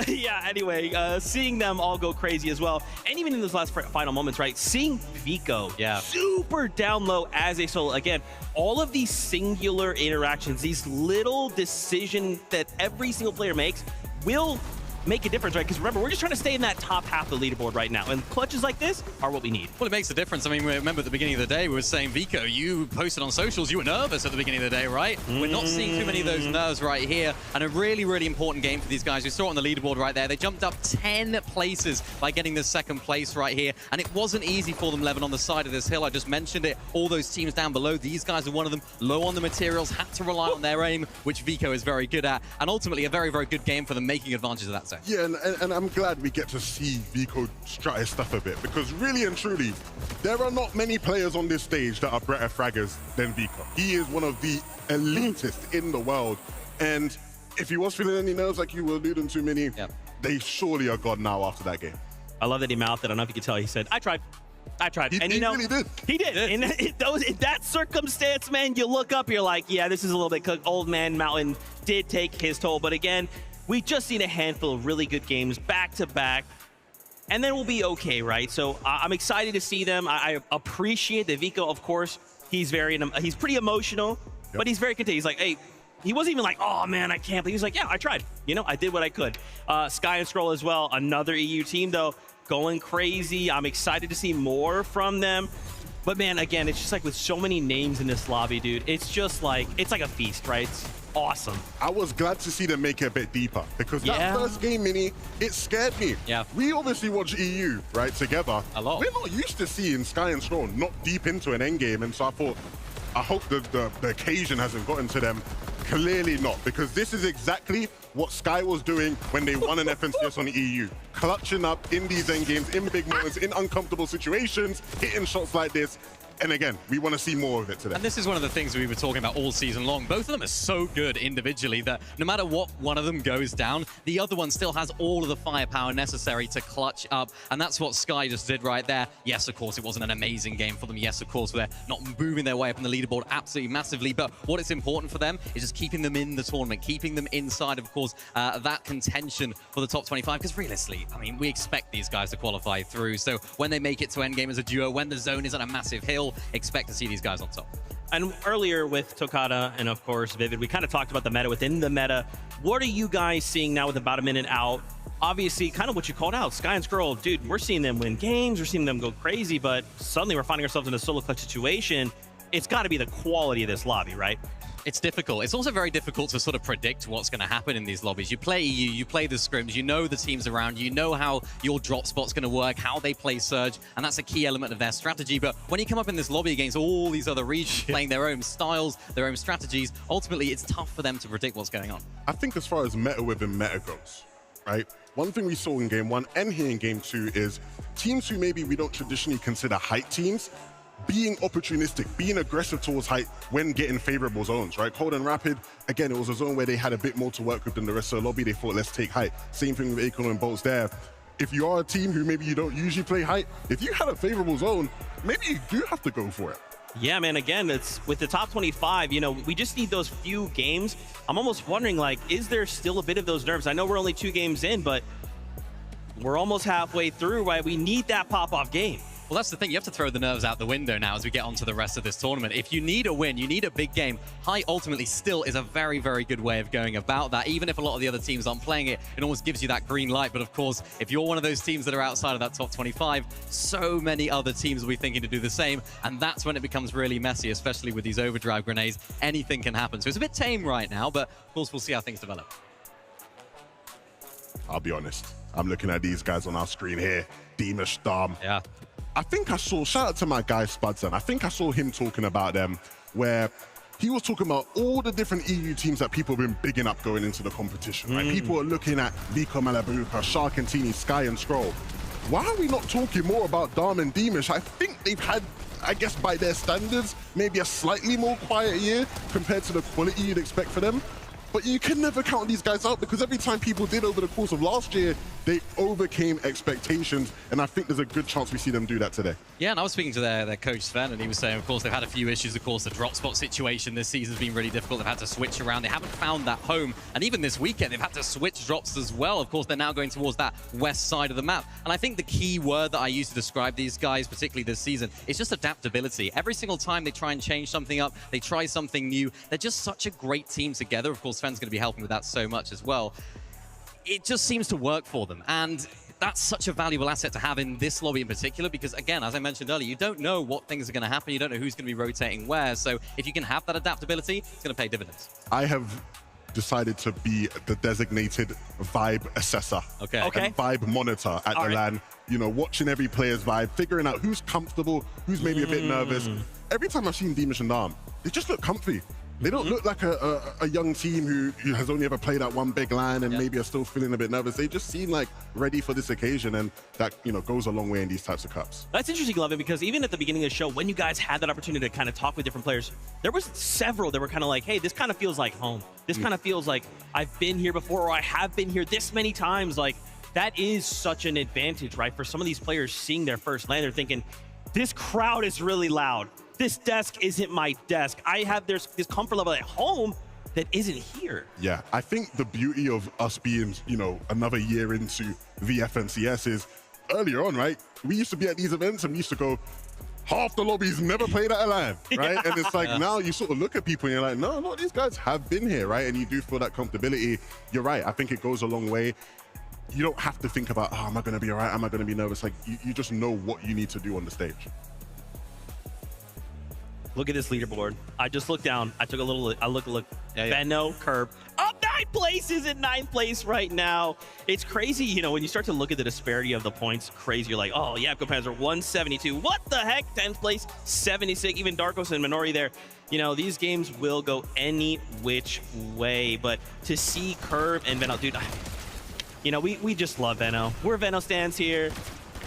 Yeah, anyway, seeing them all go crazy as well. And even in those last final moments, right? Seeing Vico super down low as a solo. Again, all of these singular interactions, these little decisions that every single player makes will make a difference, right? Because remember, we're just trying to stay in that top half of the leaderboard right now. And clutches like this are what we need.
Well, it makes a difference. I mean, remember at the beginning of the day, we were saying, Vico, you posted on socials, you were nervous at the beginning of the day, right? We're not seeing too many of those nerves right here. And a really, really important game for these guys. We saw it on the leaderboard right there. They jumped up 10 places by getting the second place right here. And it wasn't easy for them, Levin, on the side of this hill. I just mentioned it. All those teams down below, these guys are one of them. Low on the materials, had to rely on their aim, which Vico is very good at. And ultimately, a very, very good game for them, making advantage of that zone.
Yeah, and I'm glad we get to see Vico strut his stuff a bit, because really and truly, there are not many players on this stage that are better fraggers than Vico. He is one of the elitist in the world, and if he was feeling any nerves like you were alluding to, Minnie, they surely are gone now after that game.
I love that he mouthed it. I don't know if you could tell. He said, I tried. And
he really did.
He did. In that circumstance, man, you look up, you're like, yeah, this is a little bit cooked. Old Man Mountain did take his toll, but again, we just seen a handful of really good games back to back, and then we'll be okay, right? So I'm excited to see them. I appreciate that Vico, of course, he's pretty emotional, but he's very content. He's like, hey, he wasn't even like, oh man, I can't. But he was like, yeah, I tried. You know, I did what I could. Sky and Scroll as well, another EU team though, going crazy. I'm excited to see more from them. But man, again, it's just like with so many names in this lobby, dude, it's just like, it's like a feast, right? It's awesome.
I was glad to see them make it a bit deeper, because that first game, Mini, it scared me. Yeah. We obviously watch EU, right, together. A lot. We're not used to seeing Sky and Scroll not deep into an endgame, and so I thought, I hope the occasion hasn't gotten to them. Clearly not, because this is exactly what Sky was doing when they won an FNCS on the EU. Clutching up in these endgames, in big moments, in uncomfortable situations, hitting shots like this. And again, we want to see more of it today.
And this is one of the things we were talking about all season long. Both of them are so good individually that no matter what one of them goes down, the other one still has all of the firepower necessary to clutch up. And that's what Sky just did right there. Yes, of course, it wasn't an amazing game for them. Yes, of course, they're not moving their way up in the leaderboard absolutely massively. But what is important for them is just keeping them in the tournament, keeping them inside, of course, that contention for the top 25. Because realistically, I mean, we expect these guys to qualify through. So when they make it to endgame as a duo, when the zone is on a massive hill, expect to see these guys on top.
And earlier with Tokata and of course Vivid, we kind of talked about the meta within the meta. What are you guys seeing now with about a minute out? Obviously, kind of what you called out, Sky and Scroll, dude, we're seeing them win games, we're seeing them go crazy, but suddenly we're finding ourselves in a solo clutch situation. It's got to be the quality of this lobby, right?
It's difficult. It's also very difficult to sort of predict what's going to happen in these lobbies. You play EU, you play the scrims, you know the teams around, you know how your drop spot's going to work, how they play Surge, and that's a key element of their strategy. But when you come up in this lobby against all these other regions playing their own styles, their own strategies, ultimately it's tough for them to predict what's going on.
I think as far as meta within meta goes, right? One thing we saw in Game 1 and here in Game 2 is teams who maybe we don't traditionally consider height teams being opportunistic, being aggressive towards height when getting favorable zones, right? Cold and Rapid, again, it was a zone where they had a bit more to work with than the rest of the lobby. They thought, let's take height. Same thing with Acorn and Bolts there. If you are a team who maybe you don't usually play height, if you had a favorable zone, maybe you do have to go for it.
Yeah, man, again, it's with the top 25, you know, we just need those few games. I'm almost wondering, like, is there still a bit of those nerves? I know we're only 2 games in, but we're almost halfway through, right? We need that pop-off game.
Well, that's the thing. You have to throw the nerves out the window now as we get on to the rest of this tournament. If you need a win, you need a big game. Height ultimately still is a very, very good way of going about that. Even if a lot of the other teams aren't playing it, it almost gives you that green light. But of course, if you're one of those teams that are outside of that top 25, so many other teams will be thinking to do the same. And that's when it becomes really messy, especially with these overdrive grenades. Anything can happen. So it's a bit tame right now, but of course, we'll see how things develop.
I'll be honest. I'm looking at these guys on our screen here. Deemish, Dom.
Yeah.
I think I saw, shout out to my guy Spudson, I think I saw him talking about them where he was talking about all the different EU teams that people have been bigging up going into the competition, right? People are looking at Vico Malabuka, Shark and Teeny, Sky and Scroll. Why are we not talking more about Dom and Deemish? I think they've had, I guess by their standards, maybe a slightly more quiet year compared to the quality you'd expect for them. But you can never count these guys out because every time people did over the course of last year, They overcame expectations, and I think there's a good chance we see them do that today.
Yeah, and I was speaking to their coach Sven, and he was saying, of course, they've had a few issues. Of course, the drop spot situation this season's been really difficult. They've had to switch around. They haven't found that home. And even this weekend, they've had to switch drops as well. Of course, they're now going towards that west side of the map. And I think the key word that I use to describe these guys, particularly this season, is just adaptability. Every single time they try and change something up, they try something new. They're just such a great team together. Of course, Sven's going to be helping with that so much as well. It just seems to work for them. And that's such a valuable asset to have in this lobby in particular, because again, as I mentioned earlier, you don't know what things are going to happen. You don't know who's going to be rotating where. So if you can have that adaptability, it's going to pay dividends.
I have decided to be the designated vibe assessor and vibe monitor at the LAN. You know, watching every player's vibe, figuring out who's comfortable, who's maybe a bit nervous. Every time I've seen Deemish and Dharm, they just look comfy. They don't look like a young team who has only ever played at one big LAN and maybe are still feeling a bit nervous. They just seem like ready for this occasion, and that, you know, goes a long way in these types of cups.
That's interesting, Lovin, because even at the beginning of the show, when you guys had that opportunity to kind of talk with different players, there was several that were kind of like, hey, this kind of feels like home. This kind of feels like I've been here before, or I have been here this many times. Like, that is such an advantage, right? For some of these players seeing their first LAN, they're thinking, this crowd is really loud. This desk isn't my desk. I have this comfort level at home that isn't here.
Yeah, I think the beauty of us being, you know, another year into VFNCS is earlier on, right? We used to be at these events and we used to go, half the lobbies never played at a LAN, right? And it's like now you sort of look at people and you're like, no, these guys have been here, right? And you do feel that comfortability. You're right. I think it goes a long way. You don't have to think about, oh, am I going to be all right? Am I going to be nervous? Like, you just know what you need to do on the stage.
Look at this leaderboard. I just looked down. I took a look. Benno, Curb, up 9 places in 9th place right now. It's crazy, you know, when you start to look at the disparity of the points, crazy. You're like, oh, yeah, Panzer 172. What the heck? 10th place, 76. Even Darkos and Minori there. You know, these games will go any which way. But to see Curb and Benno, dude, you know, we just love Benno. We're Benno stands here.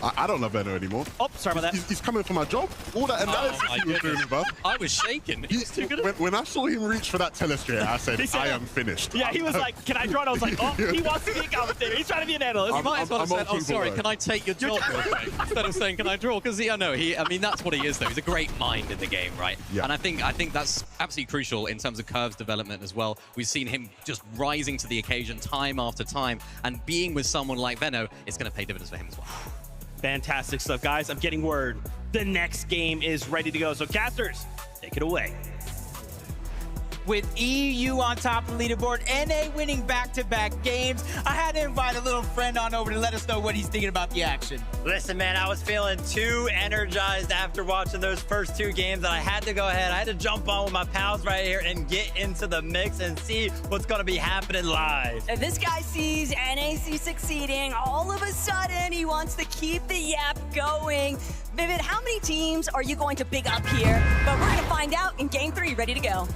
I don't love Benno anymore.
Oh, sorry about that.
He's coming for my job. All that analysis he was doing, bro.
I was shaking. He's too good.
When I saw him reach for that telescare, I said, I am finished.
Yeah, he was like, can I draw? And I was like, oh, he wants to be a commentator. He's trying to be an analyst.
You might as well have said, oh, sorry, can I take your job real quick? Instead of saying, can I draw? Because, I mean, that's what he is, though. He's a great mind in the game, right? Yeah. And I think that's absolutely crucial in terms of Curve's development as well. We've seen him just rising to the occasion time after time, and being with someone like Benno, it's going to pay dividends for him as well.
Fantastic stuff, guys. I'm getting word. The next game is ready to go. So, casters, take it away.
With EU on top of the leaderboard, NA winning back-to-back games, I had to invite a little friend on over to let us know what he's thinking about the action.
Listen, man, I was feeling too energized after watching those first 2 games that I had to go ahead. I had to jump on with my pals right here and get into the mix and see what's going to be happening live.
And this guy sees NAC succeeding. All of a sudden, he wants to keep the yap going. Vivid, how many teams are you going to big up here? But we're going to find out in Game 3. Ready to go.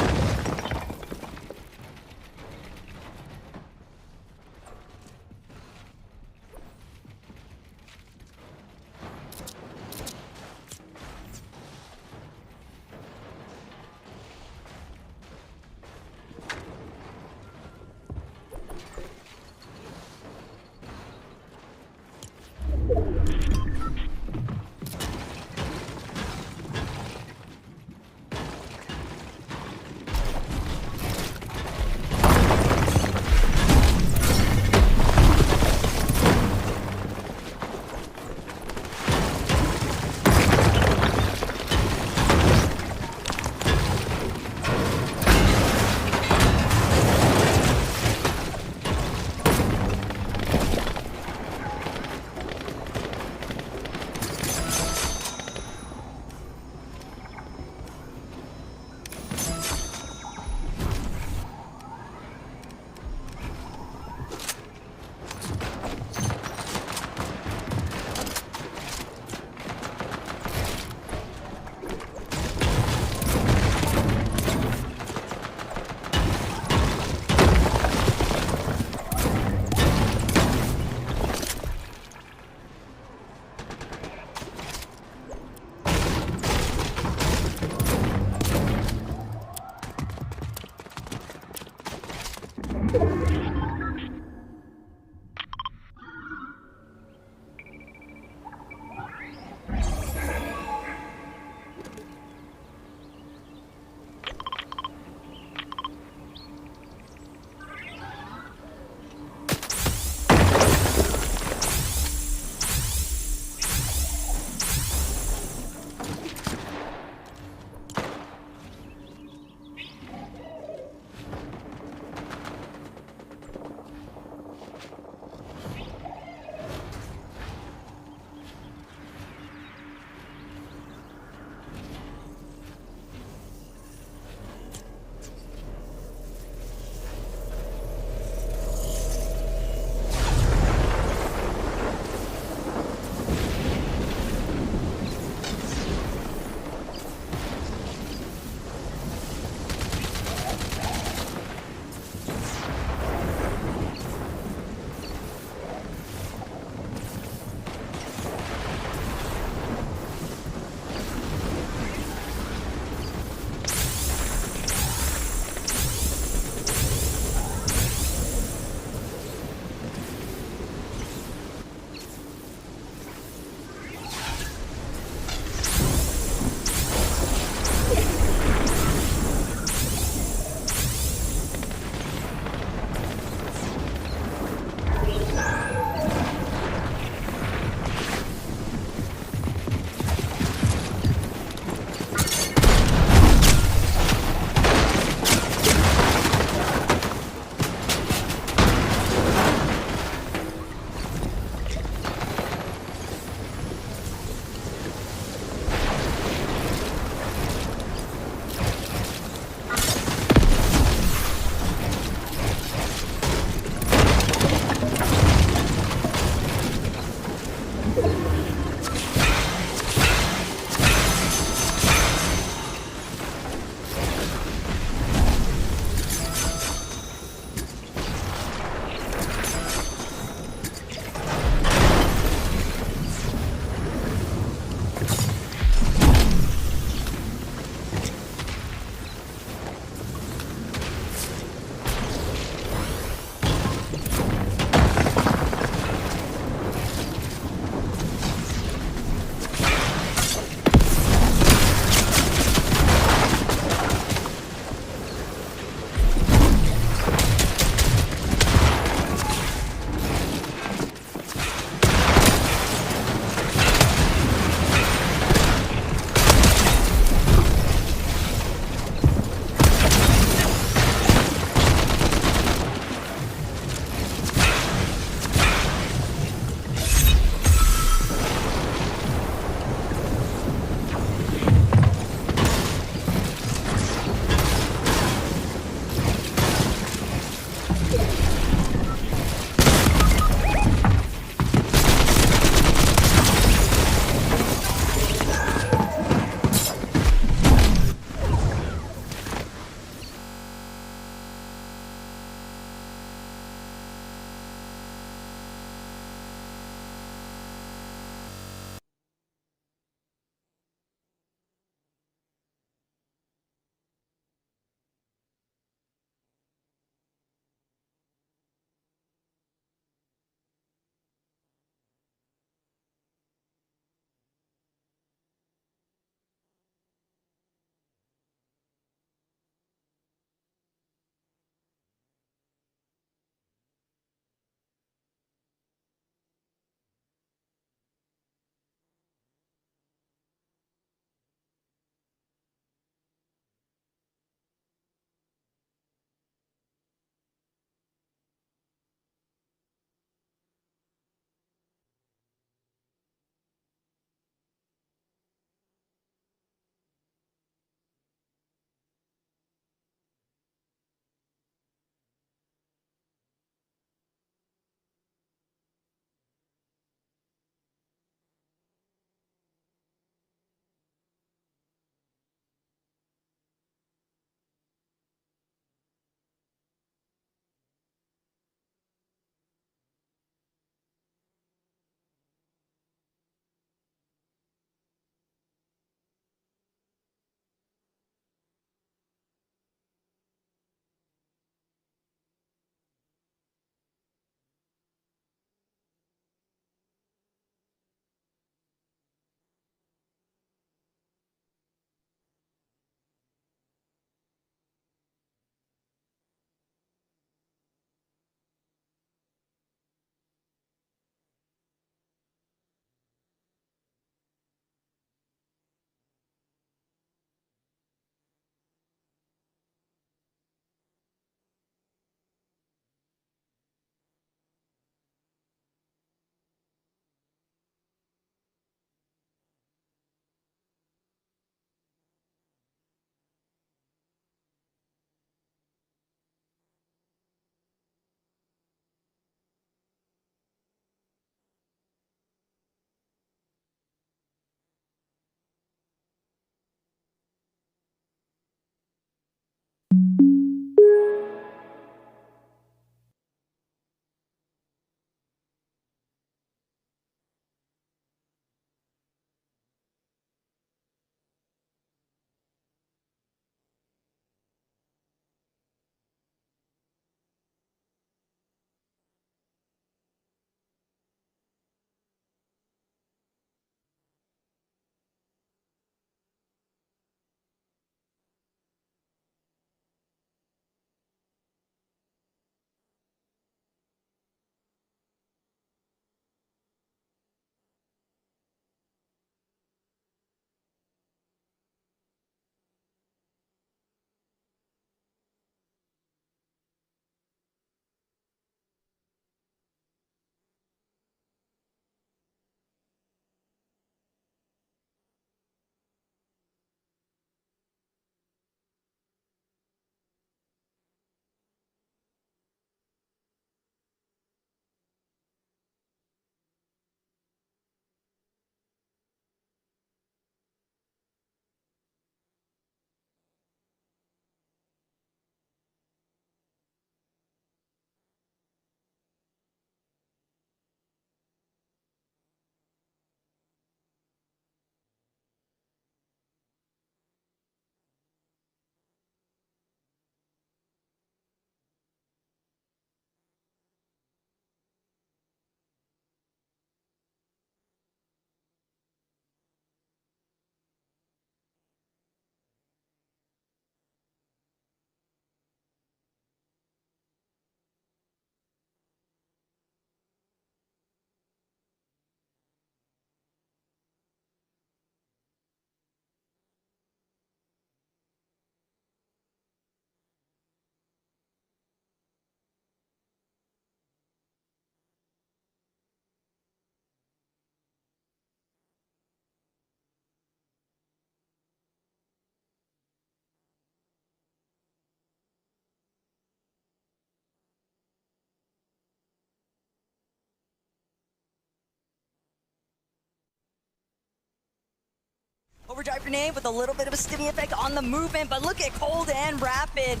overdrive grenade with a little bit of a stimmy effect on the movement, but look at Cold and Rapid.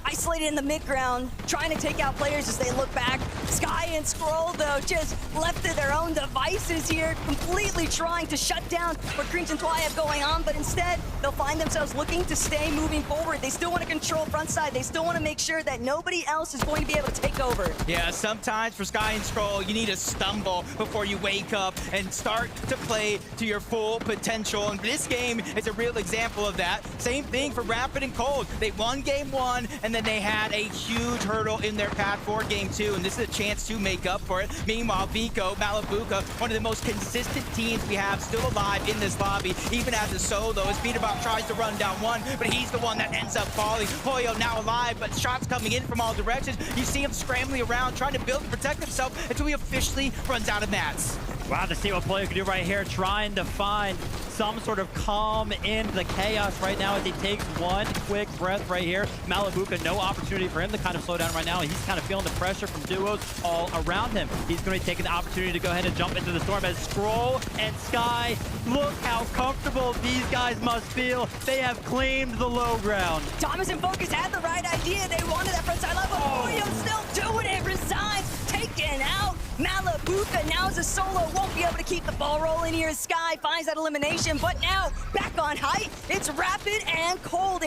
Isolated in the mid-ground, trying to take out players as they look back. Sky and Scroll, though, just left to their own devices here, completely trying to shut down what Grimz and Twy have going on, but instead, they'll find themselves looking to stay moving forward. They still want to control front side. They still want to make sure that nobody else is going to be able to take over.
Yeah, sometimes for Sky and Scroll, you need to stumble before you wake up and start to play to your full potential. And this game is a real example of that. Same thing for Rapid and Cold. They won game 1, and then they had a huge hurdle in their path for game 2, and this is a chance to make up for it. Meanwhile, Vico, Malabuka, one of the most consistent teams we have still alive in this lobby, even as a solo, as Peterbach tries to run down one, but he's the one that ends up falling. Hoyo now alive, but shots coming in from all directions. You see him scrambling around, trying to build and protect himself until he officially runs out of mats.
Wow, to see what Polio can do right here, trying to find some sort of calm in the chaos right now as he takes one quick breath right here. Malabuka, no opportunity for him to kind of slow down right now. He's kind of feeling the pressure from duos all around him. He's going to be taking the opportunity to go ahead and jump into the storm as Scroll and Sky, look how comfortable these guys must feel. They have claimed the low ground.
Thomas and Focus had the right idea. They wanted that front side level. Polio still doing it, resigns, taken out. Malabuka now as a solo won't be able to keep the ball rolling here as Sky finds that elimination, but now back on height, it's Rapid and Cold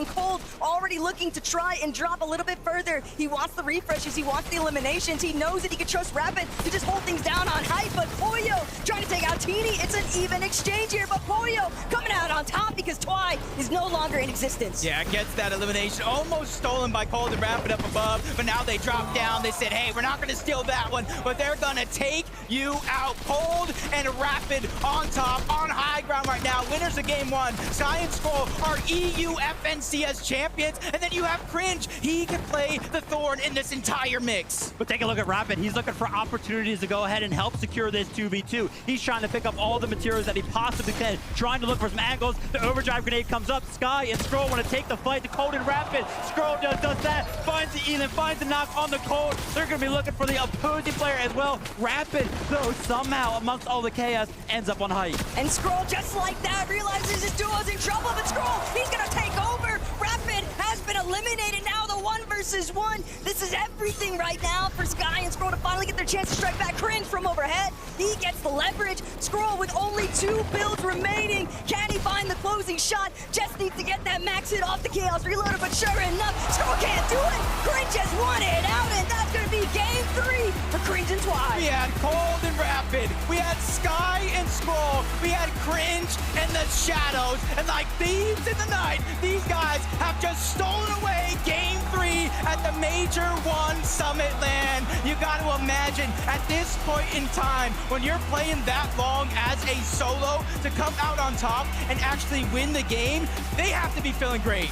already looking to try and drop a little bit further. He wants the refreshes, he wants the eliminations, he knows that he can trust Rapid to just hold things down on height, but Polio trying to take out Teeny. It's an even exchange here, but Polio coming out on top because Twy is no longer in existence.
Yeah, gets that elimination, almost stolen by Cold and Rapid up above, but now they drop down. They said, hey, we're not going to steal that one, but they're going to take you out. Cold and Rapid on top, on high ground right now. Winners of game 1. Sky and Scroll are EU FNCS champions, and then you have Cringe. He can play the Thorn in this entire mix.
But take a look at Rapid. He's looking for opportunities to go ahead and help secure this 2v2. He's trying to pick up all the materials that he possibly can, trying to look for some angles. The overdrive grenade comes up. Sky and Scroll want to take the fight to Cold and Rapid. Scroll just does that, finds the Ethan, finds the knock on the Cold. They're going to be looking for the opposing player as well. Rapid, though, somehow, amongst all the chaos, ends up on height.
And Scroll, just like that, realizes his duo's in trouble, but Scroll, he's going to take over. Rapid has been eliminated. Now the 1 versus 1. This is everything right now for Sky and Scroll to finally get their chance to strike back. Cringe from overhead. He gets the leverage. Scroll with only 2 builds remaining. Can he find the closing shot? Just needs to get that max hit off the Chaos Reloader, but sure enough, Scroll can't do it. Cringe just won it out, and that's going to be game 3 for Cringe and Twy.
We had Cold and Rapid. We had Sky and Scroll. We had Cringe and the Shadows. And like thieves in the night, these guys have just stolen away game 3 at the Major 1 Summit LAN. You got to imagine at this point in time, when you're playing that long as a solo, to come out on top and actually win the game, they have to be feeling great.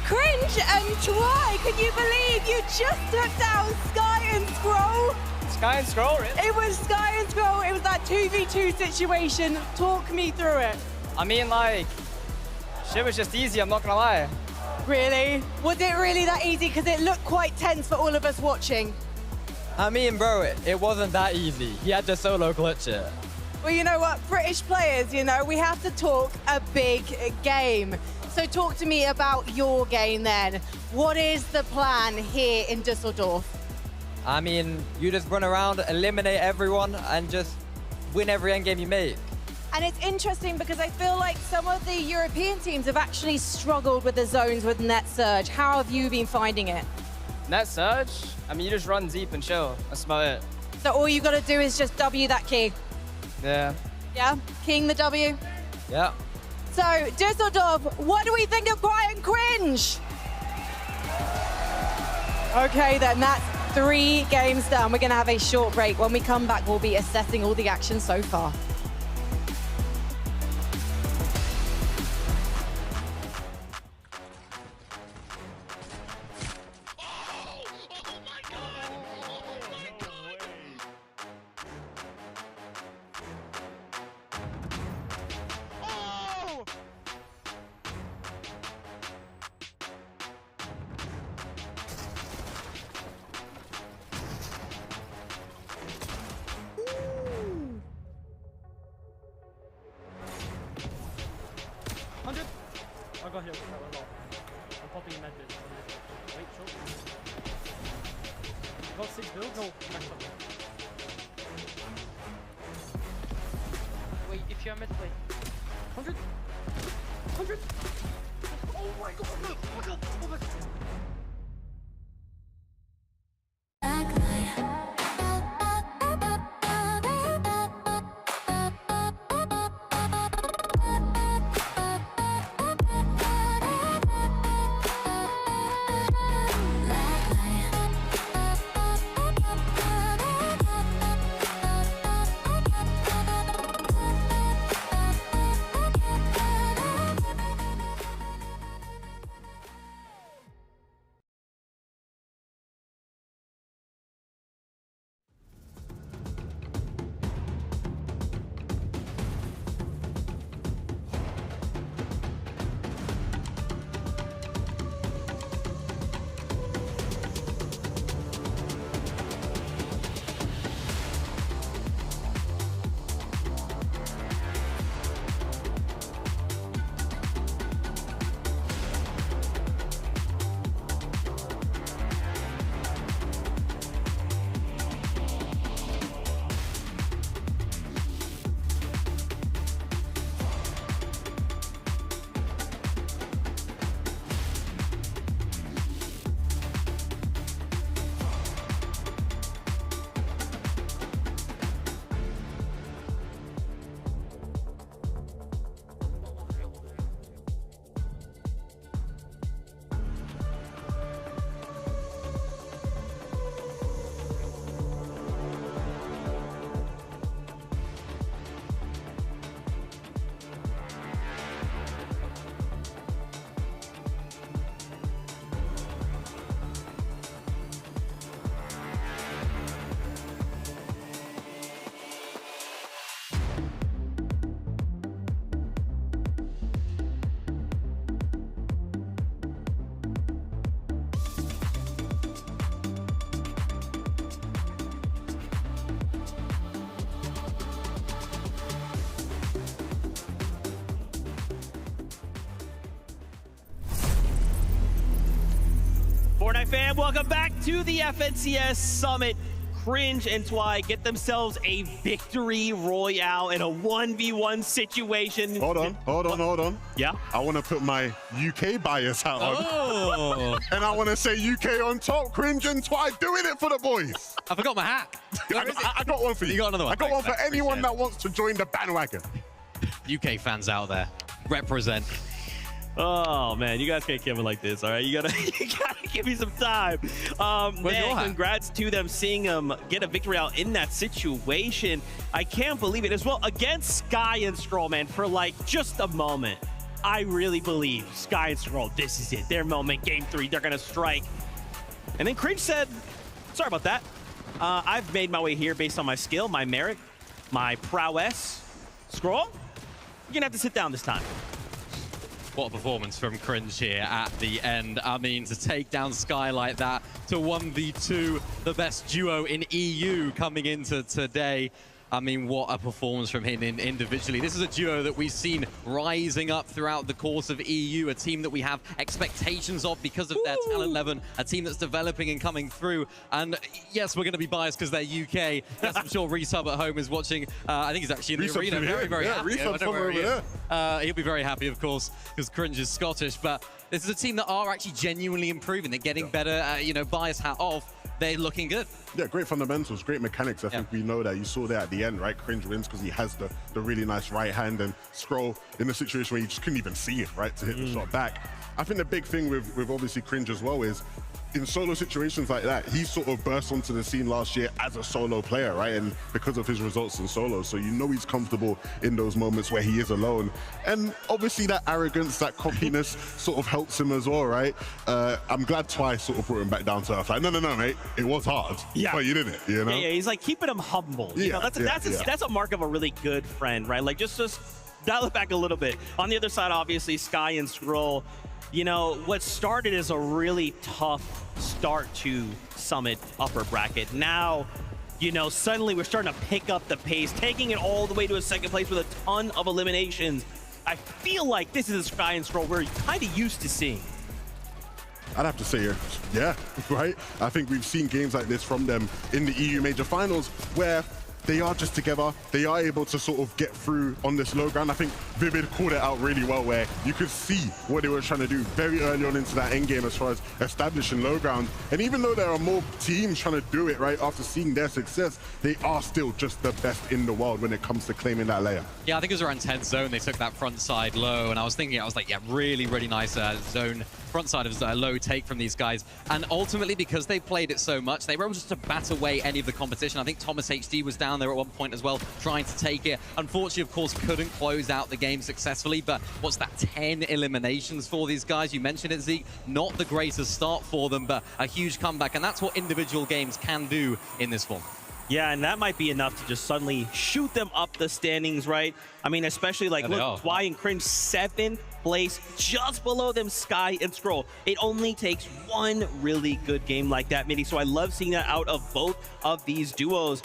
Cringe and Twy, can you believe you just took down Sky and Scroll?
Sky and Scroll, really?
It was Sky and Scroll. It was that 2v2 situation. Talk me through it.
I mean, like, shit was just easy, I'm not gonna lie.
Really? Was it really that easy? Because it looked quite tense for all of us watching.
I mean, bro, it wasn't that easy. He had to solo clutch it.
Well, you know what? British players, you know, we have to talk a big game. So talk to me about your game then. What is the plan here in Dusseldorf?
I mean, you just run around, eliminate everyone, and just win every endgame you make.
And it's interesting because I feel like some of the European teams have actually struggled with the zones with Net Surge. How have you been finding it?
Net Surge? I mean, you just run deep and chill. That's about it.
So all you got to do is just W that key?
Yeah.
Yeah? King the W?
Yeah.
So, Dusseldorf, what do we think of Quiet and Cringe? Okay, then that's 3 games done. We're going to have a short break. When we come back, we'll be assessing all the action so far.
I'll go here. I'm popping med bit. Wait, choke. Got 6 build? No, max up. Wait, if you're mid play. 100! 100! Oh my god! Oh my god! Oh my god!
Fortnite fam, welcome back to the FNCS Summit. Cringe and Twy get themselves a victory royale in a 1v1 situation.
Hold on.
Yeah?
I want to put my UK bias hat on. And I want to say UK on top, Cringe and Twy doing it for the boys.
I forgot my hat.
I got one for you.
You got another one?
I got one for anyone that wants to join the bandwagon.
UK fans out there, represent.
Oh man, you guys can't kill me like this, all right? You gotta give me some time. Man, congrats to them, seeing them get a victory out in that situation. I can't believe it as well against Sky and Stroll, man. For like just a moment, I really believe Sky and Stroll, this is it, their moment. Game 3, they're gonna strike. And then Cringe said, sorry about that. I've made my way here based on my skill, my merit, my prowess. Scroll, you're gonna have to sit down this time.
What a performance from Cringe here at the end. I mean, to take down Sky like that, to 1v2 the best duo in EU coming into today. I mean, what a performance from him individually. This is a duo that we've seen rising up throughout the course of EU, a team that we have expectations of because of their talent level, a team that's developing and coming through. And yes, we're going to be biased because they're UK. Yes, I'm sure Resub at home is watching. I think he's actually in the arena. Very happy. He'll be very happy, of course, because Cringe is Scottish. But this is a team that are actually genuinely improving. They're getting better. Bias hat off. They're looking good.
Yeah, great fundamentals, great mechanics. I think we know that. You saw that at the end, right? Cringe wins because he has the really nice right hand, and Scroll in a situation where you just couldn't even see it, right, to hit the shot back. I think the big thing with obviously Cringe as well is in solo situations like that, he sort of burst onto the scene last year as a solo player, right? And because of his results in solo, so you know he's comfortable in those moments where he is alone. And obviously that arrogance, that cockiness sort of helps him as well, right? I'm glad Twy sort of brought him back down to earth. Like, no, mate, it was hard, but you did it, you know?
Yeah, he's like keeping him humble. You know, that's a mark of a really good friend, right? Like just dial it back a little bit. On the other side, obviously, Sky and Scroll, you know, what started as a really tough start to Summit upper bracket. Now, you know, suddenly we're starting to pick up the pace, taking it all the way to a second place with a ton of eliminations. I feel like this is a Sky and Scroll we're kind of used to seeing.
I'd have to say, yeah, right? I think we've seen games like this from them in the EU Major Finals where they are just together. They are able to sort of get through on this low ground. I think Vivid called it out really well where you could see what they were trying to do very early on into that end game as far as establishing low ground. And even though there are more teams trying to do it, right, after seeing their success, they are still just the best in the world when it comes to claiming that layer.
Yeah, I think it was around 10th zone. They took that front side low, and I was thinking, I was like, yeah, really, really nice zone. Front side of low take from these guys. And ultimately, because they played it so much, they were able just to bat away any of the competition. I think Thomas HD was down there at one point as well, trying to take it. Unfortunately, of course, couldn't close out the game successfully, but what's that, 10 eliminations for these guys? You mentioned it, Zeke. Not the greatest start for them, but a huge comeback. And that's what individual games can do in this form.
Yeah, and that might be enough to just suddenly shoot them up the standings, right? I mean, especially like, look, Twy and Grimz 7th place, just below them, Sky and Scroll. It only takes one really good game like that, Mitty. So I love seeing that out of both of these duos.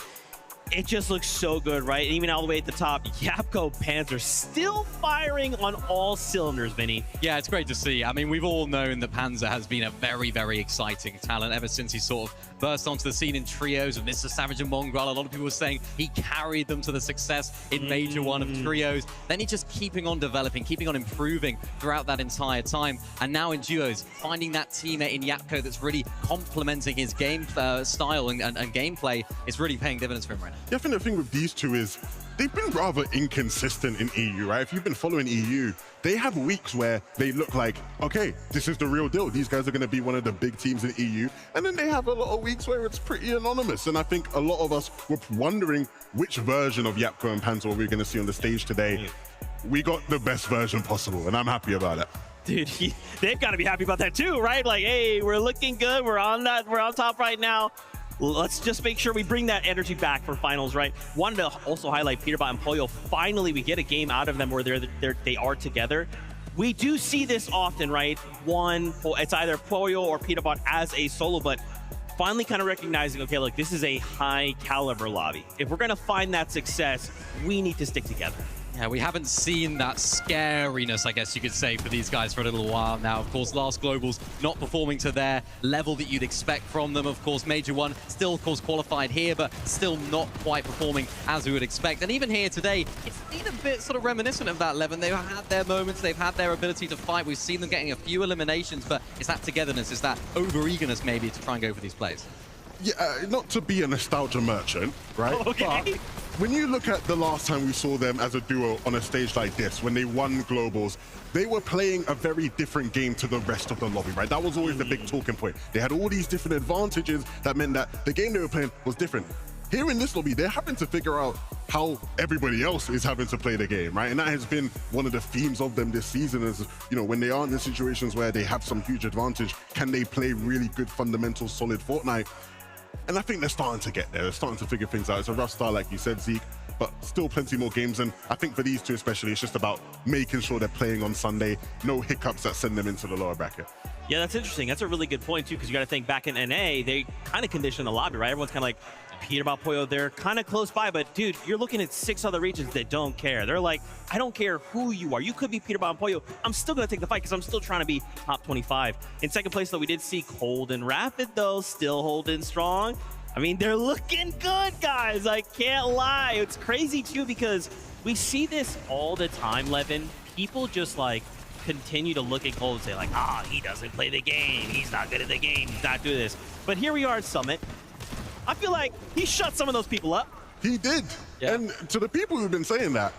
It just looks so good, right? And even all the way at the top, Yapko Panzer still firing on all cylinders, Vinny.
Yeah, it's great to see. I mean, we've all known that Panzer has been a very, very exciting talent ever since he sort of burst onto the scene in trios with Mr. Savage and Mongrel. A lot of people were saying he carried them to the success in Major 1 of trios. Then he just keeping on developing, keeping on improving throughout that entire time. And now in duos, finding that teammate in Yapko that's really complementing his game style and gameplay is really paying dividends for him right now.
Yeah, I think the thing with these two is they've been rather inconsistent in EU, right? If you've been following EU, they have weeks where they look like, okay, this is the real deal. These guys are going to be one of the big teams in EU. And then they have a lot of weeks where it's pretty anonymous. And I think a lot of us were wondering which version of Yapko and Panzer we're going to see on the stage today. We got the best version possible, and I'm happy about it.
Dude, they've got to be happy about that too, right? Like, hey, we're looking good. We're on top right now. Let's just make sure we bring that energy back for finals, right? Wanted to also highlight Peterbot and Pollo. Finally, we get a game out of them where they are together. We do see this often, right? It's either Pollo or Peterbot as a solo, but finally kind of recognizing, okay, look, this is a high caliber lobby. If we're going to find that success, we need to stick together.
Yeah, we haven't seen that scariness, I guess you could say, for these guys for a little while now. Of course, last Globals not performing to their level that you'd expect from them. Of course, Major 1 still, of course, qualified here, but still not quite performing as we would expect. And even here today, it's been a bit sort of reminiscent of that 11. They've had their moments, they've had their ability to fight. We've seen them getting a few eliminations, but it's that togetherness, it's that over-eagerness maybe to try and go for these plays.
Yeah, not to be a nostalgia merchant, right?
Okay.
But when you look at the last time we saw them as a duo on a stage like this, when they won Globals, they were playing a very different game to the rest of the lobby, right? That was always the big talking point. They had all these different advantages that meant that the game they were playing was different. Here in this lobby, they're having to figure out how everybody else is having to play the game, right? And that has been one of the themes of them this season is, you know, when they aren't in situations where they have some huge advantage, can they play really good, fundamental, solid Fortnite? And I think they're starting to get there. They're starting to figure things out. It's a rough start, like you said, Zeke, but still plenty more games. And I think for these two especially, it's just about making sure they're playing on Sunday. No hiccups that send them into the lower bracket.
Yeah, that's interesting. That's a really good point, too, because you got to think back in NA, they kind of conditioned the lobby, right? Everyone's kind of like, Peterbot, Pollo, they're kind of close by, but dude, you're looking at 6 other regions that don't care. They're like, I don't care who you are. You could be Peterbot and Pollo. I'm still going to take the fight because I'm still trying to be top 25. In second place, though, we did see Cold and Rapid, though, still holding strong. I mean, they're looking good, guys. I can't lie. It's crazy, too, because we see this all the time, Levin. People just, like, continue to look at Cold and say, like, he doesn't play the game. He's not good at the game. He's not doing this. But here we are at Summit. I feel like he shut some of those people up.
He did. Yeah. And to the people who've been saying that,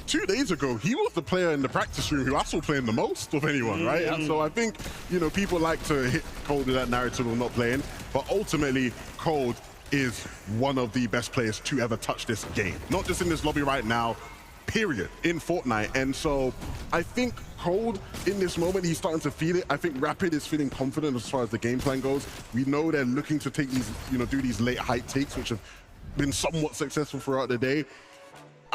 2 days ago, he was the player in the practice room who I saw playing the most of anyone, right? And so I think, you know, people like to hit Cold with that narrative of not playing, but ultimately, Cold is one of the best players to ever touch this game. Not just in this lobby right now, period, in Fortnite. And so I think Cold, in this moment, he's starting to feel it. I think Rapid is feeling confident as far as the game plan goes. We know they're looking to take these, you know, do these late height takes, which have been somewhat successful throughout the day.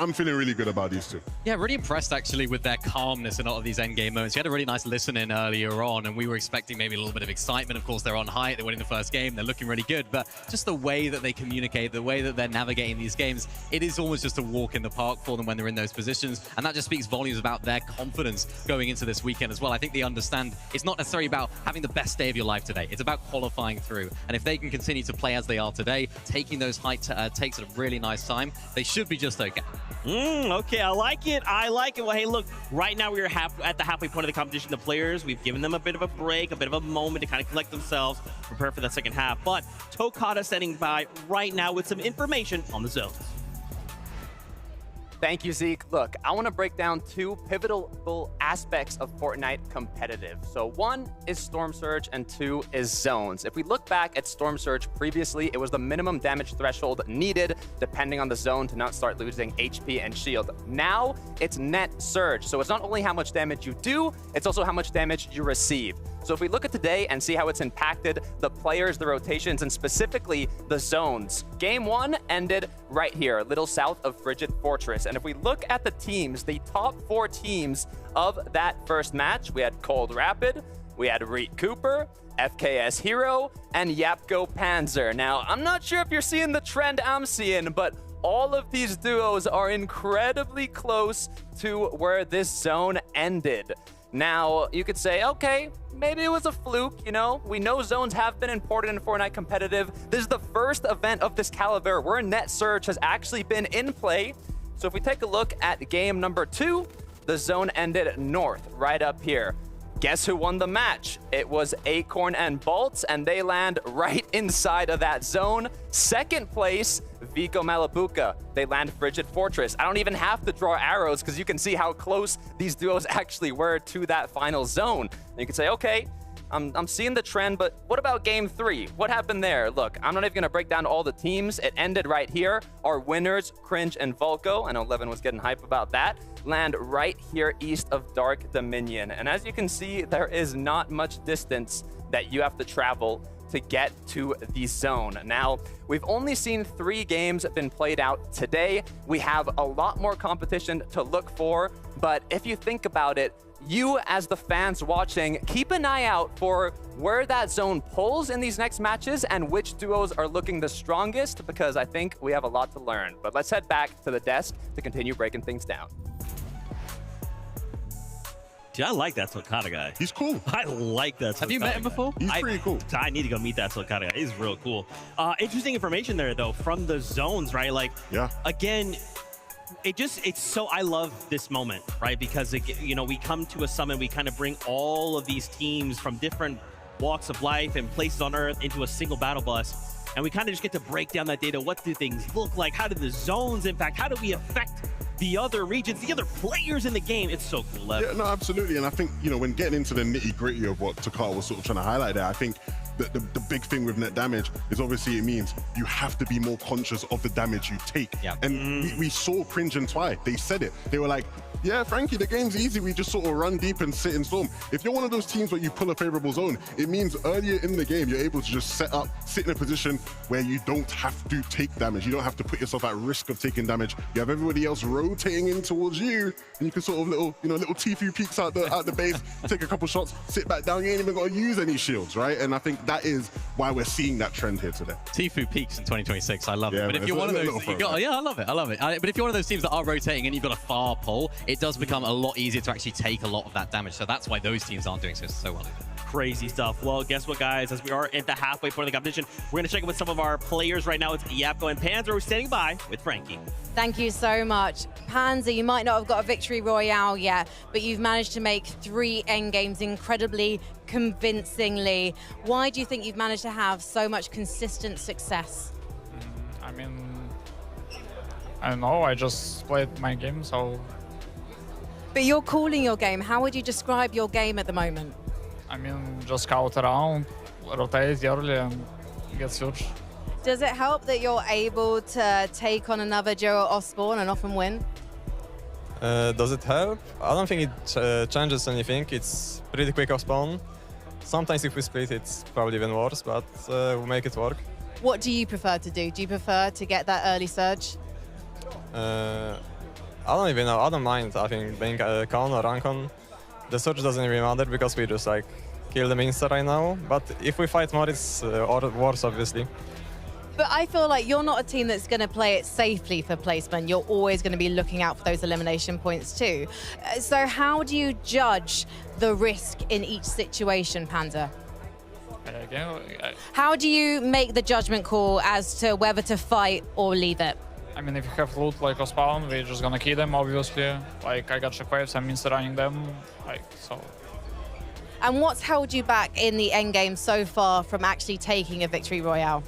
I'm feeling really good about these two.
Yeah, really impressed actually with their calmness in a lot of these endgame moments. We had a really nice listen in earlier on, and we were expecting maybe a little bit of excitement. Of course, they're on height, they're winning the first game, they're looking really good, but just the way that they communicate, the way that they're navigating these games, it is almost just a walk in the park for them when they're in those positions, and that just speaks volumes about their confidence going into this weekend as well. I think they understand it's not necessarily about having the best day of your life today, it's about qualifying through, and if they can continue to play as they are today, taking those height takes at a really nice time, they should be just okay.
Okay, I like it. I like it. Well, hey, look, right now we are at the halfway point of the competition. The players, we've given them a bit of a break, a bit of a moment to kind of collect themselves, prepare for that second half. But Tokata standing by right now with some information on the zones.
Thank you, Zeke. Look, I want to break down two pivotal aspects of Fortnite competitive. So one is Storm Surge and two is zones. If we look back at Storm Surge previously, it was the minimum damage threshold needed depending on the zone to not start losing HP and shield. Now it's net surge. So it's not only how much damage you do, it's also how much damage you receive. So if we look at today and see how it's impacted the players, the rotations, and specifically the zones. Game 1 ended right here, a little south of Frigid Fortress. And if we look at the teams, the top 4 teams of that first match, we had Cold Rapid, we had Reed Cooper, FKS Hero, and Yapko Panzer. Now, I'm not sure if you're seeing the trend I'm seeing, but all of these duos are incredibly close to where this zone ended. Now, you could say, okay, maybe it was a fluke, you know? We know zones have been important in Fortnite competitive. This is the first event of this caliber where net surge has actually been in play. So if we take a look at game number 2, the zone ended north, right up here. Guess who won the match? It was Acorn and Bolts, and they land right inside of that zone. Second place, Vico Malabuca. They land Frigid Fortress. I don't even have to draw arrows because you can see how close these duos actually were to that final zone. And you can say, okay, I'm seeing the trend, but what about game 3? What happened there? Look, I'm not even going to break down all the teams. It ended right here. Our winners, Cringe and Volko, I know Levin was getting hype about that, land right here east of Dark Dominion. And as you can see, there is not much distance that you have to travel to get to the zone. Now, we've only seen 3 games been played out today. We have a lot more competition to look for, but if you think about it, you as the fans watching, keep an eye out for where that zone pulls in these next matches and which duos are looking the strongest, because I think we have a lot to learn. But let's head back to the desk to continue breaking things down.
Dude, I like that Tokata guy.
He's cool.
I like that Tokata
Have you met him before?
He's pretty cool.
I need to go meet that Tokata guy. He's real cool. Interesting information there, though, from the zones, right? Like,
yeah.
Again, it's so, I love this moment, right? Because, you know, we come to a summit, we kind of bring all of these teams from different walks of life and places on Earth into a single battle bus. And we kind of just get to break down that data. What do things look like? How do the zones impact? How do we affect the other regions, the other players in the game? It's so cool.
Yeah, no, absolutely. And I think, you know, when getting into the nitty gritty of what Tokata was sort of trying to highlight there, I think the big thing with net damage is obviously it means you have to be more conscious of the damage you take.
Yeah.
And we saw Cringe and Twy, they said it. They were like, yeah, Frankie, the game's easy. We just sort of run deep and sit in storm. If you're one of those teams where you pull a favorable zone, it means earlier in the game, you're able to just set up, sit in a position where you don't have to take damage. You don't have to put yourself at risk of taking damage. You have everybody else rotating in towards you, and you can sort of little Tfue peeks out the base, take a couple shots, sit back down. You ain't even got to use any shields, right? And I think that is why we're seeing that trend here today.
Tfue peaks in 2026. I love it. But
man,
if you're one of those, yeah, I love it. I love it. But if you're one of those teams that are rotating and you've got a far pull, it does become a lot easier to actually take a lot of that damage. So that's why those teams aren't doing so well.
Crazy stuff. Well, guess what, guys? As we are at the halfway point of the competition, we're going to check in with some of our players right now. It's Yapko and Panzer who are standing by with Frankie.
Thank you so much. Panzer, you might not have got a victory royale yet, but you've managed to make 3 endgames incredibly convincingly. Why do you think you've managed to have so much consistent success?
I mean, I don't know. I just played my game, so...
But you're calling your game. How would you describe your game at the moment?
I mean, just scout around, rotate early, and get huge.
Does it help that you're able to take on another duo off spawn and often win?
Does it help? I don't think it changes anything. It's pretty quick off spawn. Sometimes if we split, it's probably even worse, but we make it work.
What do you prefer to do? Do you prefer to get that early surge?
I don't even know. I don't mind, I think, being con or uncon. The search doesn't really matter because we just like kill them insta right now. But if we fight more, it's worse, obviously.
But I feel like you're not a team that's going to play it safely for placement. You're always going to be looking out for those elimination points too. So how do you judge the risk in each situation, Panda? How do you make the judgment call as to whether to fight or leave it?
I mean, if you have loot like a spawn, we're just gonna kill them, obviously. Like, I got shockwaves, I'm insta-running them, like, so.
And what's held you back in the endgame so far from actually taking a victory royale?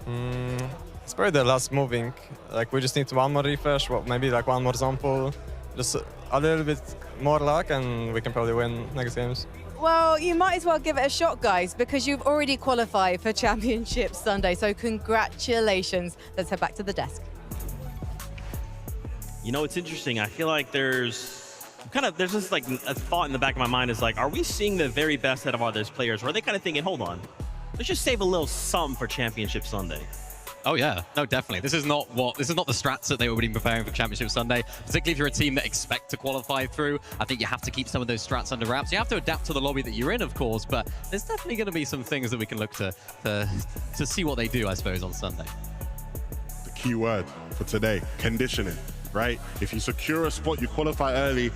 It's probably the last moving. Like, we just need one more refresh, maybe like one more zone pull. Just a little bit more luck and we can probably win next games.
Well, you might as well give it a shot, guys, because you've already qualified for Championship Sunday. So congratulations. Let's head back to the desk.
You know, it's interesting. I feel like there's just like a thought in the back of my mind is like, are we seeing the very best out of all those players? Or are they kind of thinking, hold on, let's just save a little sum for Championship Sunday?
Oh yeah, no, definitely. This is not the strats that they were been preparing for Championship Sunday. Particularly if you're a team that expect to qualify through, I think you have to keep some of those strats under wraps. You have to adapt to the lobby that you're in, of course, but there's definitely going to be some things that we can look to see what they do, I suppose, on Sunday.
The key word for today: conditioning. Right? If you secure a spot, you qualify early.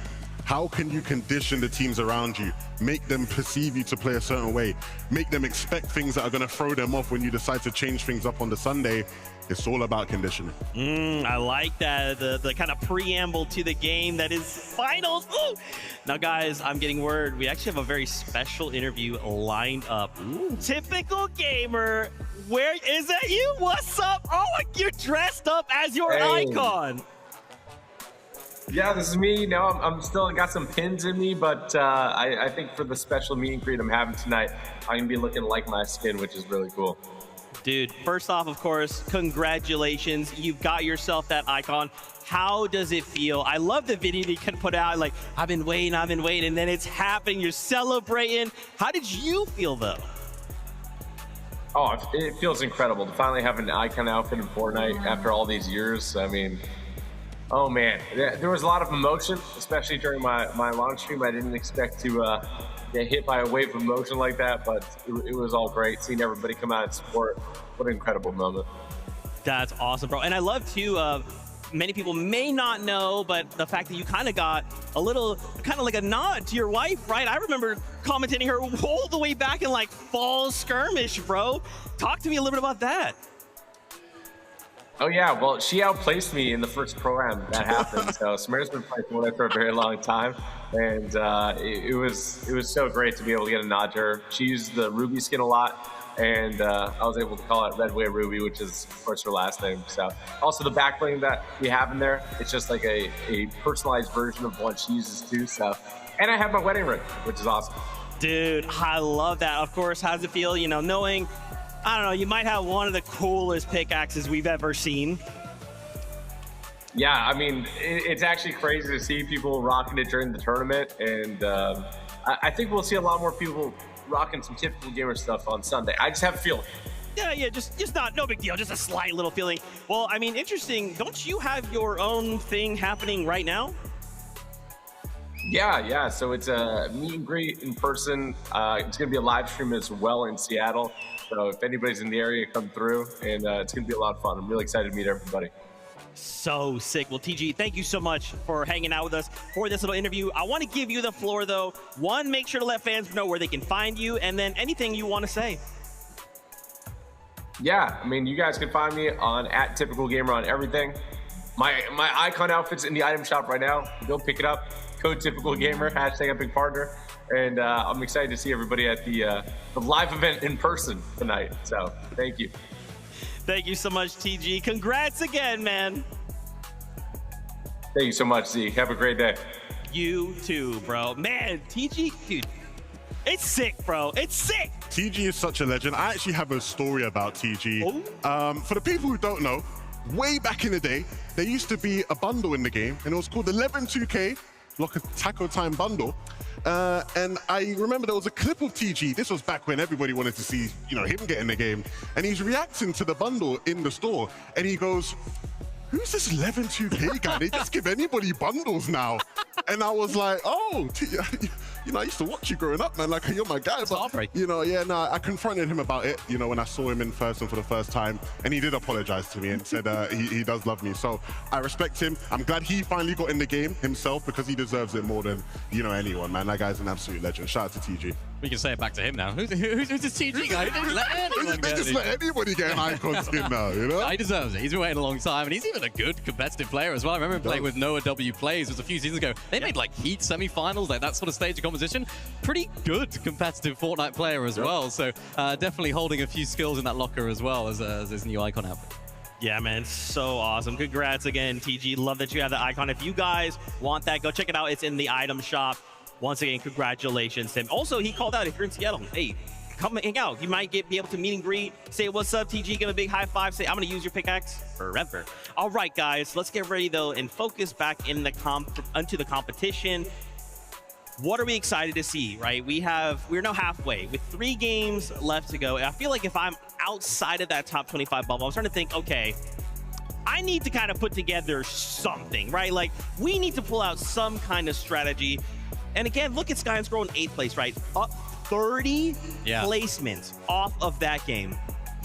How can you condition the teams around you? Make them perceive you to play a certain way. Make them expect things that are going to throw them off when you decide to change things up on the Sunday. It's all about conditioning.
I like that, the kind of preamble to the game that is finals. Ooh. Now, guys, I'm getting word. We actually have a very special interview lined up. Ooh. Typical gamer. Where is that you? What's up? Oh, you're dressed up as your icon.
Yeah, this is me. Now I'm still got some pins in me, but I think for the special meet and greet I'm having tonight, I'm gonna be looking like my skin, which is really cool.
Dude, first off, of course, congratulations. You've got yourself that icon. How does it feel? I love the video you can put out, like, I've been waiting, and then it's happening. You're celebrating. How did you feel, though?
Oh, it feels incredible to finally have an icon outfit in Fortnite after all these years. I mean, oh man, there was a lot of emotion, especially during my launch stream. I didn't expect to get hit by a wave of emotion like that, but it was all great seeing everybody come out and support. What an incredible moment.
That's awesome, bro. And I love too, many people may not know, but the fact that you kind of got a little, kind of like a nod to your wife, right? I remember commentating her all the way back in like fall skirmish, bro. Talk to me a little bit about that.
Oh yeah, well, she outplaced me in the first pro-am that happened. So Samara's been playing Fortnite for a very long time, and it was so great to be able to get a nod to her. She used the Ruby skin a lot, and I was able to call it Redway Ruby, which is of course her last name. So also the backbling that we have in there, it's just like a personalized version of what she uses too. So, and I have my wedding ring, which is awesome.
Dude, I love that. Of course, how does it feel, you know, knowing, I don't know, you might have one of the coolest pickaxes we've ever seen.
Yeah, I mean, it's actually crazy to see people rocking it during the tournament, and I think we'll see a lot more people rocking some typical gamer stuff on Sunday. I just have a feeling.
Yeah, just not, no big deal, just a slight little feeling. Well, I mean, interesting, don't you have your own thing happening right now?
Yeah, so it's a meet and greet in person. It's gonna be a live stream as well in Seattle. So if anybody's in the area, come through, and it's going to be a lot of fun. I'm really excited to meet everybody.
So sick. Well, TG, thank you so much for hanging out with us for this little interview. I want to give you the floor, though. One, make sure to let fans know where they can find you, and then anything you want to say.
Yeah, I mean, you guys can find me on @typicalgamer on everything. My icon outfit's in the item shop right now. Go pick it up. Code #typicalgamer, #EpicPartner. And I'm excited to see everybody at the live event in person tonight. So thank you.
Thank you so much, TG. Congrats again, man.
Thank you so much, Z. Have a great day.
You too, bro. Man, TG, dude, it's sick, bro. It's sick.
TG is such a legend. I actually have a story about TG. For the people who don't know, way back in the day, there used to be a bundle in the game, and it was called 11-2K, like a taco time bundle. And I remember there was a clip of TG. This was back when everybody wanted to see, you know, him get in the game. And he's reacting to the bundle in the store. And he goes, who's this 11-2K guy? They just give anybody bundles now. And I was like, oh, you know, I used to watch you growing up, man. Like, you're my guy. But, you know, yeah, no, I confronted him about it, you know, when I saw him in person for the first time. And he did apologize to me and said he does love me. So I respect him. I'm glad he finally got in the game himself because he deserves it more than, you know, anyone, man. That guy's an absolute legend. Shout out to TG.
We can say it back to him now. Who's this TG guy?
They just let anybody get icons in now, you know?
He deserves it. He's been waiting a long time, and he's even a good competitive player as well. I remember him playing with Noah W Plays. It was a few seasons ago. They made like Heat semi-finals, like that sort of stage of competition. Pretty good competitive Fortnite player as well. So definitely holding a few skills in that locker as well as his new icon happened.
Yeah, man, so awesome. Congrats again, TG. Love that you have the icon. If you guys want that, go check it out. It's in the item shop. Once again, congratulations to him. Also, he called out if you're in Seattle, hey, come hang out. You might be able to meet and greet, say what's up, TG, give him a big high five, say I'm gonna use your pickaxe forever. All right, guys, let's get ready though and focus back in the onto the competition. What are we excited to see, right? We're now halfway with 3 games left to go. And I feel like if I'm outside of that top 25 bubble, I'm starting to think, okay, I need to kind of put together something, right? Like, we need to pull out some kind of strategy. And again, look at Sky and Scroll in 8th place, right? Up 30 placements off of that game.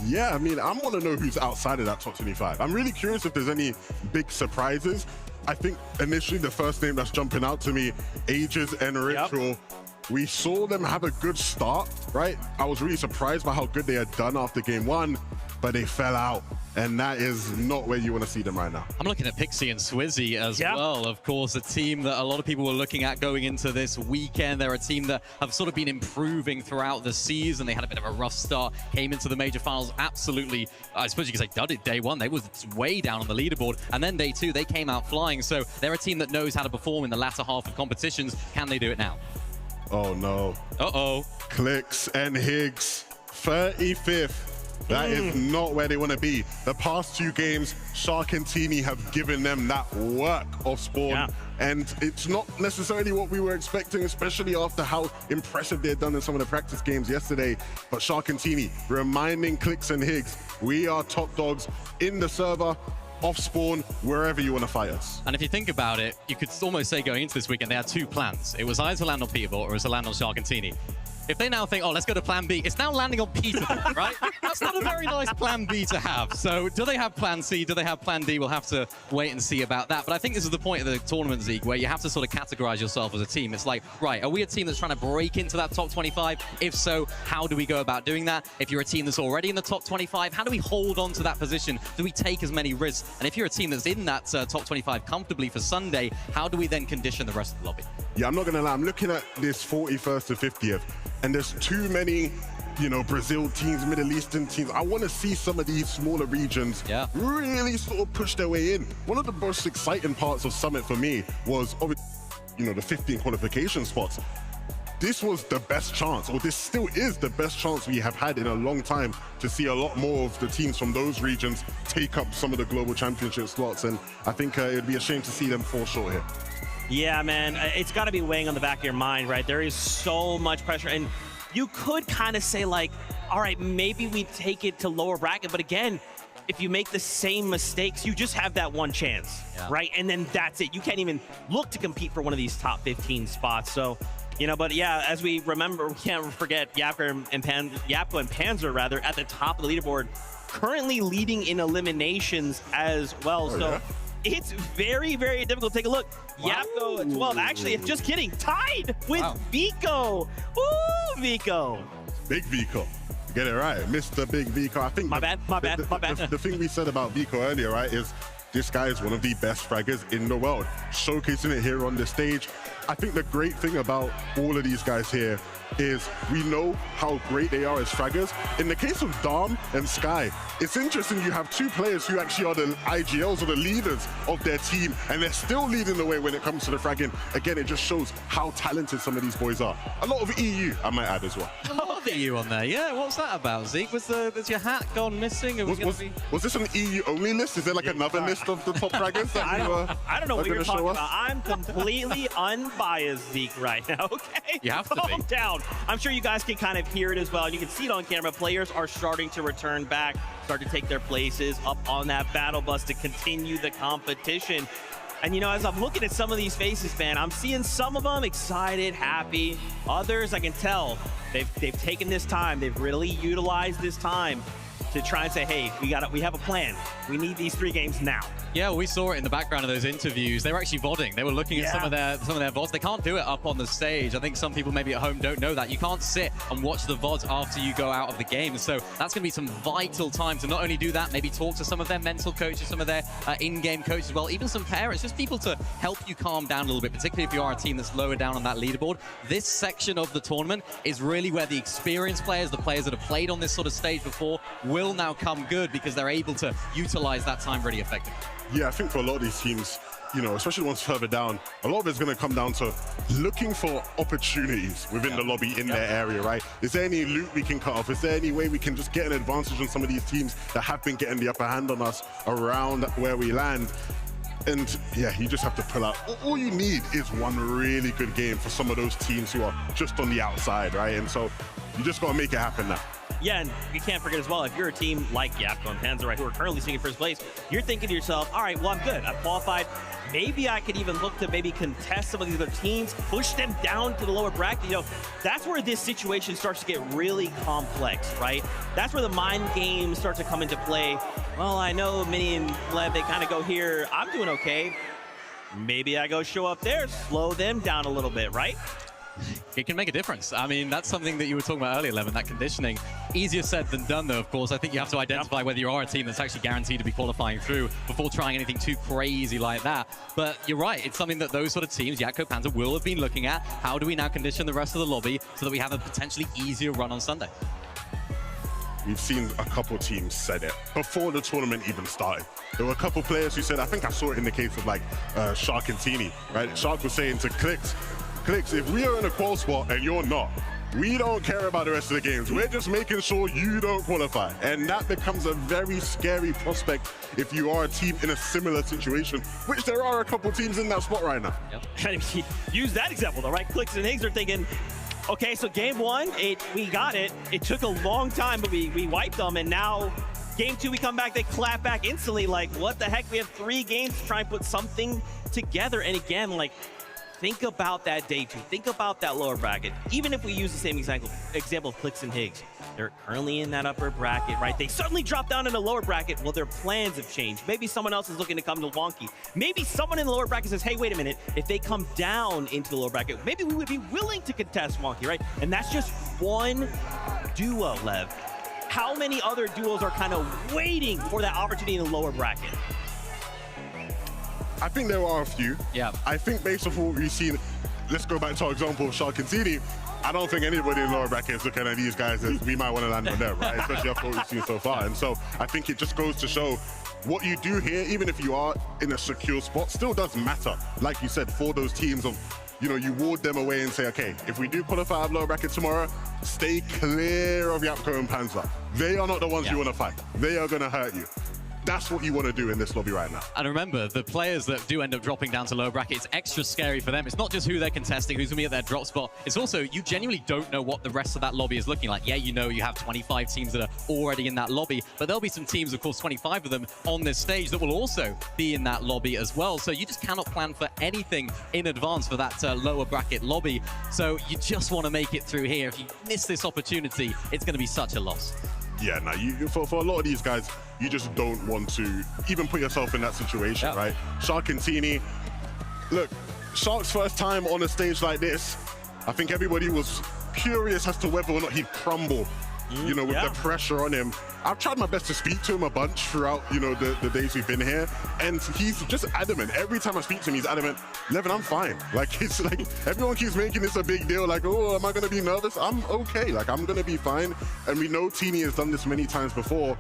Yeah, I mean, I want to know who's outside of that top 25. I'm really curious if there's any big surprises. I think initially the first name that's jumping out to me, Aegis and Ritual. Yep. We saw them have a good start, right? I was really surprised by how good they had done after game 1, but they fell out. And that is not where you want to see them right now.
I'm looking at Pixie and Swizzy as well. Of course, a team that a lot of people were looking at going into this weekend. They're a team that have sort of been improving throughout the season. They had a bit of a rough start, came into the major finals absolutely, I suppose you could say, dudded day 1. They was way down on the leaderboard. And then day 2, they came out flying. So they're a team that knows how to perform in the latter half of competitions. Can they do it now?
Oh, no.
Uh-oh.
Clicks and Higgs, 35th. That is not where they want to be. The past 2 games, Shark and Teeny have given them that work off spawn. And it's not necessarily what we were expecting, especially after how impressive they've done in some of the practice games yesterday. But Shark and Teeny reminding Clicks and Higgs, we are top dogs in the server, off spawn, wherever you want to fight us.
And if you think about it, you could almost say going into this weekend, they had 2 plans. It was either to land on Peterborough or it was to land on Shark and Teeny. If they now think, oh, let's go to plan B, it's now landing on Peterborough, right? That's not a very nice plan B to have. So do they have plan C? Do they have plan D? We'll have to wait and see about that. But I think this is the point of the tournament, Zeke, where you have to sort of categorize yourself as a team. It's like, right, are we a team that's trying to break into that top 25? If so, how do we go about doing that? If you're a team that's already in the top 25, how do we hold on to that position? Do we take as many risks? And if you're a team that's in that top 25 comfortably for Sunday, how do we then condition the rest of the lobby?
Yeah, I'm not going to lie. I'm looking at this 41st to 50th. And there's too many, you know, Brazil teams, Middle Eastern teams. I want to see some of these smaller regions really sort of push their way in. One of the most exciting parts of Summit for me was, you know, the 15 qualification spots. This was the best chance, or this still is the best chance we have had in a long time to see a lot more of the teams from those regions take up some of the global championship slots. And I think it would be a shame to see them fall short here.
Yeah, man, it's got to be weighing on the back of your mind, right? There is so much pressure, and you could kind of say like, all right, maybe we take it to lower bracket, but again, if you make the same mistakes, you just have that one chance, right? And then that's it. You can't even look to compete for one of these top 15 spots. So, you know, but yeah, as we remember, we can't forget Yapko and Panzer rather at the top of the leaderboard, currently leading in eliminations as well. It's very, very difficult. Take a look. Yapko at 12. Actually, just kidding. Tied with Vico. Ooh, Vico.
Big Vico. Get it right. Mr. Big Vico. I think
my bad.
The thing we said about Vico earlier, right, is this guy is one of the best fraggers in the world. Showcasing it here on the stage. I think the great thing about all of these guys here is we know how great they are as fraggers. In the case of Dom and Sky, it's interesting you have 2 players who actually are the IGLs or the leaders of their team, and they're still leading the way when it comes to the fragging. Again, it just shows how talented some of these boys are. A lot of EU, I might add as well.
A lot of EU on there, yeah. What's that about, Zeke? Was your hat gone missing?
Was this an EU only list? Is there like another list list of the top braggers that
I don't know what you're
gonna
talking
show us?
about. I'm completely unbiased, Zeke, right now, okay?
You have to be.
Calm down. I'm sure you guys can kind of hear it as well. You can see it on camera. Players are starting to return back, start to take their places up on that battle bus to continue the competition. And, you know, as I'm looking at some of these faces, man, I'm seeing some of them excited, happy. Others, I can tell, they've taken this time. They've really utilized this time to try and say, hey, we have a plan. We need these 3 games now.
Yeah, we saw it in the background of those interviews. They were actually VODing. They were looking at some of their VODs. They can't do it up on the stage. I think some people maybe at home don't know that. You can't sit and watch the VODs after you go out of the game. So that's going to be some vital time to not only do that, maybe talk to some of their mental coaches, some of their in-game coaches as well, even some parents, just people to help you calm down a little bit, particularly if you are a team that's lower down on that leaderboard. This section of the tournament is really where the experienced players, the players that have played on this sort of stage before, will now come good because they're able to utilize that time really effectively.
Yeah, I think for a lot of these teams, you know, especially ones further down, a lot of it's going to come down to looking for opportunities within the lobby in their area, right? Is there any loot we can cut off? Is there any way we can just get an advantage on some of these teams that have been getting the upper hand on us around where we land? And yeah, you just have to pull out. All you need is one really good game for some of those teams who are just on the outside, right? And so you just got to make it happen now.
Yeah, and you can't forget as well, if you're a team like Yapko and Panzer, right, who are currently sitting in first place, you're thinking to yourself, all right, well, I'm good. I've qualified. Maybe I could even look to maybe contest some of these other teams, push them down to the lower bracket. You know, that's where this situation starts to get really complex, right? That's where the mind games start to come into play. Well, I know Mini and Lev, they kind of go here. I'm doing okay. Maybe I go show up there, slow them down a little bit, right?
It can make a difference. I mean, that's something that you were talking about earlier, Levin, that conditioning. Easier said than done, though, of course. I think you have to identify whether you are a team that's actually guaranteed to be qualifying through before trying anything too crazy like that. But you're right. It's something that those sort of teams, Yakko, Panzer, will have been looking at. How do we now condition the rest of the lobby so that we have a potentially easier run on Sunday?
We've seen a couple teams said it before the tournament even started. There were a couple players who said, I think I saw it in the case of like Shark and Teeny, right? Shark was saying to Clicks, if we are in a qual spot and you're not, we don't care about the rest of the games. We're just making sure you don't qualify. And that becomes a very scary prospect if you are a team in a similar situation, which there are a couple teams in that spot right now.
Yep. Use that example though, right? Clicks and Higgs are thinking, okay, so game 1, we got it. It took a long time, but we wiped them, and now game 2, we come back, they clap back instantly. Like, what the heck? We have 3 games to try and put something together. And again, like, think about that day 2. Think about that lower bracket. Even if we use the same example of Clicks and Higgs, they're currently in that upper bracket, right? They suddenly drop down in the lower bracket. Well, their plans have changed. Maybe someone else is looking to come to Wonky. Maybe someone in the lower bracket says, hey, wait a minute. If they come down into the lower bracket, maybe we would be willing to contest Wonky, right? And that's just one duo, Lev. How many other duos are kind of waiting for that opportunity in the lower bracket?
I think there are a few.
Yeah.
I think based off what we've seen, let's go back to our example of Shark and Teeny. I don't think anybody in lower bracket is looking at these guys as we might want to land on them, right? Especially after what we've seen so far. And so I think it just goes to show what you do here, even if you are in a secure spot, still does matter. Like you said, for those teams of, you know, you ward them away and say, okay, if we do qualify out of lower bracket tomorrow, stay clear of Yapko and Panzer. They are not the ones you want to fight. They are going to hurt you. That's what you want to do in this lobby right now.
And remember, the players that do end up dropping down to lower bracket, it's extra scary for them. It's not just who they're contesting, who's going to be at their drop spot. It's also, you genuinely don't know what the rest of that lobby is looking like. Yeah, you know you have 25 teams that are already in that lobby, but there'll be some teams, of course, 25 of them on this stage that will also be in that lobby as well. So you just cannot plan for anything in advance for that lower bracket lobby. So you just want to make it through here. If you miss this opportunity, it's going to be such a loss.
Yeah, no, for a lot of these guys, you just don't want to even put yourself in that situation, right? Shark and Teeny, look, Shark's first time on a stage like this, I think everybody was curious as to whether or not he'd crumble, you know, with the pressure on him. I've tried my best to speak to him a bunch throughout, you know, the days we've been here, and he's just adamant. Every time I speak to him, he's adamant, Levin, I'm fine. Like, it's like, everyone keeps making this a big deal, like, oh, am I gonna be nervous? I'm okay, like, I'm gonna be fine. And we know Teeny has done this many times before.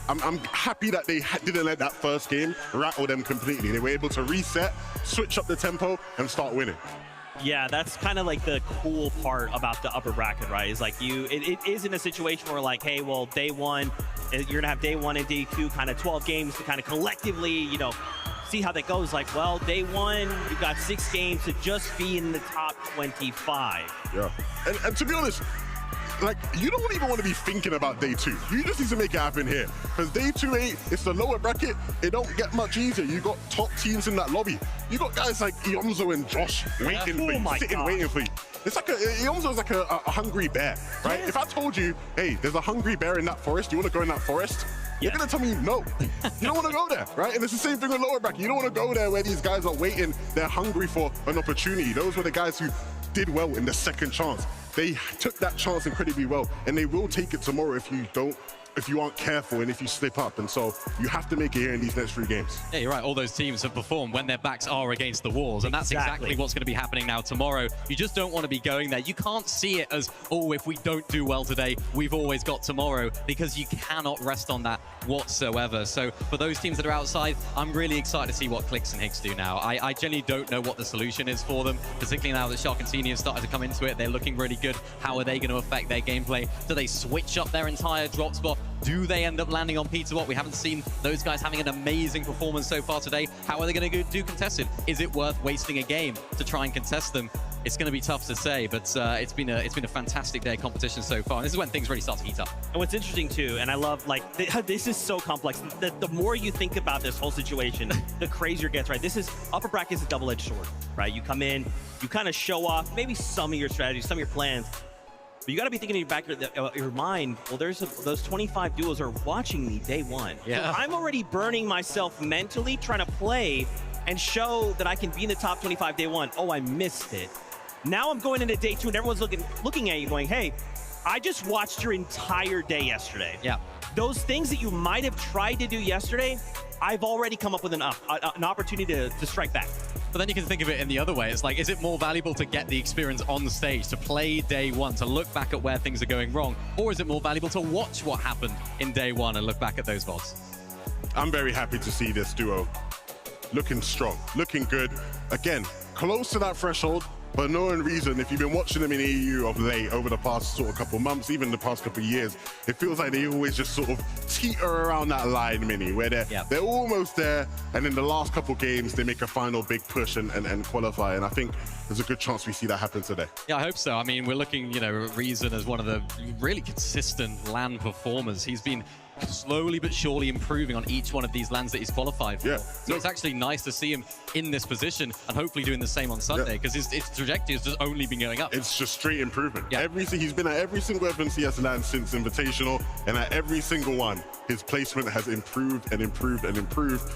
I'm happy that they didn't let that first game rattle them completely. They were able to reset, switch up the tempo, and start winning.
Yeah, that's kind of like the cool part about the upper bracket, right? Is like it is in a situation where like, hey, well, day one, you're gonna have day one and day two, kind of 12 games to kind of collectively, you know, see how that goes. Like, well, day one, you've got 6 games to just be in the top 25.
Yeah, and to be honest, like, you don't even want to be thinking about day 2. You just need to make it happen here. Because day 2 it's the lower bracket. It don't get much easier. You got top teams in that lobby. You got guys like Ionzo and Josh waiting for you, sitting waiting for you. It's like Ionzo's like a hungry bear, right? If I told you, hey, there's a hungry bear in that forest, you want to go in that forest? You're gonna tell me no. You don't want to go there, right? And it's the same thing with lower bracket. You don't want to go there where these guys are waiting. They're hungry for an opportunity. Those were the guys who did well in the second chance. They took that chance incredibly well, and they will take it tomorrow if you aren't careful and if you slip up. And so you have to make it here in these next 3 games.
Yeah, you're right. All those teams have performed when their backs are against the walls, and that's exactly what's going to be happening now tomorrow. You just don't want to be going there. You can't see it as, oh, if we don't do well today, we've always got tomorrow, because you cannot rest on that whatsoever. So for those teams that are outside, I'm really excited to see what Clix and Higgs do now. I genuinely don't know what the solution is for them, particularly now that Shark and Senior have started to come into it. They're looking really good. How are they going to affect their gameplay? Do they switch up their entire drop spot? Do they end up landing on Pizza Bot? We haven't seen those guys having an amazing performance so far today. How are they going to do contested? Is it worth wasting a game to try and contest them? It's going to be tough to say, but it's been a fantastic day of competition so far. And this is when things really start to heat up.
And what's interesting too, and I love, like, this is so complex. The more you think about this whole situation, the crazier it gets, right? This is, upper bracket is a double-edged sword, right? You come in, you kind of show off maybe some of your strategies, some of your plans. But you got to be thinking in your back of your mind, well, those 25 duos are watching me day one.
Yeah.
So I'm already burning myself mentally trying to play and show that I can be in the top 25 day one. Oh, I missed it. Now I'm going into day 2 and everyone's looking at you going, hey, I just watched your entire day yesterday.
Yeah.
Those things that you might have tried to do yesterday, I've already come up with an opportunity to strike back.
But then you can think of it in the other way. It's like, is it more valuable to get the experience on the stage, to play day 1, to look back at where things are going wrong? Or is it more valuable to watch what happened in day 1 and look back at those VODs?
I'm very happy to see this duo looking strong, looking good. Again, close to that threshold, but no reason, if you've been watching them in EU of late over the past sort of couple months, even the past couple years, it feels like they always just sort of teeter around that line, Mini, where they're almost there, and in the last couple games, they make a final big push and qualify. And I think there's a good chance we see that happen today.
Yeah, I hope so. I mean, we're looking, you know, Reason as one of the really consistent LAN performers. He's been slowly but surely improving on each one of these lands that he's qualified for.
Yeah.
So it's actually nice to see him in this position and hopefully doing the same on Sunday, because his trajectory has just only been going up.
It's just straight improvement.
Yeah.
He's been at every single FNCS LAN since Invitational, and at every single one, his placement has improved and improved and improved.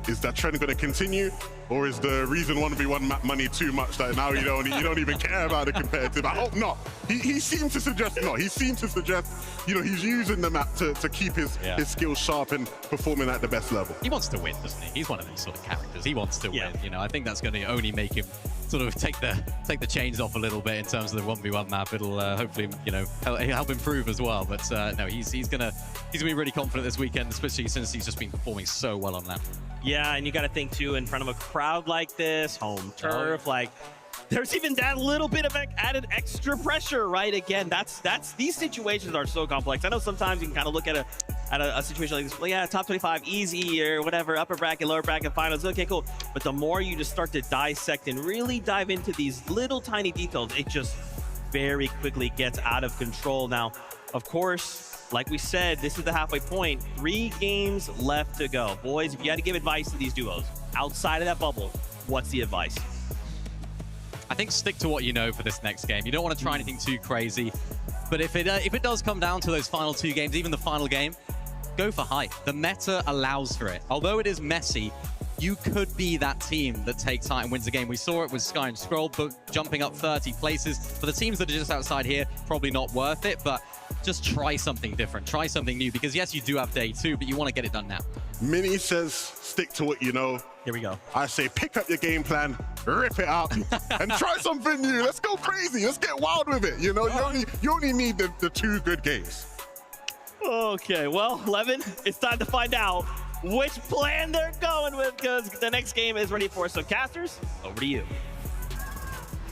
Is that trend going to continue, or is the Reason 1v1 money too much that now you don't even care about the competitive? I hope not. He seemed to suggest not. He seemed to suggest, you know, he's using the map to keep his skills sharp and performing at the best level.
He wants to win, doesn't he? He's one of these sort of characters. He wants to win. You know, I think that's going to only make him sort of take the chains off a little bit in terms of the 1v1 map. It'll hopefully, you know, help improve as well. But no, he's gonna be really confident this weekend, especially since he's just been performing so well on that.
Yeah, and you got to think too, in front of a crowd like this, home turf, like, there's even that little bit of added extra pressure, right? Again, these situations are so complex. I know sometimes you can kind of look at a situation like this, well, yeah, top 25, easy, or whatever, upper bracket, lower bracket, finals, okay, cool. But the more you just start to dissect and really dive into these little tiny details, it just very quickly gets out of control. Now, of course, like we said, this is the halfway point. 3 games left to go. Boys, if you had to give advice to these duos, outside of that bubble, what's the advice?
I think stick to what you know for this next game. You don't want to try anything too crazy. But if it does come down to those final 2 games, even the final game, go for hype. The meta allows for it. Although it is messy, you could be that team that takes height and wins the game. We saw it with Sky and Scroll jumping up 30 places. For the teams that are just outside here, probably not worth it, but just try something different. Try something new, because yes, you do have day 2, but you want to get it done now.
Mini says, stick to what you know.
Here we go.
I say, pick up your game plan, rip it out, and try something new. Let's go crazy. Let's get wild with it. You know, you only need the 2 good games.
Okay, well, Levin, it's time to find out which plan they're going with, because the next game is ready for us. So, Casters, over to you.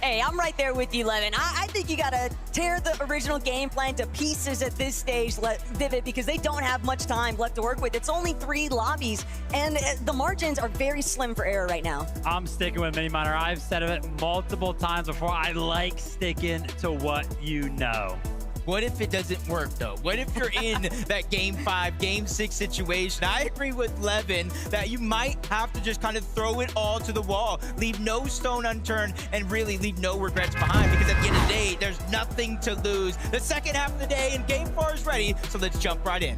Hey, I'm right there with you, Levin. I think you gotta tear the original game plan to pieces at this stage, Vivid, because they don't have much time left to work with. It's only 3 lobbies, and the margins are very slim for error right now.
I'm sticking with Mini Miner. I've said it multiple times before. I like sticking to what you know.
What if it doesn't work, though? What if you're in that game 5, game 6 situation? I agree with Levin that you might have to just kind of throw it all to the wall, leave no stone unturned, and really leave no regrets behind, because at the end of the day, there's nothing to lose. The second half of the day and game 4 is ready, so let's jump right in.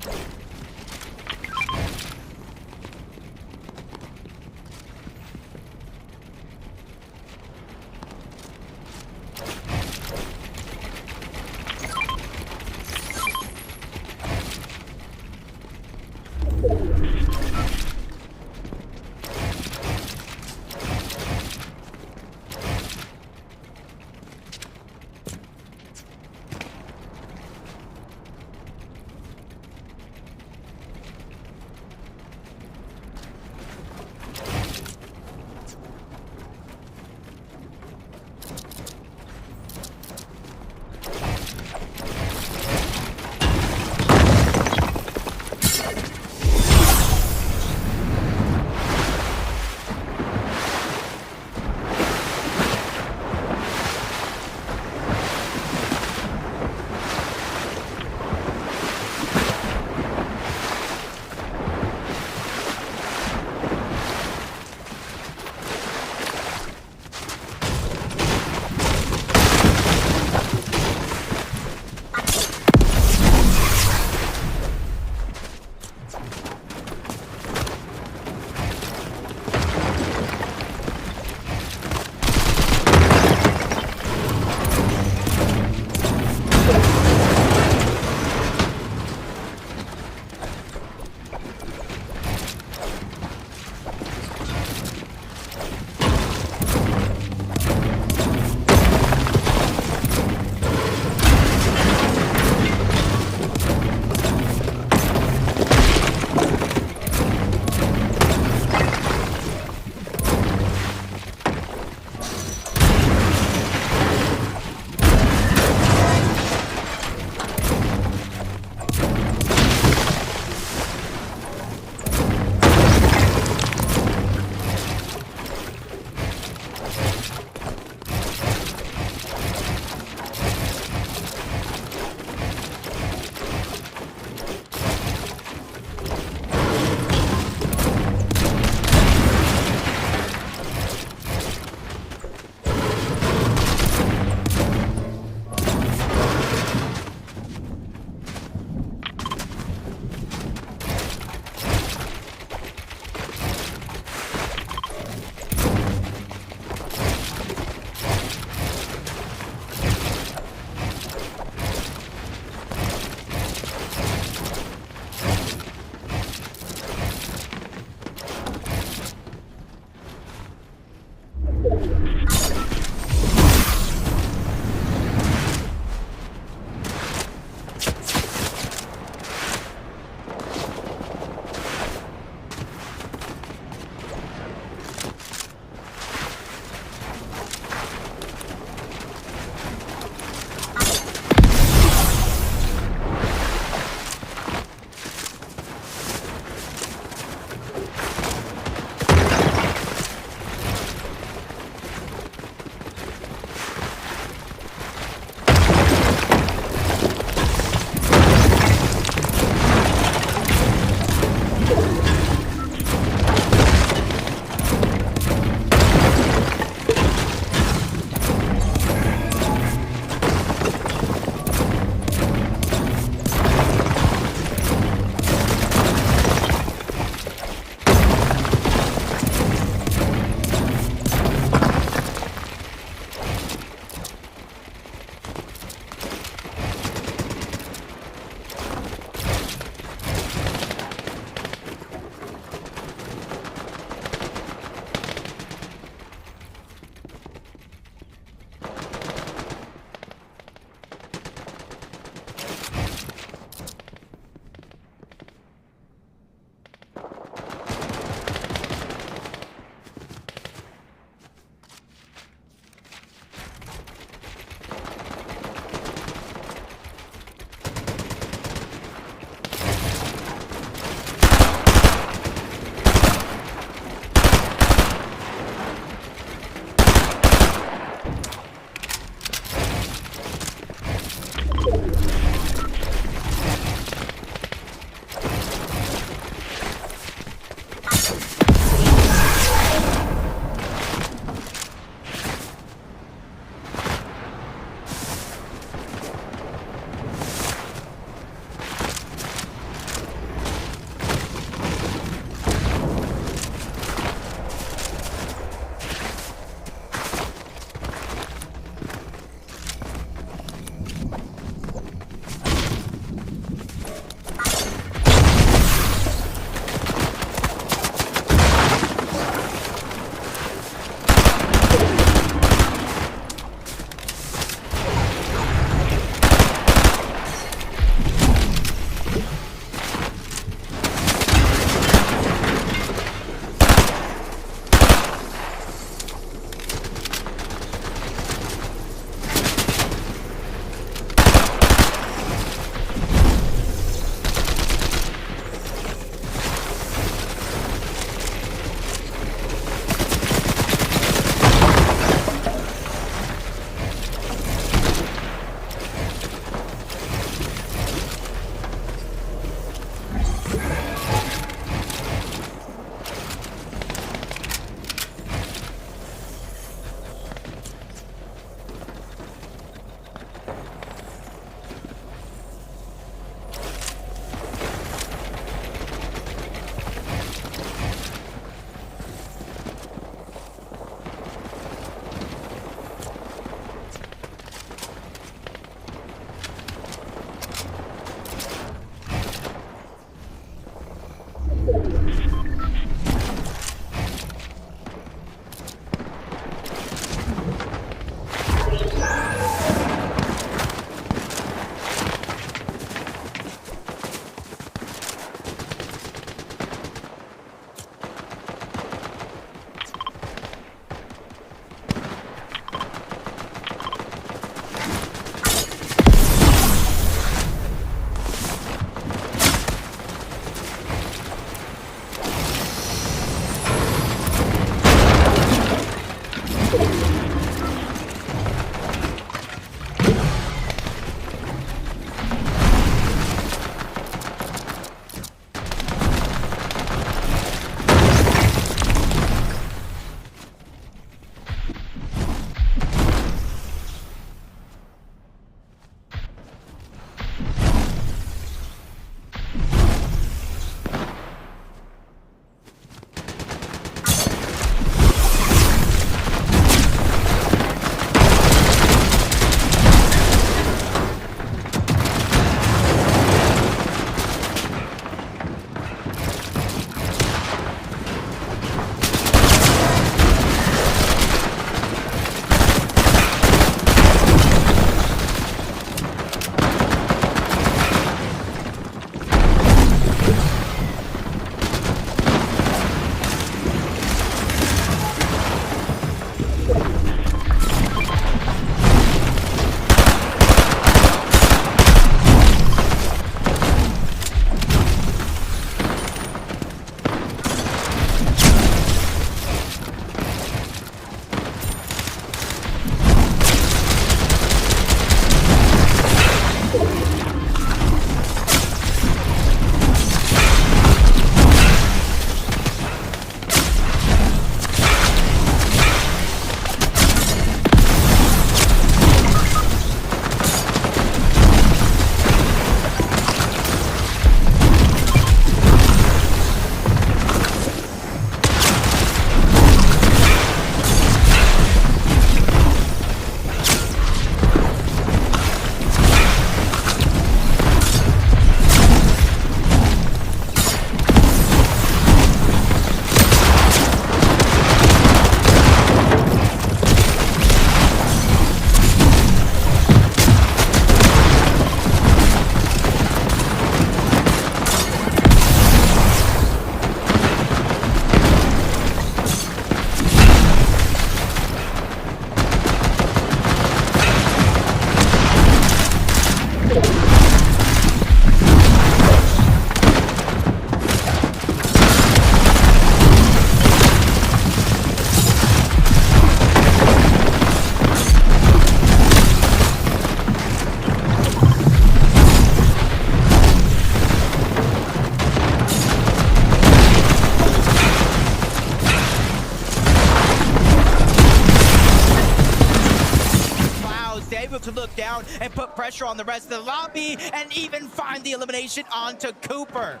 down and put pressure on the rest of the lobby and even find the elimination onto Cooper.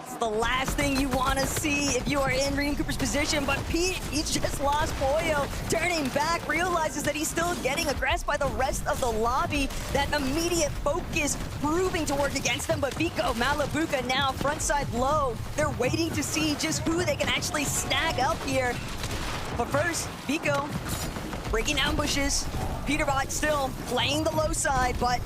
It's the last thing you want to see if you are in Reem Cooper's position, but Pete, he's just lost Pollo. Turning back, realizes that he's still getting aggressed by the rest of the lobby. That immediate focus proving to work against them, but Vico, Malabuka now frontside low. They're waiting to see just who they can actually snag up here. But first, Vico breaking ambushes. Peterbot still playing the low side, but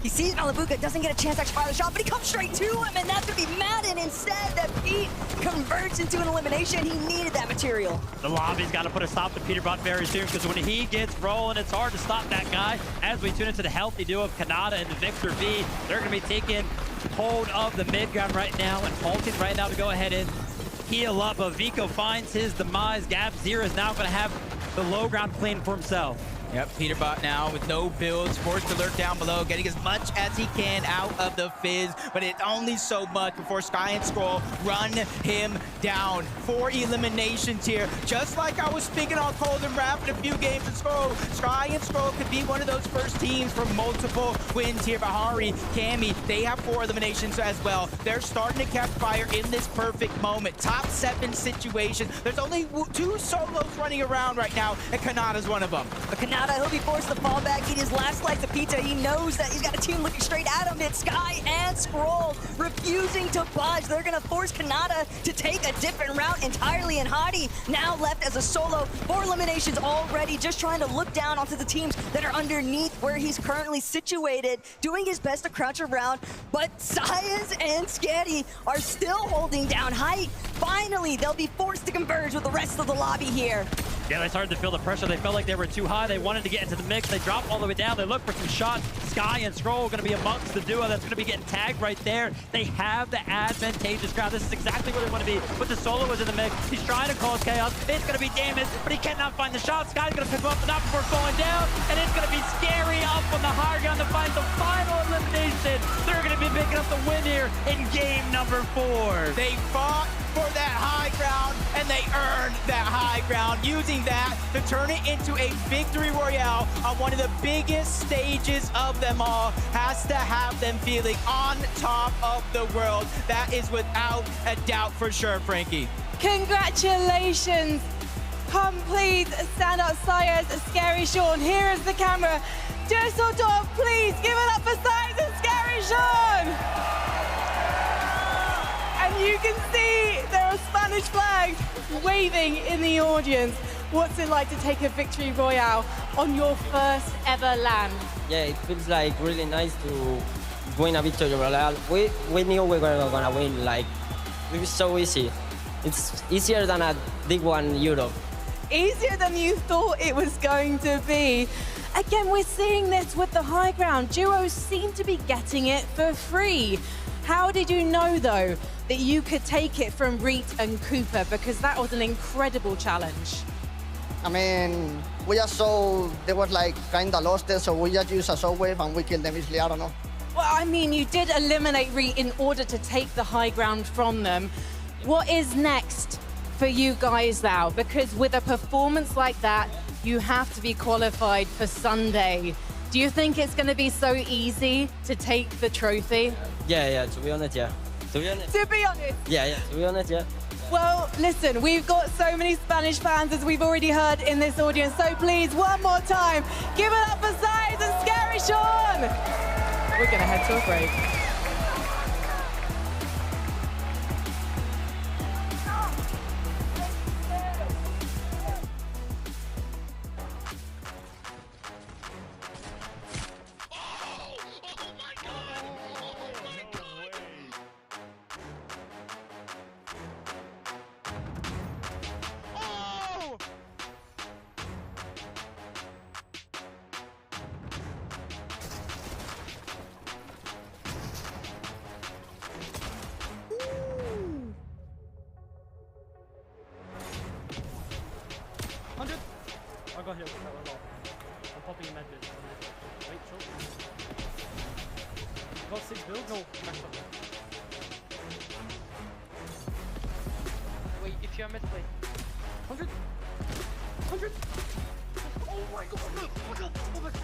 he sees Malabuka, doesn't get a chance to actually fire the shot, but he comes straight to him, and that's going to be Madden instead that Pete converts into an elimination. He needed that material.
The lobby's got to put a stop to Peterbot very soon, because when he gets rolling, it's hard to stop that guy. As we tune into the healthy duo of Kanata and Victor V, they're going to be taking hold of the mid ground right now and halting right now to go ahead and heal up. But Vico finds his demise. Gab0 is now going to have the low ground clean for himself.
Yep, Peterbot now with no builds, forced to lurk down below, getting as much as he can out of the Fizz, but it's only so much before Sky and Scroll run him down. 4 eliminations here, just like I was speaking on Cold and Rapid a few games ago. Sky and Scroll could be one of those first teams for multiple wins here. Bahari, Cammy, they have 4 eliminations as well. They're starting to catch fire in this perfect moment. Top 7 situation. There's only 2 solos running around right now, and Kanata's one of them.
But Kanata, he'll be forced to fall back, eat his last slice of pizza. He knows that he's got a team looking straight at him. It's Sky and Scroll refusing to budge. They're going to force Kanata to take a different route entirely, and Hadi now left as a solo. 4 eliminations already, just trying to look down onto the teams that are underneath where he's currently situated, doing his best to crouch around, but Sayas and Scatty are still holding down height. Finally, they'll be forced to converge with the rest of the lobby here.
Yeah, they started to feel the pressure. They felt like they were too high. They wanted to get into the mix. They dropped all the way down. They look for some shots. Sky and Scroll going to be amongst the duo that's going to be getting tagged right there. They have the advantageous ground. This is exactly where they want to be. But the solo is in the mix. He's trying to cause chaos. It's going to be damaged, but he cannot find the shot. Sky's going to pick him up, but not before falling down. And it's going to be scary up on the high ground to find the final elimination. They're going to be picking up the win here in game number 4.
They fought for that high ground, and they earned that high ground, using that to turn it into a victory royale on one of the biggest stages of them all. Has to have them feeling on top of the world. That is without a doubt for sure, Frankie.
Congratulations. Complete stand-up Sayas, Scary Sean. Here is the camera. Düsseldorf, please give it up for Sayas and Scary Sean. And you can see there are Spanish flags waving in the audience. What's it like to take a victory royale on your first ever LAN?
Yeah, it feels like really nice to win a victory royale. We knew we were gonna win. Like, it was so easy. It's easier than a big one in Europe.
Easier than you thought it was going to be. Again, we're seeing this with the high ground. Duos seem to be getting it for free. How did you know, though, that you could take it from Reet and Cooper? Because that was an incredible challenge.
I mean, we just saw they was like kind of lost it, so we just used a soul wave and we killed them easily. I don't know.
Well, I mean, you did eliminate Reet in order to take the high ground from them. What is next for you guys now? Because with a performance like that, you have to be qualified for Sunday. Do you think it's going to be so easy to take the trophy?
Yeah, to be honest, yeah. To be honest?
To be honest?
Yeah, to be honest, yeah.
Well, listen, we've got so many Spanish fans, as we've already heard in this audience, so please, one more time, give it up for Sayas and Scary Sean! We're going to head to a break.
I'll go here with that one. I'm popping a med bit. Wait, chill. Got 6 builds? No, max up.
Wait, if you're mid, wait. 100! 100! Oh my god! Oh my god!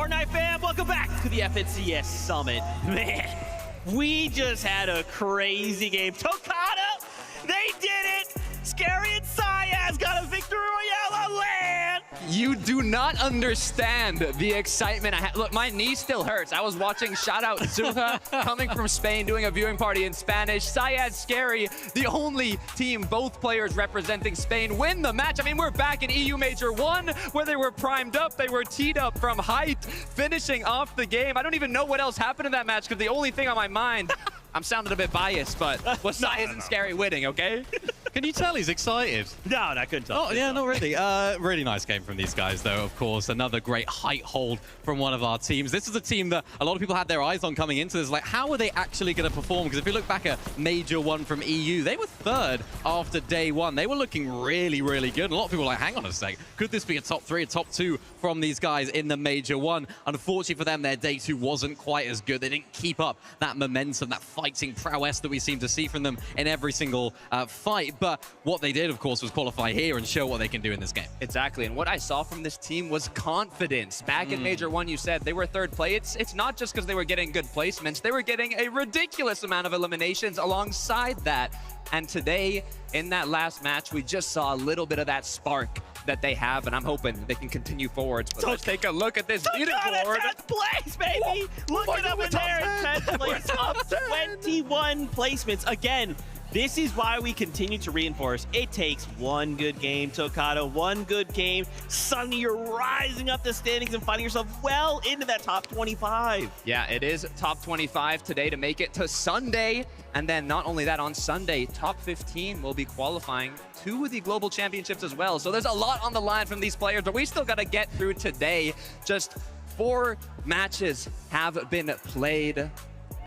Fortnite fam, welcome back to the FNCS Summit. Man, we just had a crazy game. Tokata, they did it! Scary and Syaz got a victory royale on land!
You do not understand the excitement I had. Look, my knee still hurts. I was watching, shout out Zuha, coming from Spain, doing a viewing party in Spanish. Syaz Scary, the only team, both players representing Spain, win the match. I mean, we're back in EU Major 1, where they were primed up, they were teed up from height, finishing off the game. I don't even know what else happened in that match, because the only thing on my mind, I'm sounding a bit biased, but was Syaz and Scary winning, okay?
Can you tell he's excited?
No, I couldn't tell.
Oh, yeah, not really. Really nice game from these guys, though, of course. Another great height hold from one of our teams. This is a team that a lot of people had their eyes on coming into this. Like, how are they actually going to perform? Because if you look back at Major 1 from EU, they were third after day 1. They were looking really, really good. A lot of people were like, hang on a sec. Could this be a top 3, a top 2 from these guys in the Major 1? Unfortunately for them, their day 2 wasn't quite as good. They didn't keep up that momentum, that fighting prowess that we seem to see from them in every single fight. But what they did, of course, was qualify here and show what they can do in this game.
Exactly, and what I saw from this team was confidence. Back in Major 1, you said they were third place. It's not just because they were getting good placements. They were getting a ridiculous amount of eliminations alongside that. And today, in that last match, we just saw a little bit of that spark that they have, and I'm hoping they can continue forwards. But let's take a look at this leaderboard.
10th place, baby! Look it up in there, 10th place, up 21 placements. Again, this is why we continue to reinforce. It takes one good game, Tokata, one good game. Suddenly you're rising up the standings and finding yourself well into that top 25.
Yeah, it is top 25 today to make it to Sunday. And then not only that, on Sunday, top 15 will be qualifying to the Global Championships as well. So there's a lot on the line from these players, but we still got to get through today. Just 4 matches have been played.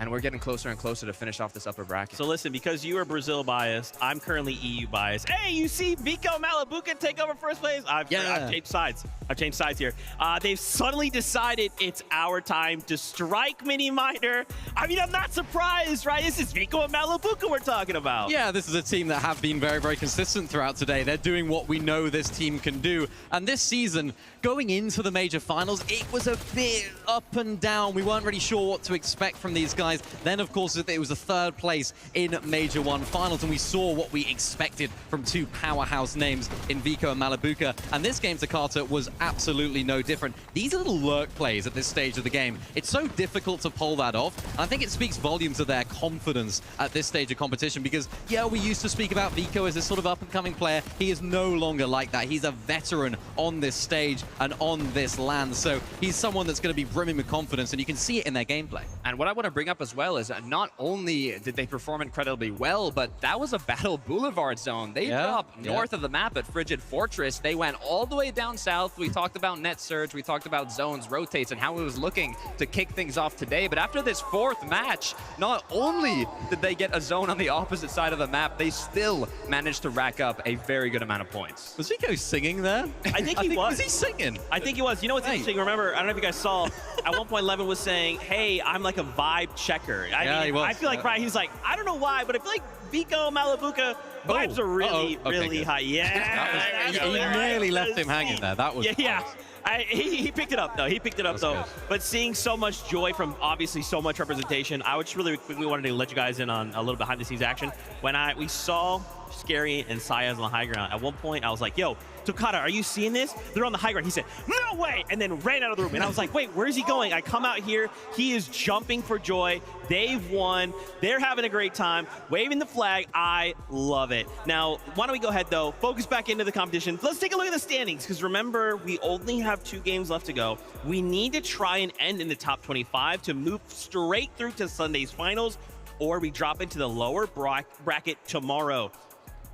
And we're getting closer and closer to finish off this upper bracket.
So listen, because you are Brazil biased, I'm currently EU biased. Hey, you see Vico Malabuca take over first place? I've changed sides. I've changed sides here. They've suddenly decided it's our time to strike Mini Miner. I mean, I'm not surprised, right? This is Vico and Malabuca we're talking about.
Yeah, this is a team that have been very, very consistent throughout today. They're doing what we know this team can do. And this season, going into the major finals, it was a bit up and down. We weren't really sure what to expect from these guys. Then, of course, it was a third place in Major 1 finals, and we saw what we expected from 2 powerhouse names in Vico and Malabuca. And this game, Tokata, was absolutely no different. These are little lurk plays at this stage of the game. It's so difficult to pull that off. And I think it speaks volumes of their confidence at this stage of competition because, yeah, we used to speak about Vico as this sort of up-and-coming player. He is no longer like that. He's a veteran on this stage and on this land. So he's someone that's going to be brimming with confidence, and you can see it in their gameplay.
And what I want to bring up as well is not only did they perform incredibly well, but that was a Battle Boulevard zone. They dropped north of the map at Frigid Fortress. They went all the way down south. We talked about net surge. We talked about zones, rotates, and how it was looking to kick things off today. But after this 4th match, not only did they get a zone on the opposite side of the map, they still managed to rack up a very good amount of points.
Was Vico singing there?
I think he was.
Was he singing?
I think he was. You know what's interesting? Remember, I don't know if you guys saw, at one point Levin was saying, hey, I'm like a vibe checker. I feel like Brian, he's like, I don't know why, but I feel like Vico Malabuca vibes are really, really high. Yeah.
He nearly left him hanging there. That was
He picked it up, though. He picked it up, though. Good. But seeing so much joy from, obviously, so much representation, I would just really quickly wanted to let you guys in on a little behind-the-scenes action. When we saw Scary and Syaz on the high ground, at one point, I was like, yo, Tokata, are you seeing this? They're on the high ground. He said, no way! And then ran out of the room. And I was like, wait, where's he going? I come out here. He is jumping for joy. They've won. They're having a great time. Waving the flag. I love it. Now, why don't we go ahead, though, focus back into the competition. Let's take a look at the standings, because remember, we only have 2 games left to go. We need to try and end in the top 25 to move straight through to Sunday's finals, or we drop into the lower bracket tomorrow.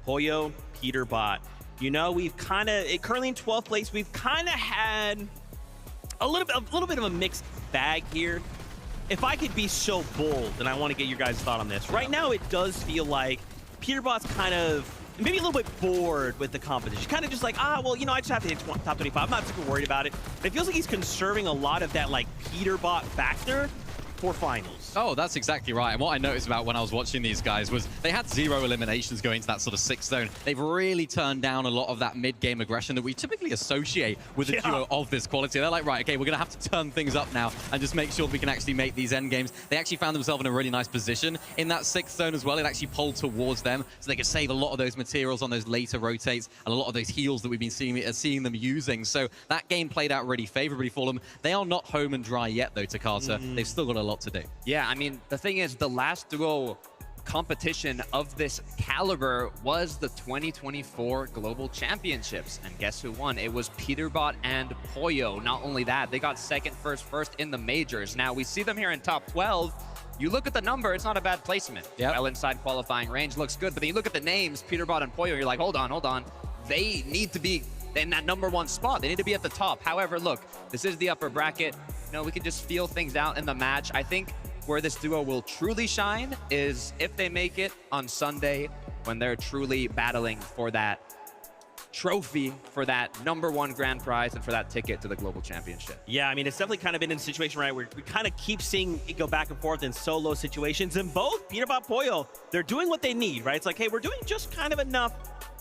Hoyo, Peterbot. You know, we've kind of, currently in 12th place, we've kind of had a little bit of a mixed bag here. If I could be so bold, and I want to get your guys' thought on this. Right now, it does feel like Peterbot's kind of maybe a little bit bored with the competition. Kind of just like, well, you know, I just have to hit top 25. I'm not super worried about it. But it feels like he's conserving a lot of that, like, Peterbot factor for finals.
Oh, that's exactly right. And what I noticed about when I was watching these guys was they had 0 eliminations going into that sort of 6th zone. They've really turned down a lot of that mid-game aggression that we typically associate with a duo of this quality. They're like, right, okay, we're going to have to turn things up now and just make sure we can actually make these end games. They actually found themselves in a really nice position in that 6th zone as well. It actually pulled towards them so they could save a lot of those materials on those later rotates and a lot of those heals that we've been seeing them using. So that game played out really favorably for them. They are not home and dry yet, though, to Carter. They've still got a lot to do.
Yeah, I mean, the thing is, the last duo competition of this caliber was the 2024 Global Championships. And guess who won? It was Peterbot and Pollo. Not only that, they got second, first in the majors. Now, we see them here in top 12. You look at the number, it's not a bad placement. Well inside qualifying range, looks good. But then you look at the names, Peterbot and Pollo, you're like, hold on. They need to be in that #1 spot. They need to be at the top. However, look, this is the upper bracket. You know, we can just feel things out in the match. I think where this duo will truly shine is if they make it on Sunday when they're truly battling for that trophy, for that #1 grand prize, and for that ticket to the Global Championship.
Yeah, I mean, it's definitely kind of been in a situation, right, where we kind of keep seeing it go back and forth in solo situations. And both Peterbot, Pollo, they're doing what they need, right? It's like, hey, we're doing just kind of enough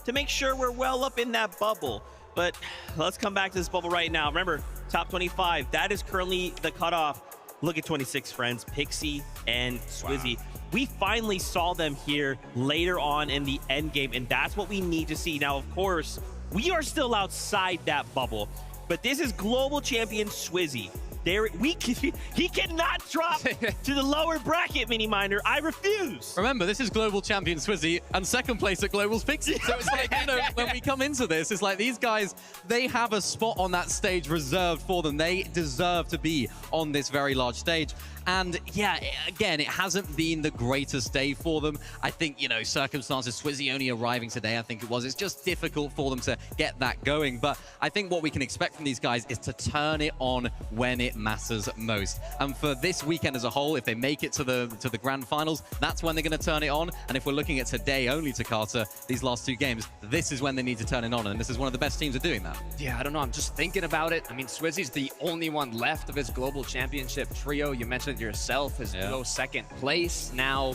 to make sure we're well up in that bubble. But let's come back to this bubble right now. Remember, top 25, that is currently the cutoff. Look at 26, friends, Pixie and Swizzy. Wow. We finally saw them here later on in the end game, and that's what we need to see. Now, of course, we are still outside that bubble, but this is global champion Swizzy. He cannot drop to the lower bracket, Mini Miner. I refuse.
Remember, this is global champion Swizzy and second place at Global's Pixie. So it's like, you know, when we come into this, it's like these guys, they have a spot on that stage reserved for them. They deserve to be on this very large stage. And yeah, again, it hasn't been the greatest day for them. I think, you know, circumstances, Swizzy only arriving today, I think it was. It's just difficult for them to get that going. But I think what we can expect from these guys is to turn it on when it matters most. And for this weekend as a whole, if they make it to the grand finals, that's when they're going to turn it on. And if we're looking at today only to Carter, these last 2 games, this is when they need to turn it on. And this is one of the best teams at doing that.
Yeah, I don't know. I'm just thinking about it. I mean, Swizzy's the only one left of his global championship trio. You mentioned yourself, his duo second place. Now,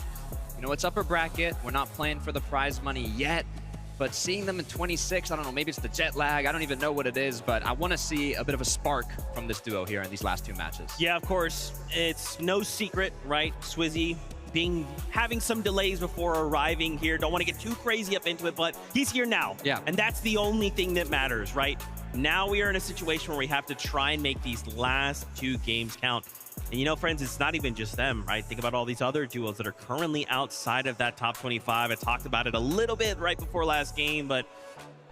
you know, it's upper bracket. We're not playing for the prize money yet, but seeing them in 26, I don't know, maybe it's the jet lag. I don't even know what it is, but I want to see a bit of a spark from this duo here in these last 2 matches.
Yeah, of course. It's no secret, right? Swizzy having some delays before arriving here. Don't want to get too crazy up into it, but he's here now.
Yeah.
And that's the only thing that matters, right? Now we are in a situation where we have to try and make these last 2 games count. And you know, friends, it's not even just them, right? Think about all these other duos that are currently outside of that top 25. I talked about it a little bit right before last game, but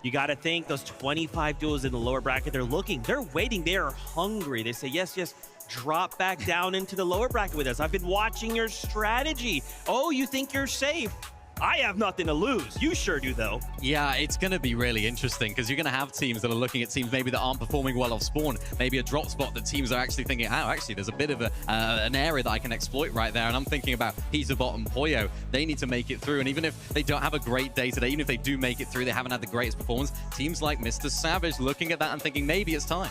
you got to think those 25 duos in the lower bracket, they're looking, they're waiting, they are hungry. They say, yes, drop back down into the lower bracket with us. I've been watching your strategy. Oh, you think you're safe? I have nothing to lose. You sure do, though.
Yeah, it's going to be really interesting because you're going to have teams that are looking at teams maybe that aren't performing well off spawn, maybe a drop spot that teams are actually thinking, oh, actually, there's a bit of an area that I can exploit right there. And I'm thinking about Peterbot and Pollo. They need to make it through. And even if they don't have a great day today, even if they do make it through, they haven't had the greatest performance, teams like Mr. Savage looking at that and thinking maybe it's time.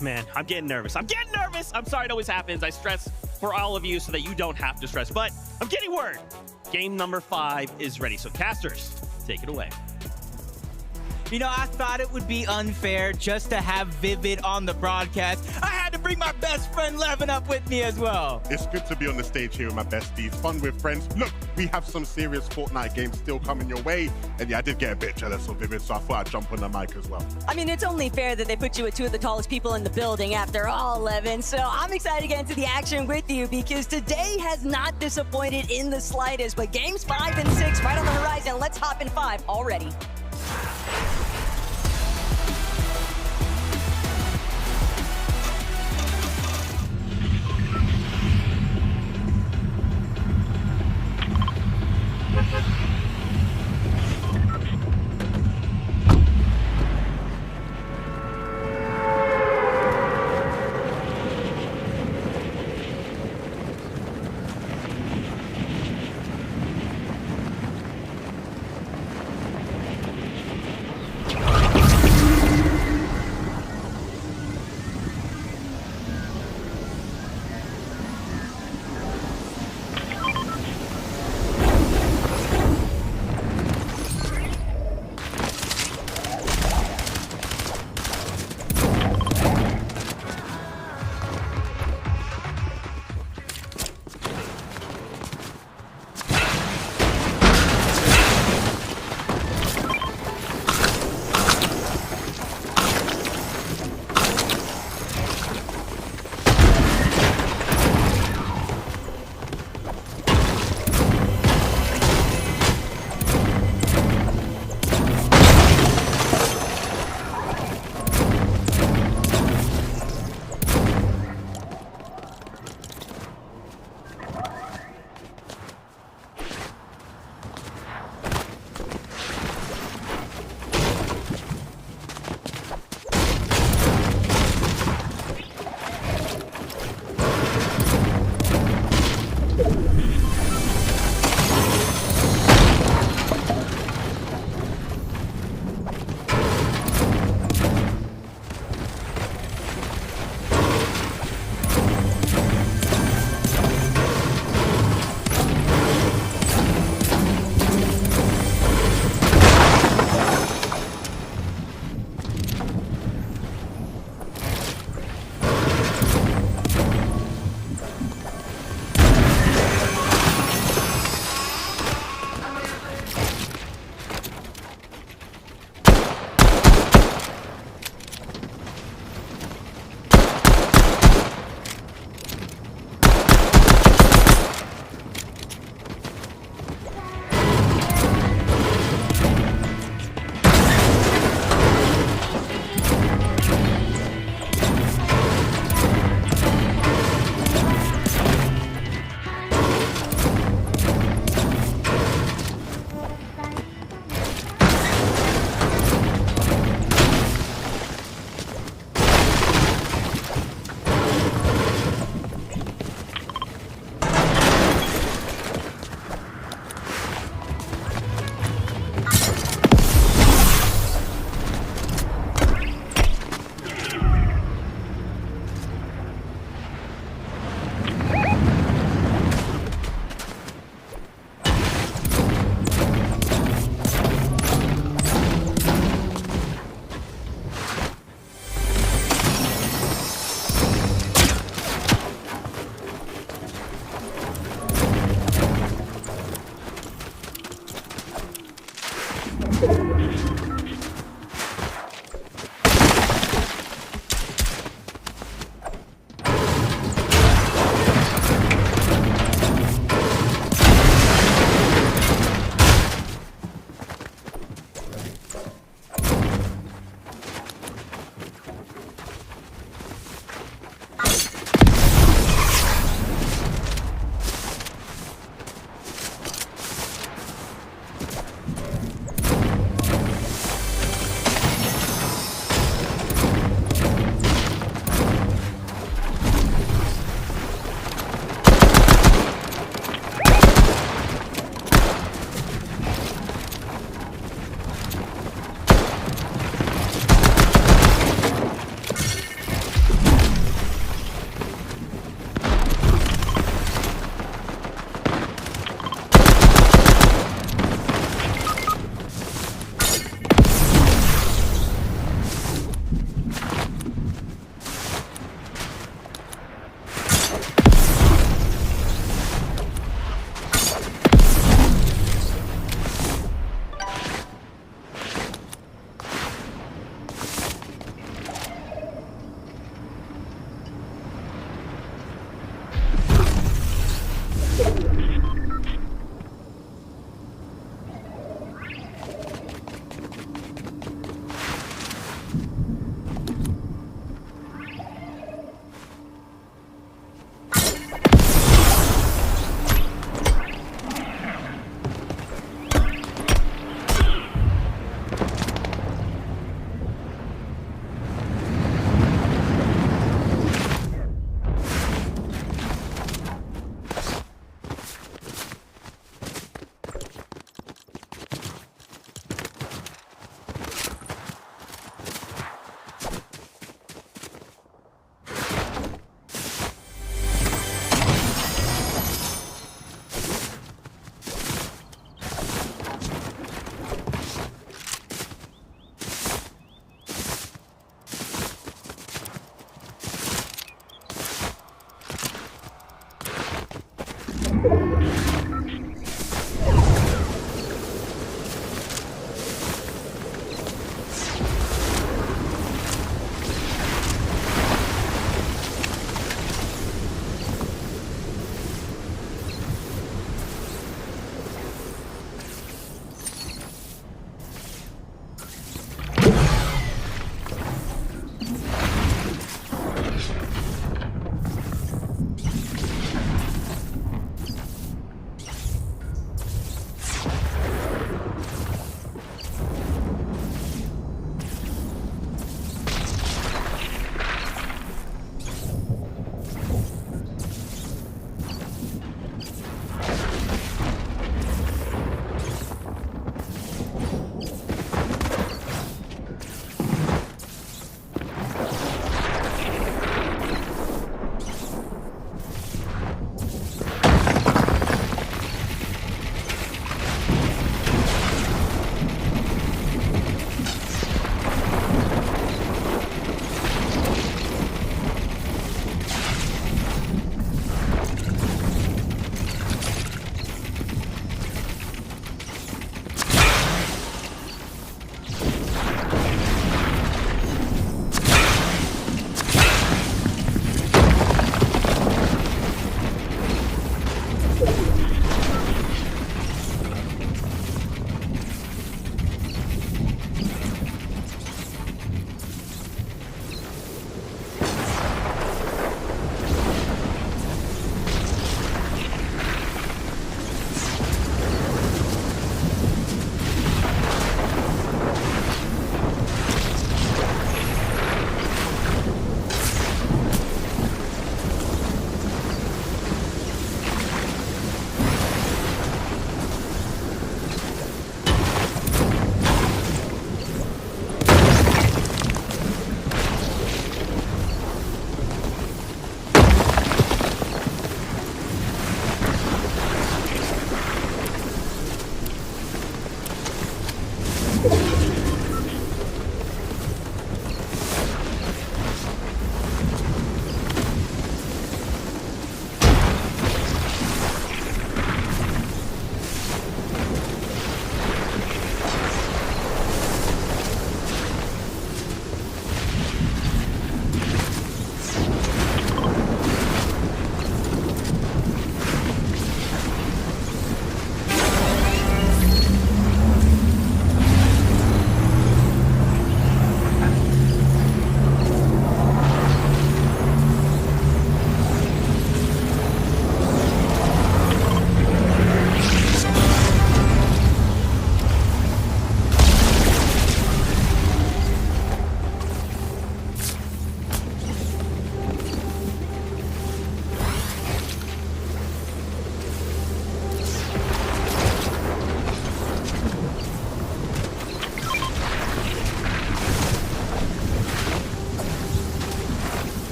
Man, I'm getting nervous. I'm sorry it always happens. I stress for all of you so that you don't have to stress, but I'm getting word. Game number 5 is ready. So casters, take it away.
You know, I thought it would be unfair just to have Vivid on the broadcast. I had to bring my best friend Levin up with me as well.
It's good to be on the stage here with my besties. Fun with friends. Look, we have some serious Fortnite games still coming your way. And yeah, I did get a bit jealous of Vivid, so I thought I'd jump on the mic as well.
I mean, it's only fair that they put you with 2 of the tallest people in the building after all, Levin. So I'm excited to get into the action with you because today has not disappointed in the slightest. But games 5 and 6 right on the horizon. Let's hop in 5 already.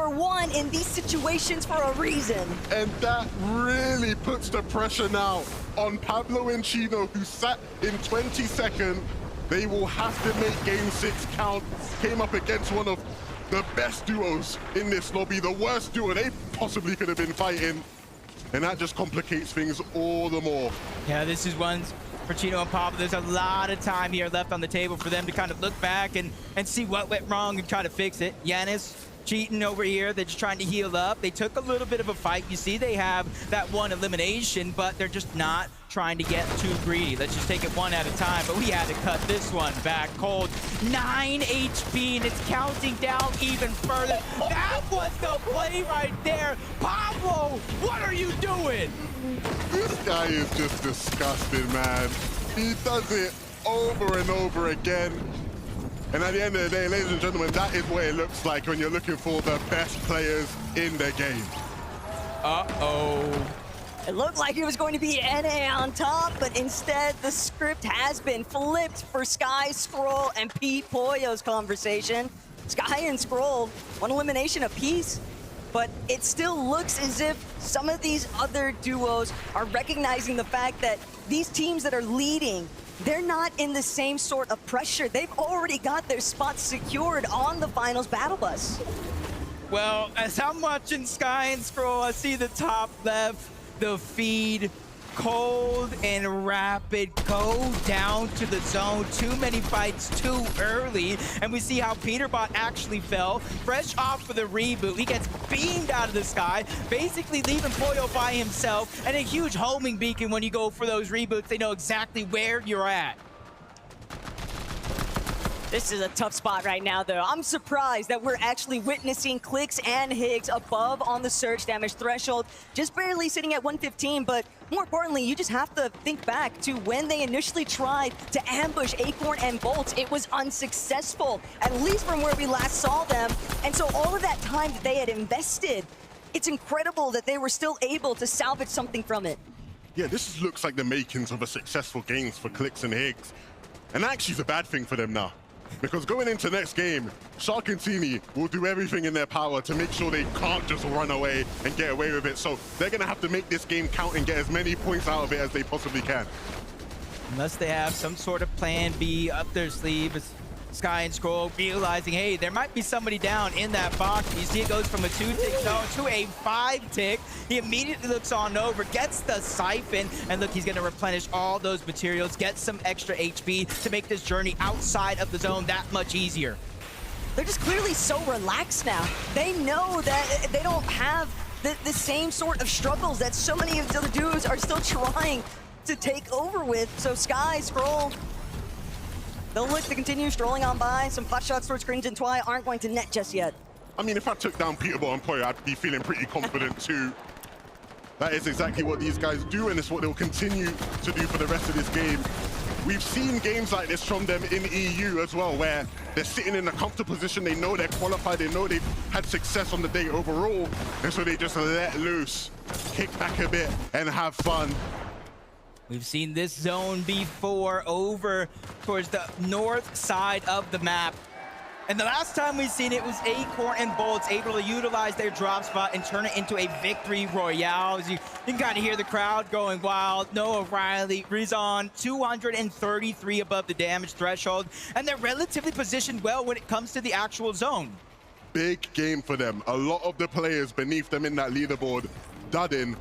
number one in these situations for a reason.
And that really puts the pressure now on Pablo and Chino, who sat in 22nd. They will have to make game 6 count. Came up against one of the best duos in this lobby, the worst duo they possibly could have been fighting. And that just complicates things all the more.
Yeah, this is one for Chino and Pablo. There's a lot of time here left on the table for them to kind of look back and see what went wrong and try to fix it. Giannis cheating over here. They're just trying to heal up. They took a little bit of a fight. You see they have that one elimination, but they're just not trying to get too greedy. Let's just take it one at a time, but we had to cut this one back cold. 9 HP, and it's counting down even further. That was the play right there. Pablo, what are you doing?
This guy is just disgusting, man. He does it over and over again. And at the end of the day, ladies and gentlemen, that is what it looks like when you're looking for the best players in the game.
Uh-oh.
It looked like it was going to be NA on top, but instead the script has been flipped for Sky, Scroll, and Pete Pollo's conversation. Sky and Scroll, one elimination apiece, but it still looks as if some of these other duos are recognizing the fact that these teams that are leading, they're not in the same sort of pressure. They've already got their spots secured on the finals battle bus.
Well, as I'm watching Sky and Scroll, I see the top left, the feed, Cold and Rapid go down to the zone. Too many fights too early. And we see how Peterbot actually fell. Fresh off for the reboot. He gets beamed out of the sky, basically leaving Pollo by himself. And a huge homing beacon when you go for those reboots. They know exactly where you're at.
This is a tough spot right now, though. I'm surprised that we're actually witnessing Clix and Higgs above on the surge damage threshold, just barely sitting at 115, but more importantly, you just have to think back to when they initially tried to ambush Acorn and Bolts. It was unsuccessful, at least from where we last saw them. And so all of that time that they had invested, it's incredible that they were still able to salvage something from it.
Yeah, this looks like the makings of a successful games for Clix and Higgs. And actually, it's a bad thing for them now. Because going into next game, Shark and Teeny will do everything in their power to make sure they can't just run away and get away with it. So they're going to have to make this game count and get as many points out of it as they possibly can.
Unless they have some sort of plan B up their sleeve. As Sky and Scroll realizing, hey, there might be somebody down in that box. You see it goes from a 2-tick zone to a 5-tick. He immediately looks on over, gets the siphon, and look, he's going to replenish all those materials, get some extra HP to make this journey outside of the zone that much easier.
They're just clearly so relaxed now. They know that they don't have the same sort of struggles that so many of the other dudes are still trying to take over with. So Sky, Scroll, they'll look to continue strolling on by. Some pot shots towards Grimz and Twy aren't going to net just yet.
I mean, if I took down Peterbot and Pollo, I'd be feeling pretty confident too. That is exactly what these guys do, and it's what they'll continue to do for the rest of this game. We've seen games like this from them in EU as well, where they're sitting in a comfortable position. They know they're qualified. They know they've had success on the day overall. And so they just let loose, kick back a bit, and have fun.
We've seen this zone before over towards the north side of the map. And the last time we've seen it was Acorn and Bolts able to utilize their drop spot and turn it into a victory royale. As you can kind of hear the crowd going wild. Noah Riley, Rizon, 233 above the damage threshold. And they're relatively positioned well when it comes to the actual zone.
Big game for them. A lot of the players beneath them in that leaderboard dudding,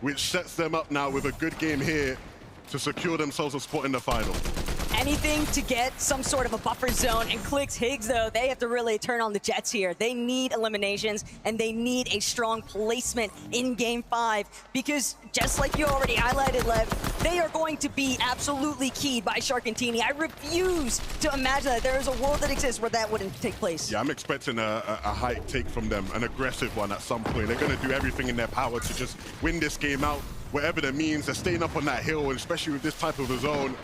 which sets them up now with a good game here to secure themselves a spot in the final.
Anything to get some sort of a buffer zone. And Clix Higgs, though, they have to really turn on the jets here. They need eliminations, and they need a strong placement in Game 5. Because just like you already highlighted, Lev, they are going to be absolutely keyed by Shark and Teeny. I refuse to imagine that there is a world that exists where that wouldn't take place.
Yeah, I'm expecting a high take from them, an aggressive one at some point. They're going to do everything in their power to just win this game out, whatever that means. They're staying up on that hill, and especially with this type of a zone,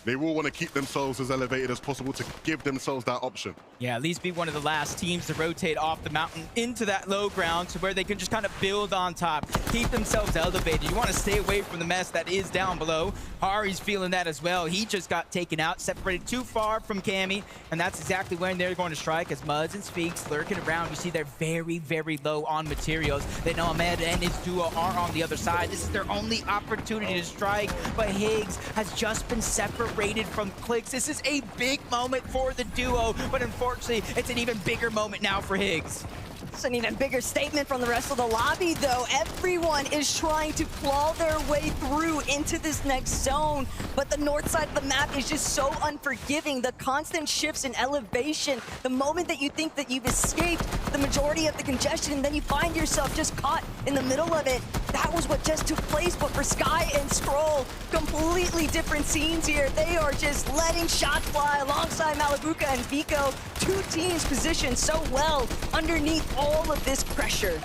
they will want to keep themselves as elevated as possible to give themselves that option.
Yeah, at least be one of the last teams to rotate off the mountain into that low ground to where they can just kind of build on top. keep themselves elevated. You want to stay away from the mess that is down below. Hari's feeling that as well. He just got taken out, separated too far from Cammy, and that's exactly when they're going to strike as Muzz and Speaks lurking around. You see they're very, very low on materials. They know Ahmed and his duo are on the other side. This is their only opportunity to strike, but Higgs has just been separated from Clicks. This is a big moment for the duo, but unfortunately, it's an even bigger moment now for Higgs.
It's an even bigger statement from the rest of the lobby, though. Everyone is trying to claw their way through into this next zone, but the north side of the map is just so unforgiving. The constant shifts in elevation, the moment that you think that you've escaped the majority of the congestion, and then you find yourself just caught in the middle of it. That was what just took place, but for Sky and Scroll, completely different scenes here. They are just letting shots fly alongside Malabuka and Vico. Two teams positioned so well underneath all of this pressure.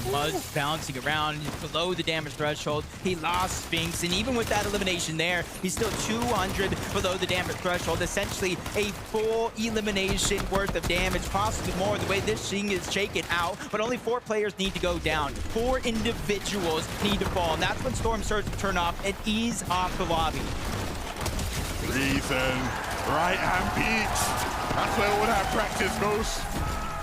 Muzz bouncing around below the damage threshold. He lost Sphinx, and even with that elimination there, he's still 200 below the damage threshold. Essentially a full elimination worth of damage, possibly more the way this thing is shaken out. But only 4 players need to go down. 4 individuals need to fall, and that's when Storm Surge will turn off and ease off the lobby.
Reason, right-hand peaks. That's where all that practice goes.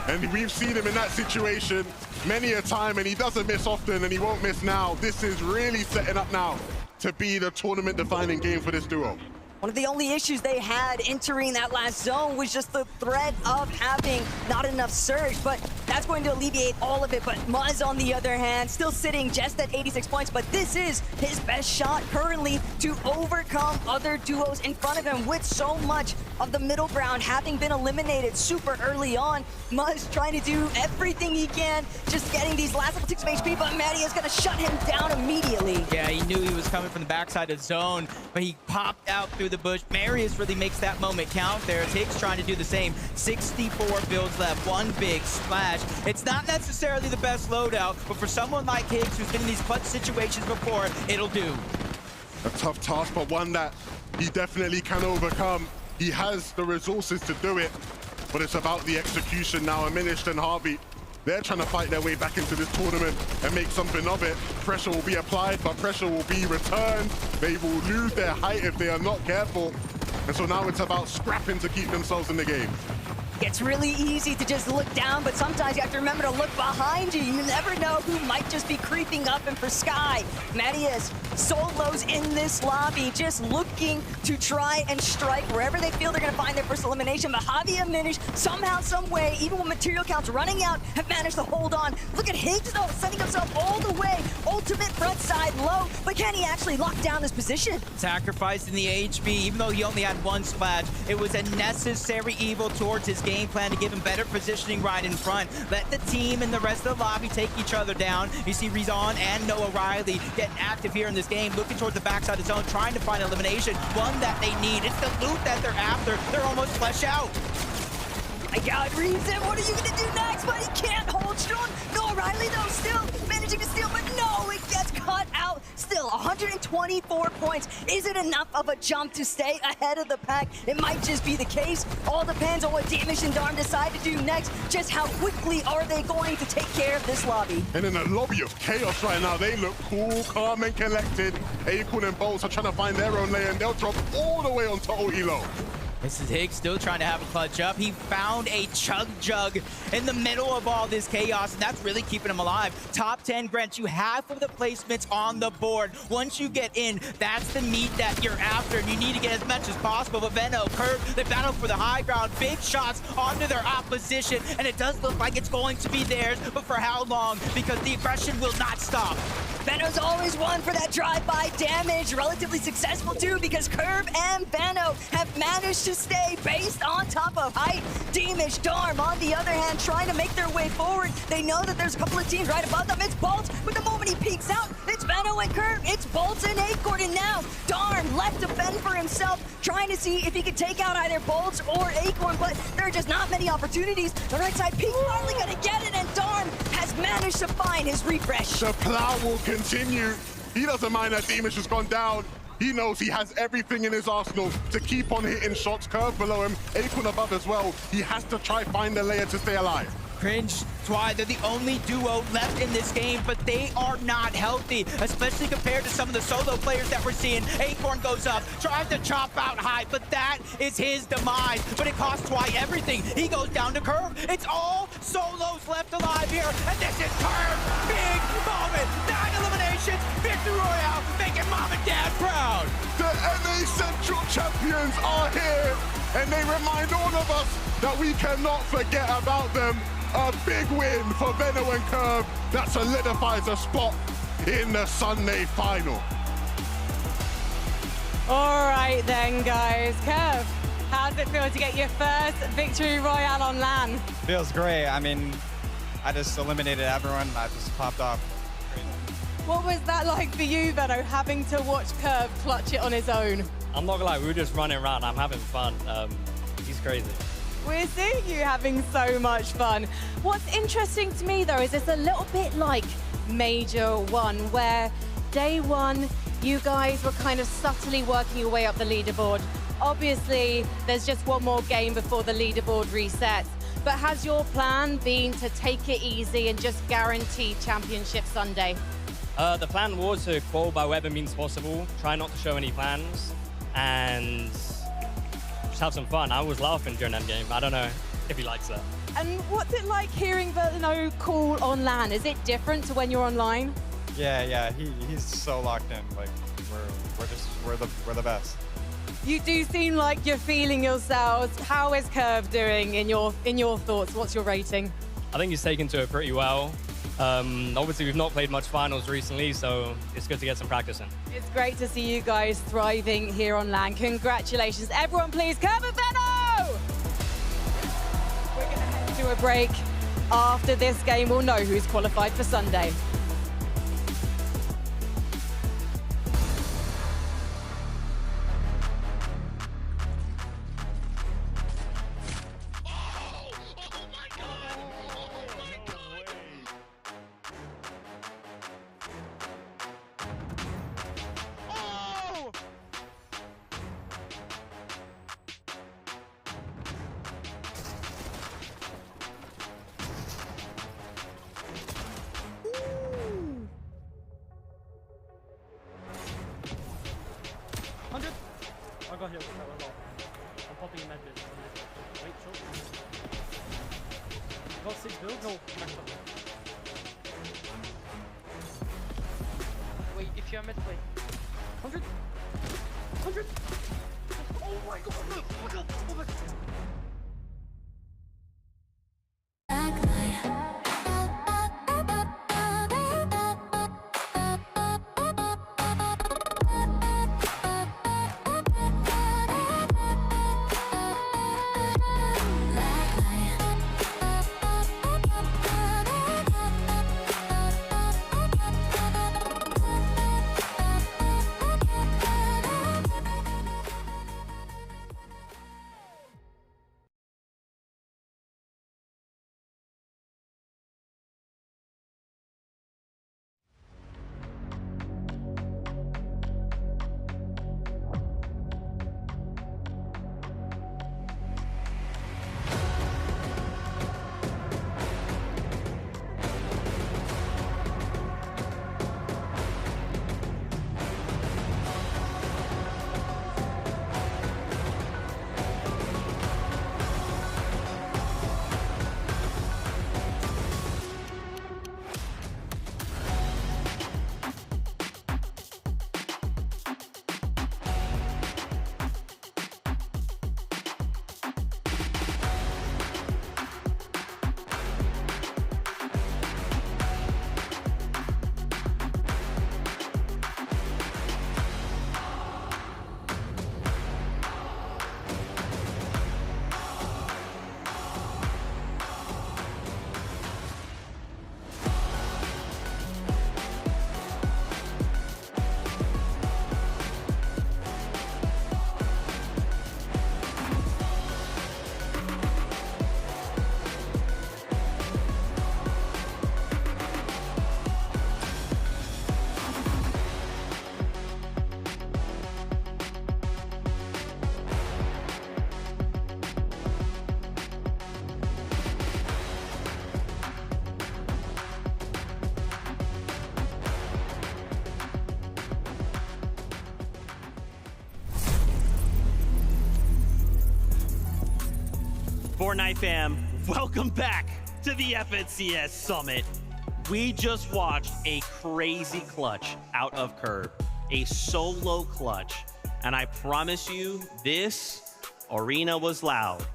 And we've seen him in that situation many a time, and he doesn't miss often, and he won't miss now. This is really setting up now to be the tournament-defining game for this duo.
One of the only issues they had entering that last zone was just the threat of having not enough surge, but that's going to alleviate all of it. But Muzz, on the other hand, still sitting just at 86 points, but this is his best shot currently to overcome other duos in front of him with so much of the middle ground having been eliminated super early on. Muzz trying to do everything he can, just getting these last little ticks of HP, but Maddie is going to shut him down immediately.
Yeah, he knew he was coming from the backside of zone, but he popped out through the bush. Marius really makes that moment count there. Higgs trying to do the same. 64 builds left, 1 big splash. It's not necessarily the best loadout, but for someone like Higgs who's been in these clutch situations before, it'll do.
A tough task, but one that he definitely can overcome. He has the resources to do it, but it's about the execution now. Aminished and Harvey, they're trying to fight their way back into this tournament and make something of it. Pressure will be applied, but pressure will be returned. They will lose their height if they are not careful. And so now it's about scrapping to keep themselves in the game.
It's really easy to just look down, but sometimes you have to remember to look behind you. You never know who might just be creeping up. And for Sky, Marius solos in this lobby, just looking to try and strike wherever they feel they're going to find their first elimination. But Javi and Minish, somehow, some way, even with material counts running out, have managed to hold on. Look at Higgs, though, setting himself all the way. Ultimate front side low, but can he actually lock down this position?
Sacrificing the HP, even though he only had 1 splash, it was a necessary evil towards his game plan to give him better positioning right in front. Let the team and the rest of the lobby take each other down. You see Rezon and Noah Riley getting active here in this game, looking towards the backside of the zone, trying to find elimination, one that they need. It's the loot that they're after. They're almost flesh out.
My God, Reason, what are you going to do next? But he can't hold strong. Noah Riley, though, still managing to steal, but no, it gets cut out. Still, 124 points. Is it enough of a jump to stay ahead of the pack? It might just be the case. All depends on what Damage and Darm decide to do next. Just how quickly are they going to take care of this lobby?
And in a lobby of chaos right now, they look cool, calm, and collected. Acorn and Bolts are trying to find their own lane, and they'll drop all the way onto Elo.
This is Higgs still trying to have a clutch up. He found a chug jug in the middle of all this chaos, and that's really keeping him alive. Top 10 grants you half of the placements on the board. Once you get in, that's the meat that you're after, and you need to get as much as possible. But Venno, Curve, they battle for the high ground. Big shots onto their opposition, and it does look like it's going to be theirs, but for how long? Because the aggression will not stop.
Venno's always one for that drive-by damage. Relatively successful, too, because Curve and Venno have managed to stay based on top of height. Damage, Darm, on the other hand, trying to make their way forward. They know that there's a couple of teams right above them. It's Bolts, but the moment he peeks out, it's Venno and Curve. It's Bolts and Acorn, and now Darm left to fend for himself, trying to see if he could take out either Bolts or Acorn, but there are just not many opportunities. The right side peek finally gonna get it, and Darm has managed to find his refresh.
The plow will continue. He doesn't mind that Damage has gone down. He knows he has everything in his arsenal to keep on hitting shots. Curve below him, Acorn above as well. He has to try find the layer to stay alive.
Cringe, Twy, they're the only duo left in this game, but they are not healthy, especially compared to some of the solo players that we're seeing. Acorn goes up, tries to chop out High, but that is his demise. But it costs Twy everything. He goes down to Curve. It's all solos left alive here, and this is Curve. Big moment. 9 eliminations, victory royale, making mom and dad proud.
The NA Central champions are here, and they remind all of us that we cannot forget about them. A big win for Venno and Curve that solidifies a spot in the Sunday final.
All right then, guys. Curve, how does it feel to get your first victory royale on LAN?
Feels great. I mean, I just eliminated everyone. I just popped off.
What was that like for you, Venno, having to watch Curve clutch it on his own?
I'm not gonna lie, we were just running around. I'm having fun. He's crazy.
We're seeing you having so much fun. What's interesting to me, though, is it's a little bit like Major 1, where day 1, you guys were kind of subtly working your way up the leaderboard. Obviously, there's just one more game before the leaderboard resets. But has your plan been to take it easy and just guarantee Championship Sunday?
The plan was to qual by whatever means possible, try not to show any plans, and just have some fun. I was laughing during that game. I don't know if he likes that.
And what's it like hearing Venno call on LAN? Is it different to when you're online?
Yeah, he's so locked in. Like we're the best.
You do seem like you're feeling yourselves. How is Curve doing in your thoughts? What's your rating?
I think he's taken to it pretty well. Obviously, we've not played much finals recently, so it's good to get some practice in.
It's great to see you guys thriving here on LAN. Congratulations. Everyone, please, Curve and Venno! We're going to head to a break. After this game, we'll know who's qualified for Sunday.
I got hit with that one off. I'm popping a med bit. Wait, short. Got 6 builds? No, maxed up. Wait, if you're mid, wait. 100! 100! Oh my god! Oh my god! Oh my god!
Fortnite fam, welcome back to the FNCS Summit. We just watched a crazy clutch out of Curve, a solo clutch. And I promise you, this arena was loud,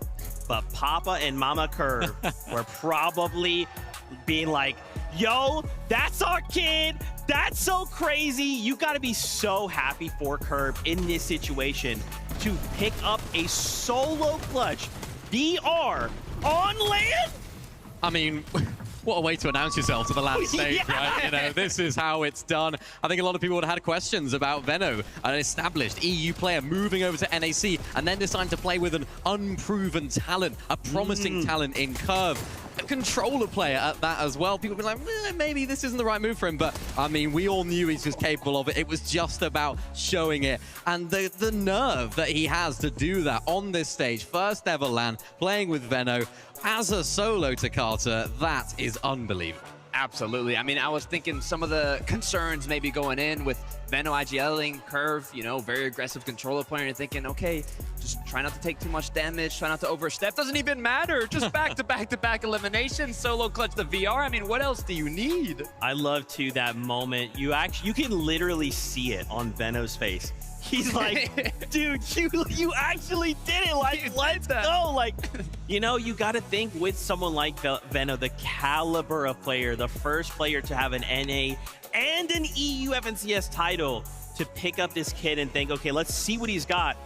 but Papa and Mama Curve were probably being like, yo, that's our kid. That's so crazy. You got to be so happy for Curve in this situation to pick up a solo clutch BR on land.
I mean, what a way to announce yourself to the land stage, right? You know, this is how it's done. I think a lot of people would have had questions about Veno, an established EU player moving over to NAC and then deciding to play with an unproven talent, a promising talent in Curve. A controller player at that as well. People have been like, maybe this isn't the right move for him, but I mean, we all knew he was capable of it. It was just about showing it. And the nerve that he has to do that on this stage, first ever LAN, playing with Veno as a solo to Carter, that is unbelievable.
Absolutely. I mean, I was thinking some of the concerns maybe going in with Veno IGLing, Curve, you know, very aggressive controller player, and thinking, okay, just try not to take too much damage, try not to overstep. Doesn't even matter. Just back-to-back elimination, solo clutch the VR. I mean, what else do you need?
I love, too, that moment. You can literally see it on Veno's face. He's like, dude, you actually did it. Like, let's go. Like, you know, you got to think with someone like Veno, the caliber of player, the first player to have an NA and an EU FNCS title, to pick up this kid and think, okay, let's see what he's got.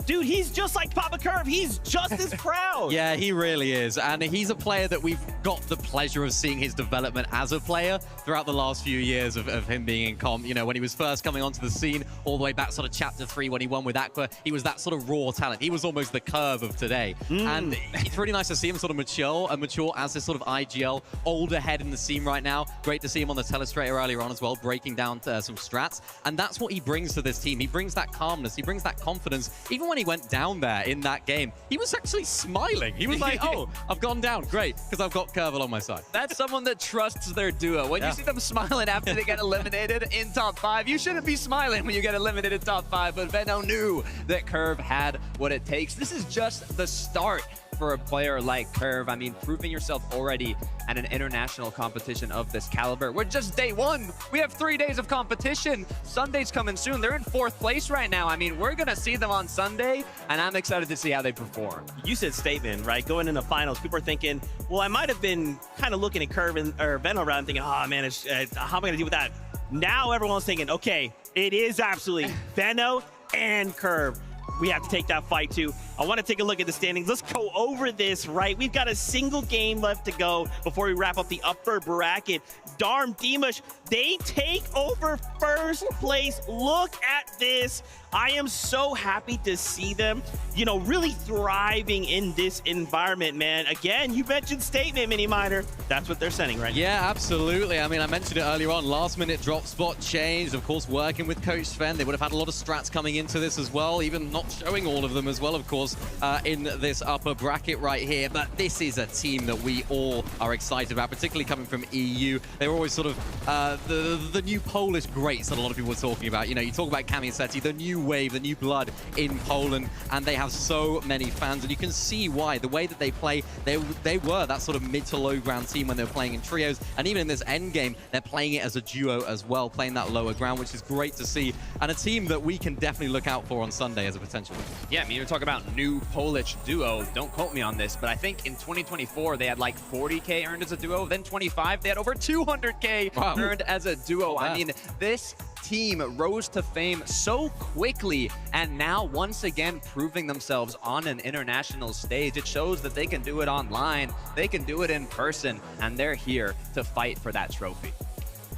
Dude, he's just like Papa Curve. He's just as proud.
Yeah, he really is. And he's a player that we've got the pleasure of seeing his development as a player throughout the last few years of him being in comp. You know, when he was first coming onto the scene, all the way back sort of Chapter 3 when he won with Aqua, he was that sort of raw talent. He was almost the Curve of today. And it's really nice to see him sort of mature as this sort of IGL, older head in the scene right now. Great to see him on the telestrator earlier on as well, breaking down some strats. And that's what he brings to this team. He brings that calmness. He brings that confidence. Even when he went down there in that game, he was actually smiling. He was like, oh, I've gone down. Great, because I've got Curve on my side.
That's someone that trusts their duo. When you see them smiling after they get eliminated in top 5, you shouldn't be smiling when you get eliminated in top 5, but Veno knew that Curve had what it takes. This is just the start for a player like Curve. I mean, proving yourself already at an international competition of this caliber. We're just day 1. We have 3 days of competition. Sunday's coming soon. They're in 4th place right now. I mean, we're going to see them on Sunday, and I'm excited to see how they perform.
You said statement, right? Going into finals, people are thinking, well, I might have been kind of looking at Curve or Veno around and thinking, oh, man, how am I going to deal with that? Now everyone's thinking, okay, it is absolutely Veno and Curve. We have to take that fight too. I want to take a look at the standings. Let's go over this, right? We've got a single game left to go before we wrap up the upper bracket. Darm Dimash, they take over first place. Look at this. I am so happy to see them, you know, really thriving in this environment, man. Again, you mentioned statement, Mini Miner. That's what they're sending, right?
Yeah, absolutely. I mean, I mentioned it earlier on. Last minute drop spot changed. Of course, working with Coach Sven, they would have had a lot of strats coming into this as well, even not showing all of them as well, of course, in this upper bracket right here. But this is a team that we all are excited about, particularly coming from EU. They were always sort of the new Polish greats that a lot of people were talking about. You know, you talk about Kamisetti, the new wave, the new blood in Poland, and they have so many fans, and you can see why. The way that they play, they were that sort of mid to low ground team when they were playing in trios, and even in this end game, they're playing it as a duo as well, playing that lower ground, which is great to see, and a team that we can definitely look out for on Sunday as a potential.
Yeah, I mean, you're talking about new Polish duo. Don't quote me on this, but I think in 2024, they had like 40K earned as a duo. Then 25, they had over 200K earned as a duo. I mean, this team rose to fame so quickly, and now once again proving themselves on an international stage. It shows that they can do it online, they can do it in person, and they're here to fight for that trophy.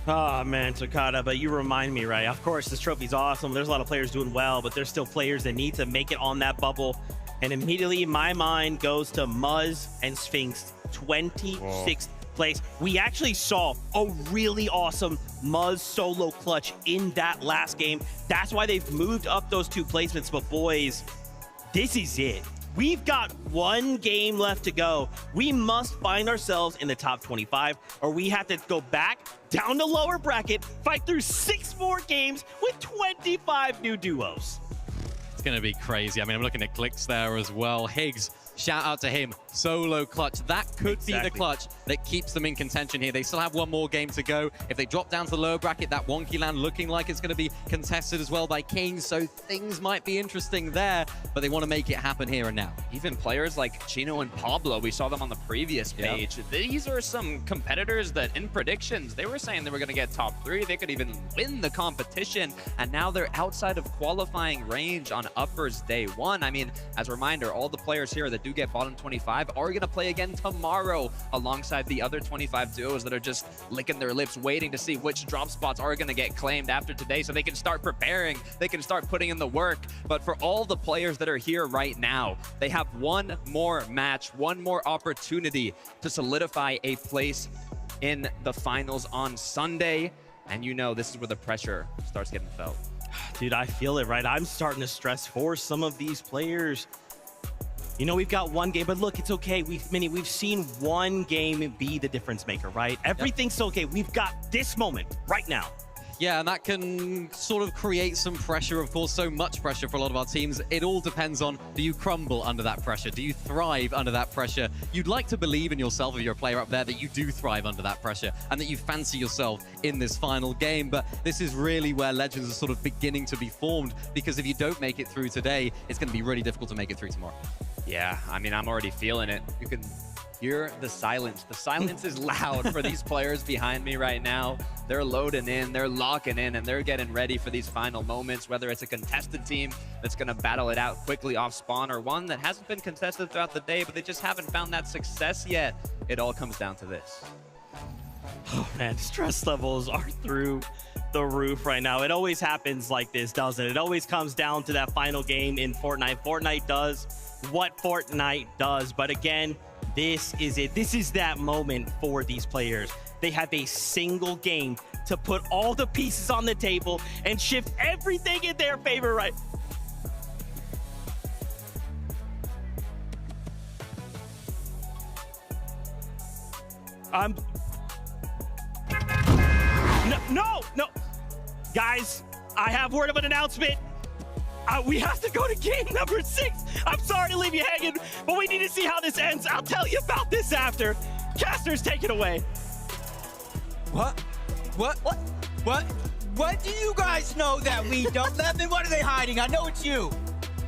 Oh, man, Takada, but you remind me, right? Of course, this trophy's awesome. There's a lot of players doing well, but there's still players that need to make it on that bubble. And immediately my mind goes to Muzz and Sphinx, 26th place. We actually saw a really awesome Muzz solo clutch in that last game. That's why they've moved up those 2 placements. But boys, this is it. We've got 1 game left to go. We must find ourselves in the top 25, or we have to go back down the lower bracket, fight through 6 more games with 25 new duos.
It's going to be crazy. I mean, I'm looking at clicks there as well. Higgs, shout out to him. solo clutch. That could be the clutch that keeps them in contention here. They still have one more game to go. If they drop down to the lower bracket, that wonky land looking like it's going to be contested as well by Kings, so things might be interesting there, but they want to make it happen here and now.
Even players like Chino and Pablo, we saw them on the previous page. These are some competitors that in predictions, they were saying they were going to get top 3. They could even win the competition, and now they're outside of qualifying range on Uppers day 1. I mean, as a reminder, all the players here that do get bottom 25 are going to play again tomorrow alongside the other 25 duos that are just licking their lips waiting to see which drop spots are going to get claimed after today so they can start preparing, they can start putting in the work. But for all the players that are here right now, they have one more match, one more opportunity to solidify a place in the finals on Sunday. And you know this is where the pressure starts getting felt.
Dude, I feel it, right? I'm starting to stress for some of these players. You know, we've got one game, but look, it's okay. We've seen one game be the difference maker, right? Everything's okay. We've got this moment right now.
Yeah, and that can sort of create some pressure, of course, so much pressure for a lot of our teams. It all depends on, do you crumble under that pressure? Do you thrive under that pressure? You'd like to believe in yourself, if you're a player up there, that you do thrive under that pressure and that you fancy yourself in this final game. But this is really where legends are sort of beginning to be formed, because if you don't make it through today, it's going to be really difficult to make it through tomorrow.
Yeah, I mean, I'm already feeling it. You can hear the silence. The silence is loud for these players behind me right now. They're loading in, they're locking in, and they're getting ready for these final moments, whether it's a contested team that's going to battle it out quickly off spawn, or one that hasn't been contested throughout the day, but they just haven't found that success yet. It all comes down to this.
Oh man, stress levels are through the roof right now. It always happens like this, doesn't it? It always comes down to that final game in Fortnite. Fortnite does what Fortnite does, but again, this is it. This is that moment for these players. They have a single game to put all the pieces on the table and shift everything in their favor, right? No. Guys, I have word of an announcement. We have to go to game number 6. I'm sorry to leave you hanging, but we need to see how this ends. I'll tell you about this after. Caster's take it away.
What do you guys know that we don't? Levin, what are they hiding? I know it's you.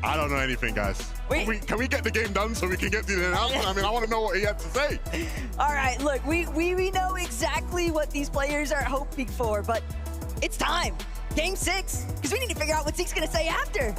I don't know anything, guys. Can we get the game done so we can get to the announcement? I mean, I want to know what he had to say.
All right, look, we know exactly what these players are hoping for, but it's time. Game 6, because we need to figure out what Zeke's going to say after.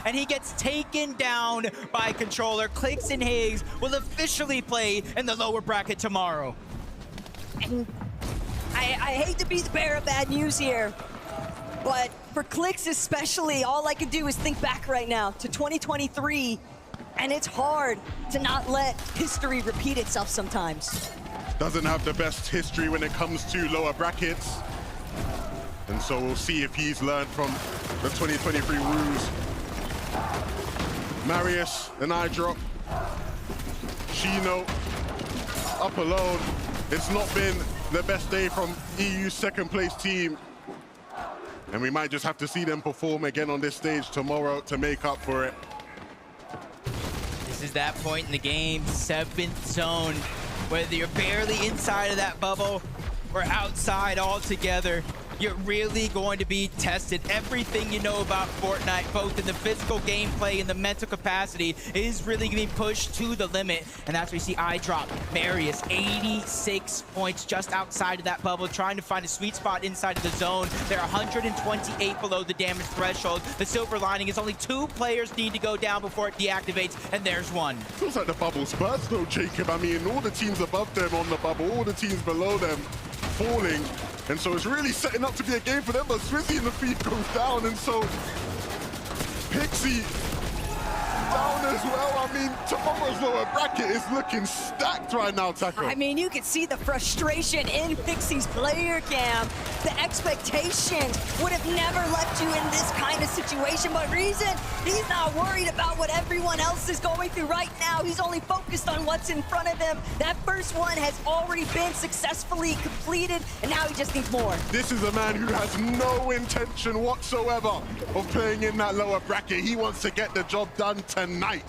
and he gets taken down by Controller. Clix and Higgs will officially play in the lower bracket tomorrow.
And I hate to be the bearer of bad news here, but for Clix especially, all I can do is think back right now to 2023, and it's hard to not let history repeat itself sometimes.
Doesn't have the best history when it comes to lower brackets. And so we'll see if he's learned from the 2023 rules. Marius, an eye drop. Shino, up alone. It's not been the best day from EU's second place team. And we might just have to see them perform again on this stage tomorrow to make up for it.
This is that point in the game, 7th zone. Whether you're barely inside of that bubble or outside altogether, you're really going to be tested. Everything you know about Fortnite, both in the physical gameplay and the mental capacity, is really going to be pushed to the limit. And that's where you see iDrop, Marius, 86 points just outside of that bubble, trying to find a sweet spot inside of the zone. They're 128 below the damage threshold. The silver lining is only 2 players need to go down before it deactivates, and there's one.
Feels like the bubble's burst though, Jacob. I mean, all the teams above them on the bubble, all the teams below them falling. And so it's really setting up to be a game for them, but Swizzy in the feed goes down, and so Pixie down as well. I mean, tomorrow's lower bracket is looking stacked right now, Taco.
I mean, you can see the frustration in Pixie's player cam. The expectations would have never left you in this kind of situation, but reason, he's not worried about what everyone else is going through right now. He's only focused on what's in front of him. That first one has already been successfully completed, and now he just needs more.
This is a man who has no intention whatsoever of playing in that lower bracket. He wants to get the job done tonight.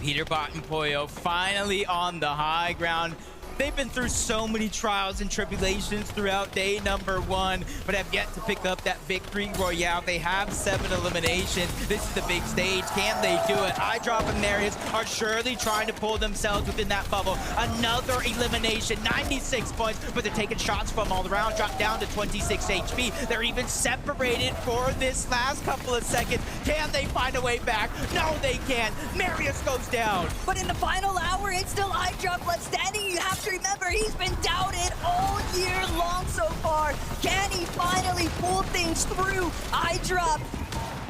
Peterbot and Poyo finally on the high ground. They've been through so many trials and tribulations throughout day number 1, but have yet to pick up that victory royale. They have 7 eliminations. This is the big stage. Can they do it? iDrop and Marius are surely trying to pull themselves within that bubble. Another elimination, 96 points, but they're taking shots from all around, drop down to 26 HP. They're even separated for this last couple of seconds. Can they find a way back? No, they can't. Marius goes down.
But in the final hour, it's still iDrop left standing. You have to remember, he's been doubted all year long so far. Can he finally pull things through? iDrop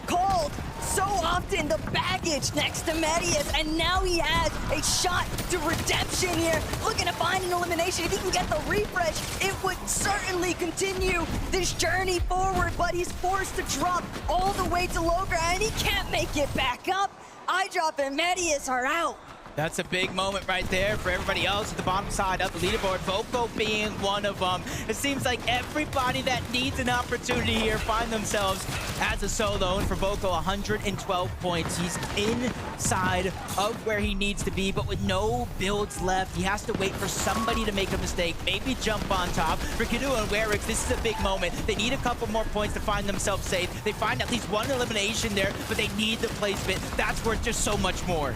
called so often the baggage next to Medius, and now he has a shot to redemption here. Looking to find an elimination. If he can get the refresh, it would certainly continue this journey forward, but he's forced to drop all the way to low ground, and he can't make it back up. iDrop and Medius are out.
That's a big moment right there for everybody else at the bottom side of the leaderboard, Voco being one of them. It seems like everybody that needs an opportunity here find themselves as a solo, and for Voco, 112 points. He's inside of where he needs to be, but with no builds left, he has to wait for somebody to make a mistake, maybe jump on top. For Kidu and Werix, this is a big moment. They need a couple more points to find themselves safe. They find at least one elimination there, but they need the placement. That's worth just so much more.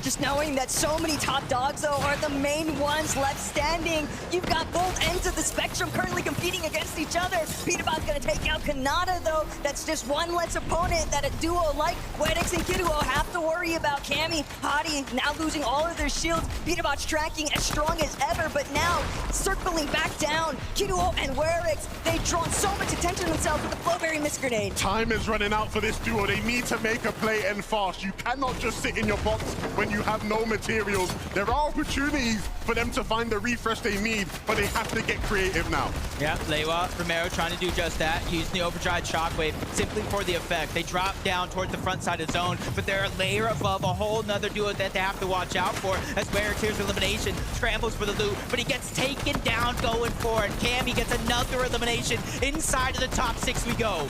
Just knowing that so many top dogs, though, are the main ones left standing. You've got both ends of the spectrum currently competing against each other. Peterbot's gonna take out Kanata, though. That's just one less opponent that a duo like Werix and Kiduo have to worry about. Cammy, Hadi now losing all of their shields. Peterbot's tracking as strong as ever, but now circling back down. Kiduo and Werix, they've drawn so much attention to themselves with the Flowberry Mist Grenade.
Time is running out for this duo. They need to make a play and fast. You cannot just sit in your box when you have no materials. There are opportunities for them to find the refresh they need, but they have to get creative now.
Yeah, Lewa, Romero trying to do just that, using the overdrive shockwave simply for the effect. They drop down towards the front side of zone, but they're a layer above a whole nother duo that they have to watch out for, as Werix here's elimination, scrambles for the loot, but he gets taken down going for it. Cammy gets another elimination. Inside of the top 6 we go.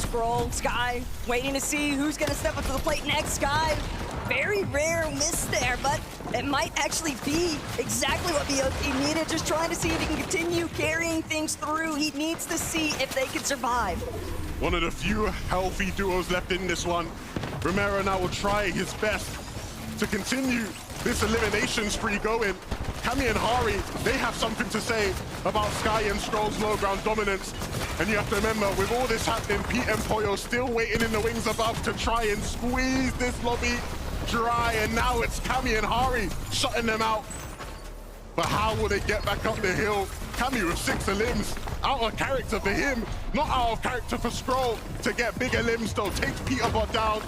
Scroll, Sky, waiting to see who's gonna step up to the plate next. Sky, very rare miss there, but it might actually be exactly what BOT needed, just trying to see if he can continue carrying things through. He needs to see if they can survive.
One of the few healthy duos left in this one. Romero now will try his best to continue this elimination spree going. Cammy and Hari, they have something to say about Sky and Stroll's low ground dominance. And you have to remember, with all this happening, Pete and Poyo still waiting in the wings above to try and squeeze this lobby dry. And now it's Cammy and Hari shutting them out. But how will they get back up the hill? Cammy with 6 limbs, out of character for him, not out of character for Stroll to get bigger limbs though. Takes Peterbot down.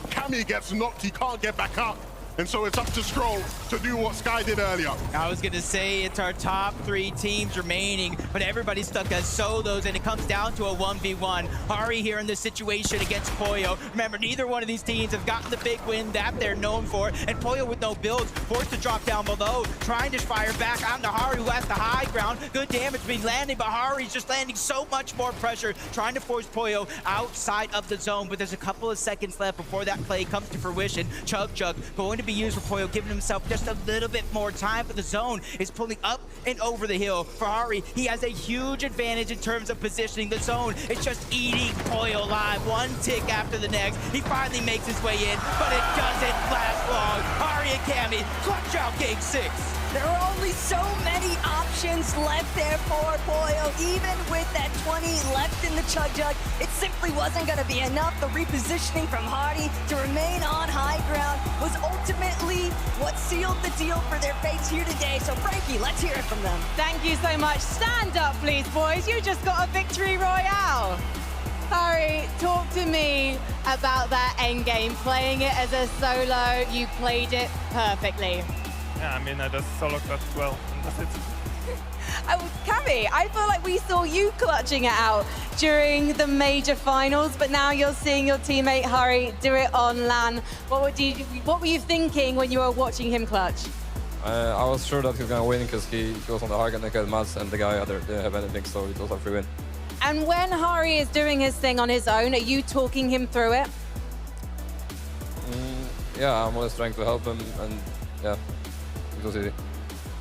Cammy gets knocked, he can't get back up. And so it's up to Stroll to do what Sky did earlier.
I was going to say it's our top 3 teams remaining, but everybody's stuck as solos, and it comes down to a 1v1. Hari here in this situation against Poyo. Remember, neither one of these teams have gotten the big win that they're known for, and Poyo with no builds, forced to drop down below, trying to fire back onto Hari, who has the high ground. Good damage being landing, but Hari's just landing so much more pressure, trying to force Poyo outside of the zone, but there's a couple of seconds left before that play comes to fruition. Chug going to be used for Poyo, giving himself just a little bit more time, but the zone is pulling up and over the hill. For Hari, he has a huge advantage in terms of positioning. The zone is just eating Poyo alive, one tick after the next. He finally makes his way in, but it doesn't last long. Hari and Cammy clutch out game 6.
There are only so many options left there for Poyo. Even with that 20 left in the Chug, it simply wasn't going to be enough. The repositioning from Hardy to remain on high ground was ultimately what sealed the deal for their fates here today. So Frankie, let's hear it from them.
Thank you so much. Stand up, please, boys. You just got a victory royale. Hari, talk to me about that end game. Playing it as a solo, you played it perfectly.
Yeah, I mean, I just solo clutched well, and that's it.
Cammy, I feel like we saw you clutching it out during the major finals, but now you're seeing your teammate Hari do it on LAN. What were you thinking when you were watching him clutch?
I was sure that he was going to win because he was on the high ground naked mats, and the guy other didn't have anything, so it was a free win.
And when Hari is doing his thing on his own, are you talking him through it?
Yeah, I'm always trying to help him, and yeah, it was easy.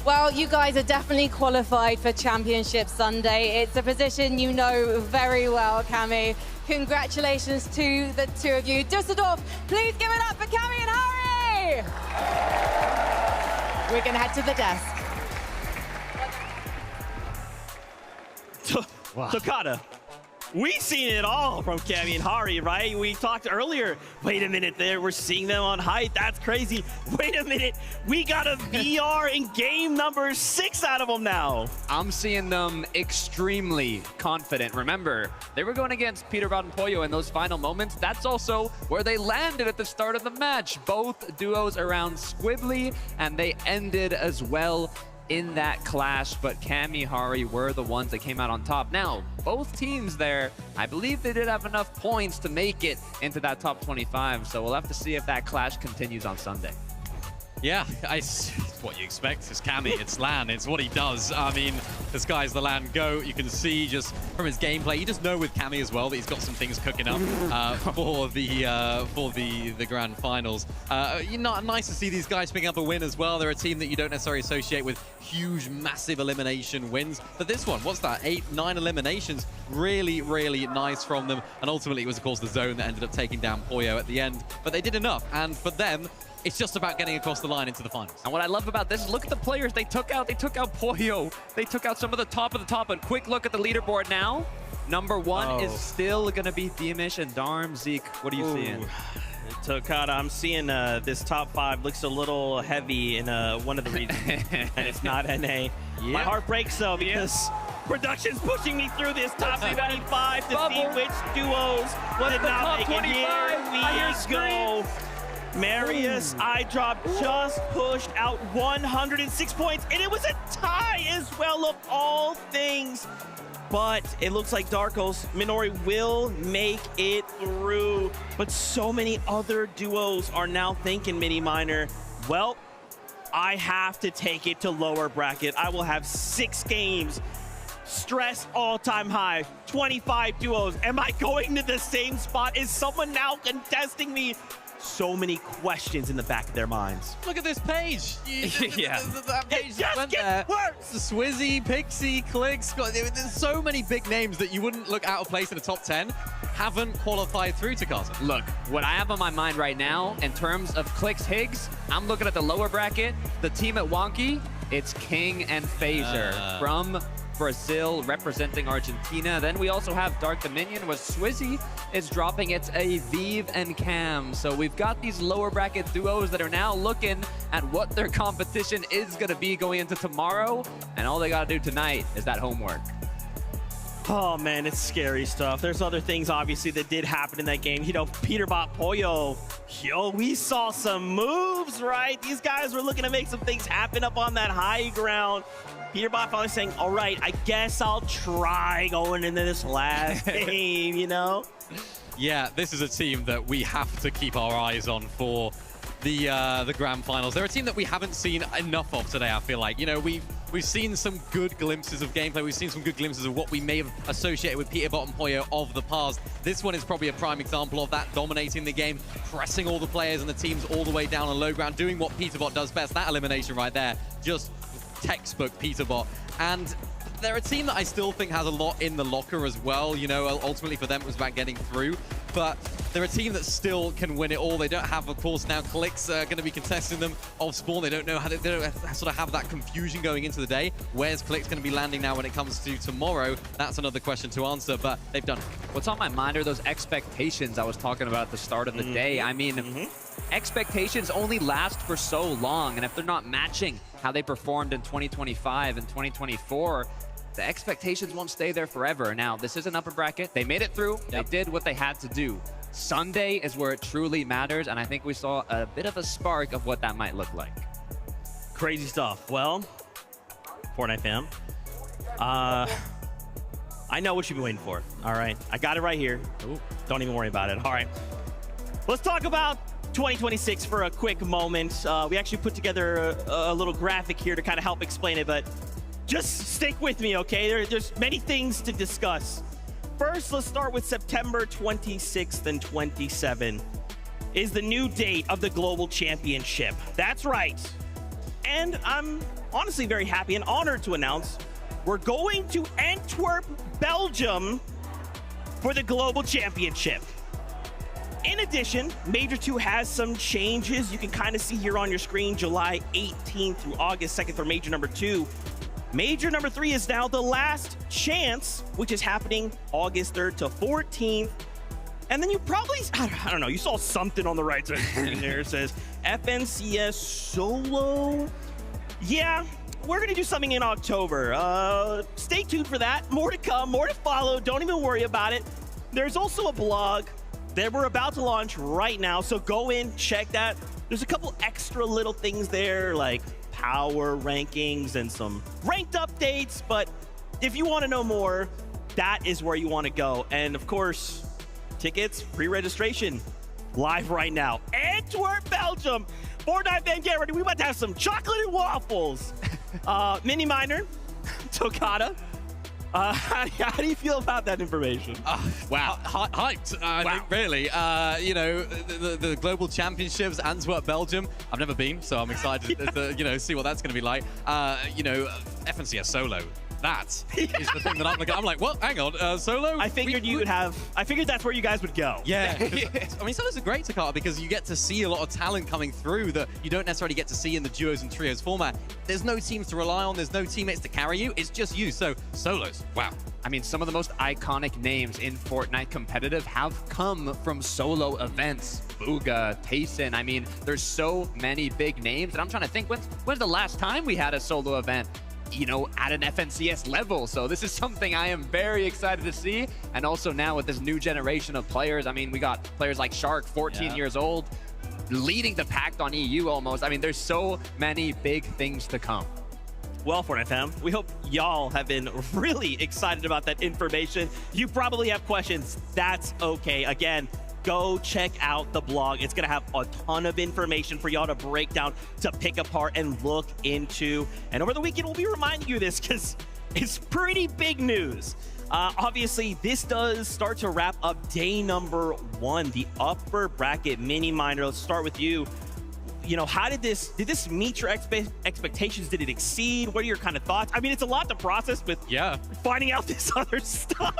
Well, you guys are definitely qualified for Championship Sunday. It's a position you know very well, Cammy. Congratulations to the two of you. Dusseldorf, please give it up for Cammy and Hari! We're going to head to the desk.
Wow. Takada, we've seen it all from Cammy and Hari, right? We talked earlier. Wait a minute there, we're seeing them on height. That's crazy. Wait a minute, we got a VR in game number 6 out of them now.
I'm seeing them extremely confident. Remember, they were going against Peterbot and Poyo in those final moments. That's also where they landed at the start of the match. Both duos around Squibbly, and they ended as well in that clash, but Cammy, Hari were the ones that came out on top. Now, both teams there, I believe they did have enough points to make it into that top 25, so we'll have to see if that clash continues on Sunday.
Yeah, it's what you expect. It's Cammy, it's LAN, it's what he does. I mean, this guy's the LAN GOAT. You can see just from his gameplay, you just know with Cammy as well that he's got some things cooking up for the grand finals. Nice to see these guys picking up a win as well. They're a team that you don't necessarily associate with huge, massive elimination wins. But this one, what's that? 8, 9 eliminations. Really, really nice from them. And ultimately, it was, of course, the zone that ended up taking down Poyo at the end. But they did enough. And for them, it's just about getting across the line into the finals.
And what I love about this is look at the players they took out. They took out Poyo. They took out some of the top. And quick look at the leaderboard now. Number 1 is still going to be Diemish and Darm. Zeke, what are you seeing?
Takada, I'm seeing this top 5 looks a little heavy in one of the regions, and it's not NA. My heart breaks though because production's pushing me through this top 75 to see which duos did not make it. Here we go. Marius, iDrop just pushed out 106 points, and it was a tie as well of all things. But it looks like Darkos, Minori will make it through. But so many other duos are now thinking, Mini Miner, well, I have to take it to lower bracket. I will have 6 games. Stress all-time high, 25 duos. Am I going to the same spot? Is someone now contesting me? So many questions in the back of their minds.
Look at this page.
Yeah.
That page just went there. Swizzy, Pixie, Clicks. There's so many big names that you wouldn't look out of place in the top 10 haven't qualified through to Caster.
Look, what I have on my mind right now in terms of Clicks Higgs, I'm looking at the lower bracket, the team at Wonky,
It's King and Phaser from Brazil representing Argentina. Then we also have Dark Dominion, where Swizzy is dropping its Aviv and Cam. So we've got these lower bracket duos that are now looking at what their competition is going to be going into tomorrow. And all they got to do tonight is that homework.
Oh man, it's scary stuff. There's other things obviously that did happen in that game. You know, Peterbot Pollo, yo, we saw some moves, right? These guys were looking to make some things happen up on that high ground. Peterbot finally saying, all right, I guess I'll try going into this last game, you know?
Yeah, this is a team that we have to keep our eyes on for the grand finals. They're a team that we haven't seen enough of today, I feel like. You know, we've seen some good glimpses of gameplay. We've seen some good glimpses of what we may have associated with Peterbot and Pollo of the past. This one is probably a prime example of that, dominating the game, pressing all the players and the teams all the way down on low ground, doing what Peterbot does best. That elimination right there, just textbook Peterbot. And they're a team that I still think has a lot in the locker as well. You know, ultimately for them it was about getting through. But they're a team that still can win it all. They don't have, of course, now Clicks going to be contesting them off spawn. They don't know how they don't sort of have that confusion going into the day. Where's Clicks going to be landing now when it comes to tomorrow? That's another question to answer, but they've done it.
What's on my mind are those expectations I was talking about at the start of the day. I mean, expectations only last for so long, and if they're not matching how they performed in 2025 and 2024, the expectations won't stay there forever. Now, this is an upper bracket. They made it through. They did what they had to do. Sunday is where it truly matters, and I think we saw a bit of a spark of what that might look like.
Crazy stuff. Well, Fortnite fam, I know what you've been waiting for. All right, I got it right here. Ooh, don't even worry about it. All right, let's talk about 2026 for a quick moment. We actually put together a little graphic here to kind of help explain it, but just stick with me, okay? There's many things to discuss. First, let's start with September 26th and 27th is the new date of the Global Championship. That's right. And I'm honestly very happy and honored to announce we're going to Antwerp, Belgium for the Global Championship. In addition, Major 2 has some changes. You can kind of see here on your screen, July 18th through August 2nd for Major number 2. Major number 3 is now the last chance, which is happening August 3rd to 14th. And then you probably, I don't know, you saw something on the right side there. It says FNCS Solo. Yeah, we're going to do something in October. Stay tuned for that. More to come, more to follow. Don't even worry about it. There's also a blog that we're about to launch right now, so go in, check that. There's a couple extra little things there, like power rankings and some ranked updates, but if you want to know more, that is where you want to go. And of course, tickets, pre-registration, live right now. Antwerp, Belgium. Fortnite fan, get ready. We about to have some chocolate and waffles. Mini Miner, Tokata. How do you feel about that information?
Wow, hyped, I think, really. You know, the Global Championships, Antwerp, Belgium. I've never been, so I'm excited to, you know, see what that's going to be like. You know, FNCS Solo. That is the thing that I'm looking at. I'm like, well, hang on, Solo?
I figured I figured that's where you guys would go.
Yeah. I mean, Solos are great, Takata, because you get to see a lot of talent coming through that you don't necessarily get to see in the duos and trios format. There's no teams to rely on. There's no teammates to carry you. It's just you. So Solos, wow.
I mean, some of the most iconic names in Fortnite competitive have come from solo events. Booga, Tayson. I mean, there's so many big names. And I'm trying to think, when's the last time we had a solo event, you know, at an FNCS level? So this is something I am very excited to see. And also now with this new generation of players, I mean, we got players like Shark, 14 years old, leading the pack on EU almost. I mean, there's so many big things to come.
Well, Fortnite fam, we hope y'all have been really excited about that information. You probably have questions. That's okay. Again, go check out the blog. It's going to have a ton of information for y'all to break down, to pick apart, and look into. And over the weekend, we'll be reminding you of this because it's pretty big news. Obviously, this does start to wrap up day number 1, the upper bracket mini minor. Let's start with you. you know, how did this meet your expectations? Did it exceed? What are your kind of thoughts? I mean, it's a lot to process with finding out this other stuff.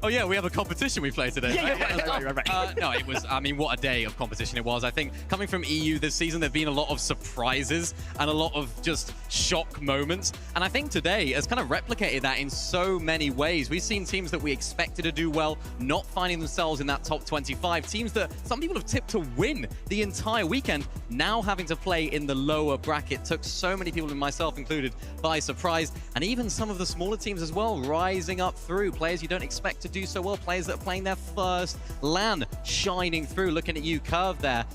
Oh yeah, we have a competition we play today.
Right.
No, it was, I mean, what a day of competition it was. I think coming from EU this season, there've been a lot of surprises and a lot of just shock moments. And I think today has kind of replicated that in so many ways. We've seen teams that we expected to do well, not finding themselves in that top 25. Teams that some people have tipped to win the entire weekend, now having to play in the lower bracket. Took so many people, and myself included, by surprise. And even some of the smaller teams as well, rising up through. Players you don't expect to do so well, players that are playing their first LAN, shining through. Looking at you, Curve there.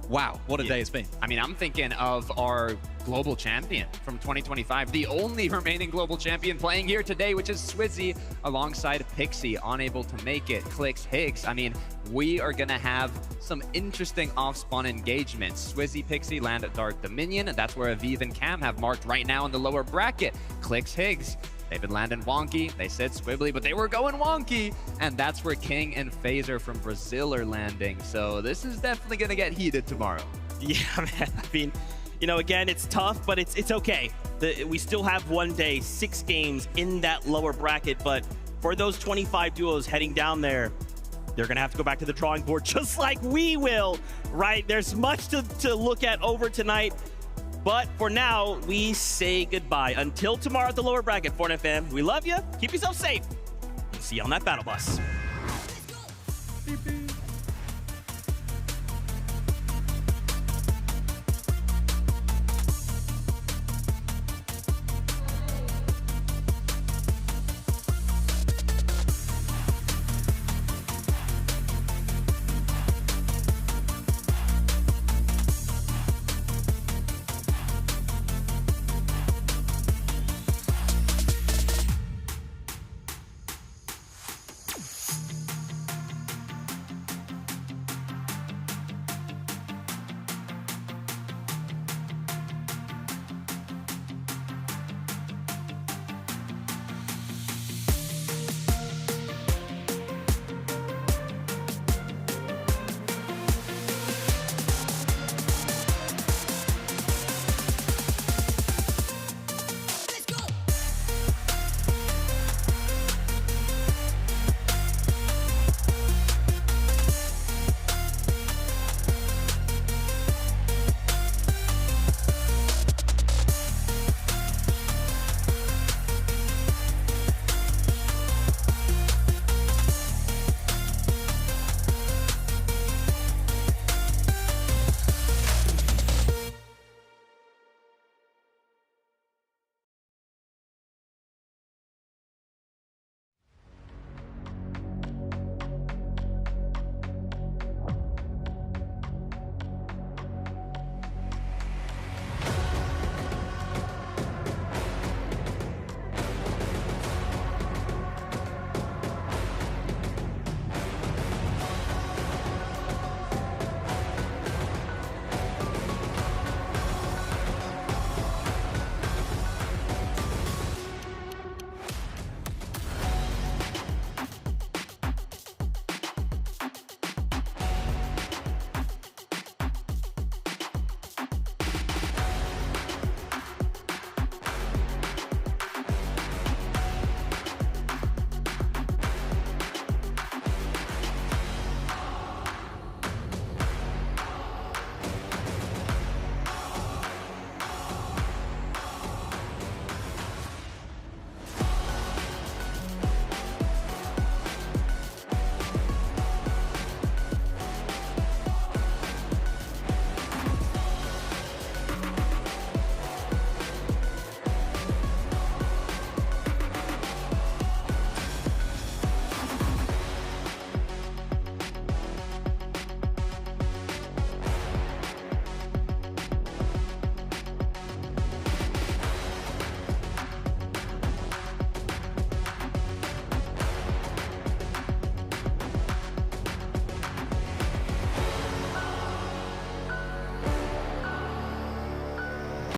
Wow, what a day it's been.
I mean, I'm thinking of our global champion from 2025, the only remaining global champion playing here today, which is Swizzy, alongside Pixie, unable to make it. Clicks Higgs. I mean, we are going to have some interesting off-spawn engagements. Swizzy, Pixie land at Dark Dominion, and that's where Aviv and Cam have marked right now in the lower bracket. Clicks Higgs. They've been landing wonky. They said squibbly, but they were going wonky. And that's where King and Phaser from Brazil are landing. So this is definitely going to get heated tomorrow.
Yeah, man. I mean, you know, again, it's tough, but it's okay. We still have one day, 6 games in that lower bracket. But for those 25 duos heading down there, they're going to have to go back to the drawing board just like we will, right? There's much to look at over tonight. But for now, we say goodbye. Until tomorrow at the lower bracket, Fortnite fam. We love you. Keep yourself safe. See you on that battle bus.